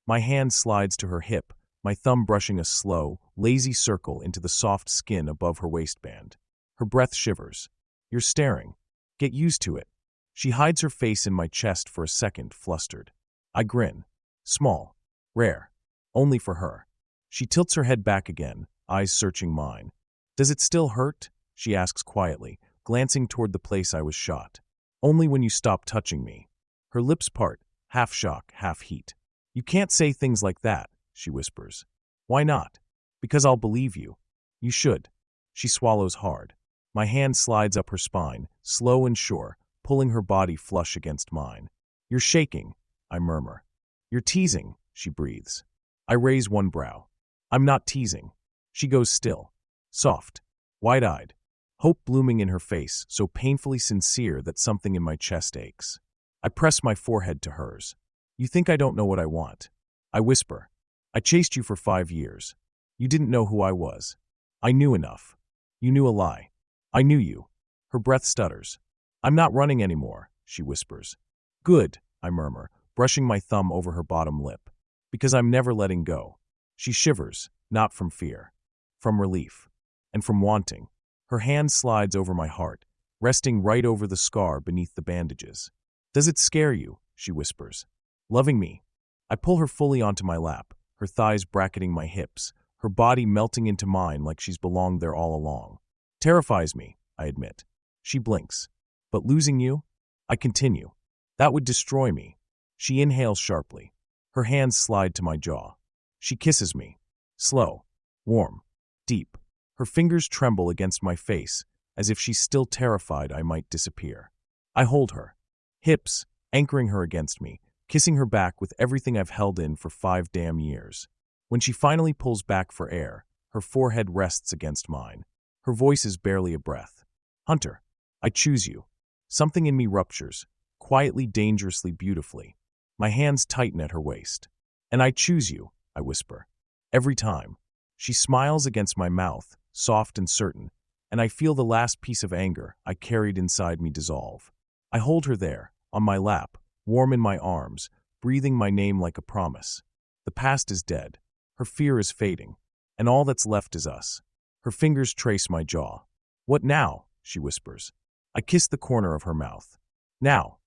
My hand slides to her hip, my thumb brushing a slow, lazy circle into the soft skin above her waistband. Her breath shivers. You're staring. Get used to it. She hides her face in my chest for a second, flustered. I grin. Small. Rare. Only for her. She tilts her head back again, eyes searching mine. Does it still hurt? She asks quietly, glancing toward the place I was shot. Only when you stop touching me. Her lips part, half shock, half heat. You can't say things like that, she whispers. Why not? Because I'll believe you. You should. She swallows hard. My hand slides up her spine, slow and sure, pulling her body flush against mine. You're shaking, I murmur. You're teasing, she breathes. I raise one brow. I'm not teasing. She goes still. Soft. Wide-eyed. Hope blooming in her face, so painfully sincere that something in my chest aches. I press my forehead to hers. You think I don't know what I want? I whisper. I chased you for 5 years. You didn't know who I was. I knew enough. You knew a lie. I knew you. Her breath stutters. I'm not running anymore, she whispers. Good, I murmur, brushing my thumb over her bottom lip. Because I'm never letting go. She shivers, not from fear, from relief, and from wanting. Her hand slides over my heart, resting right over the scar beneath the bandages. Does it scare you? She whispers. Loving me. I pull her fully onto my lap, her thighs bracketing my hips, her body melting into mine like she's belonged there all along. Terrifies me, I admit. She blinks. But losing you? I continue. That would destroy me. She inhales sharply. Her hands slide to my jaw. She kisses me. Slow, warm, deep. Her fingers tremble against my face, as if she's still terrified I might disappear. I hold her, hips anchoring her against me, kissing her back with everything I've held in for 5 damn years. When she finally pulls back for air, her forehead rests against mine. Her voice is barely a breath. Hunter, I choose you. Something in me ruptures, quietly, dangerously, beautifully. My hands tighten at her waist. And I choose you, I whisper. Every time. She smiles against my mouth, soft and certain, and I feel the last piece of anger I carried inside me dissolve. I hold her there, on my lap, warm in my arms, breathing my name like a promise. The past is dead. Her fear is fading. And all that's left is us. Her fingers trace my jaw. What now? She whispers. I kiss the corner of her mouth. Now.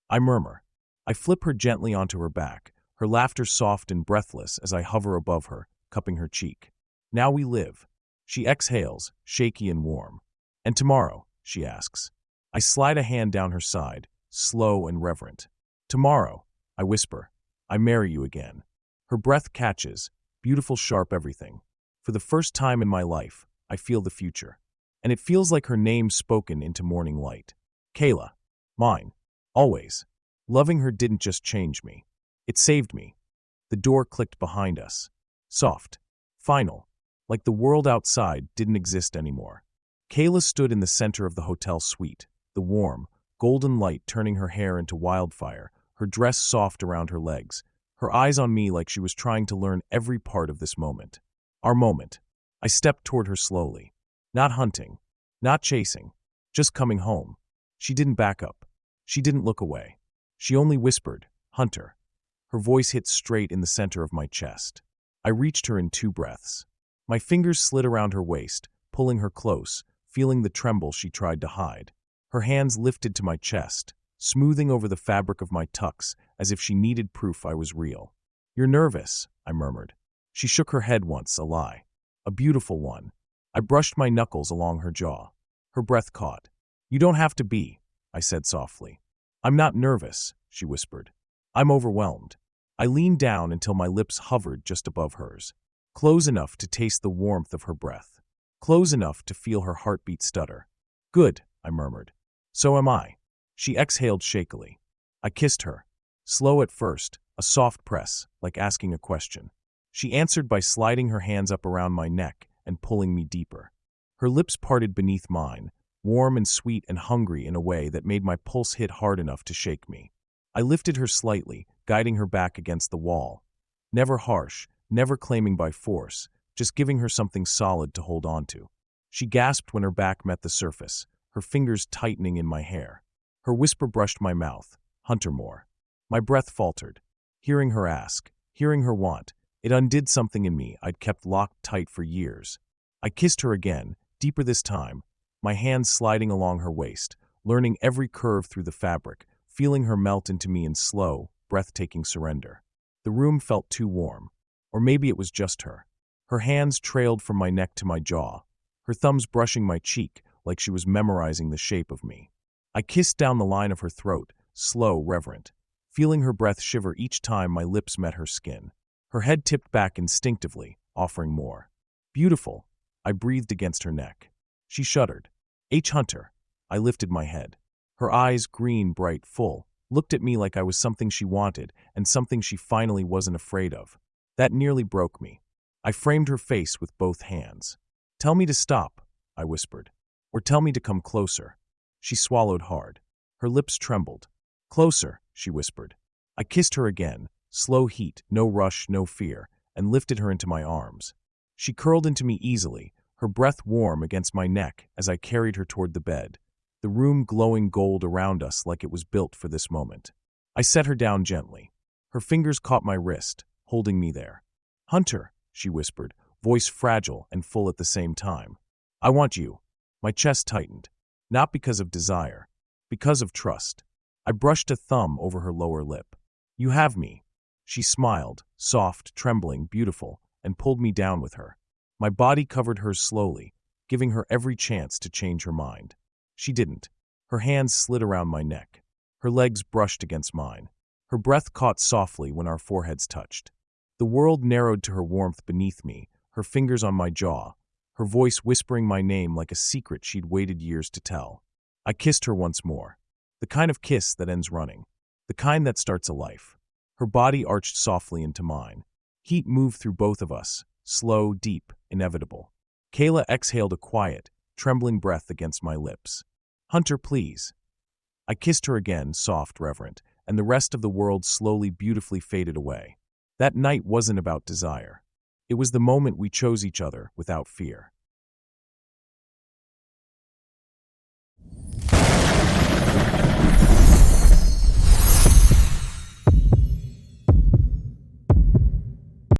I murmur. I flip her gently onto her back, her laughter soft and breathless as I hover above her, cupping her cheek. Now we live. She exhales, shaky and warm. And tomorrow? She asks. I slide a hand down her side, slow and reverent. Tomorrow, I whisper, I marry you again. Her breath catches, beautiful, sharp everything. For the first time in my life, I feel the future. And it feels like her name spoken into morning light. Kayla. Mine. Always. Loving her didn't just change me. It saved me. The door clicked behind us. Soft. Final. Like the world outside didn't exist anymore. Kayla stood in the center of the hotel suite, the warm, golden light turning her hair into wildfire, her dress soft around her legs, her eyes on me like she was trying to learn every part of this moment. Our moment. I stepped toward her slowly. Not hunting. Not chasing. Just coming home. She didn't back up. She didn't look away. She only whispered, Hunter. Her voice hit straight in the center of my chest. I reached her in 2 breaths. My fingers slid around her waist, pulling her close, feeling the tremble she tried to hide. Her hands lifted to my chest, smoothing over the fabric of my tux as if she needed proof I was real. You're nervous, I murmured. She shook her head once, a lie. A beautiful one. I brushed my knuckles along her jaw. Her breath caught. You don't have to be, I said softly. I'm not nervous, she whispered. I'm overwhelmed. I leaned down until my lips hovered just above hers. Close enough to taste the warmth of her breath. Close enough to feel her heartbeat stutter. Good, I murmured. So am I. She exhaled shakily. I kissed her. Slow at first, a soft press, like asking a question. She answered by sliding her hands up around my neck and pulling me deeper. Her lips parted beneath mine, warm and sweet and hungry in a way that made my pulse hit hard enough to shake me. I lifted her slightly, guiding her back against the wall. Never harsh, never claiming by force, just giving her something solid to hold on to. She gasped when her back met the surface, her fingers tightening in my hair. Her whisper brushed my mouth, Hunter more. My breath faltered. Hearing her ask, hearing her want, it undid something in me I'd kept locked tight for years. I kissed her again, deeper this time, my hands sliding along her waist, learning every curve through the fabric, feeling her melt into me in slow, breathtaking surrender. The room felt too warm. Or maybe it was just her. Her hands trailed from my neck to my jaw, her thumbs brushing my cheek like she was memorizing the shape of me. I kissed down the line of her throat, slow, reverent, feeling her breath shiver each time my lips met her skin. Her head tipped back instinctively, offering more. Beautiful, I breathed against her neck. She shuddered. H. Hunter. I lifted my head. Her eyes, green, bright, full, looked at me like I was something she wanted and something she finally wasn't afraid of. That nearly broke me. I framed her face with both hands. Tell me to stop, I whispered. Or tell me to come closer. She swallowed hard. Her lips trembled. Closer, she whispered. I kissed her again, slow heat, no rush, no fear, and lifted her into my arms. She curled into me easily, her breath warm against my neck as I carried her toward the bed, the room glowing gold around us like it was built for this moment. I set her down gently. Her fingers caught my wrist, holding me there. "Hunter," she whispered, voice fragile and full at the same time. "I want you." My chest tightened, not because of desire, because of trust. I brushed a thumb over her lower lip. "You have me." She smiled, soft, trembling, beautiful, and pulled me down with her. My body covered hers slowly, giving her every chance to change her mind. She didn't. Her hands slid around my neck. Her legs brushed against mine. Her breath caught softly when our foreheads touched. The world narrowed to her warmth beneath me, her fingers on my jaw, her voice whispering my name like a secret she'd waited years to tell. I kissed her once more. The kind of kiss that ends running. The kind that starts a life. Her body arched softly into mine. Heat moved through both of us, slow, deep, inevitable. Kayla exhaled a quiet, trembling breath against my lips. "Hunter, please." I kissed her again, soft, reverent, and the rest of the world slowly, beautifully faded away. That night wasn't about desire. It was the moment we chose each other without fear.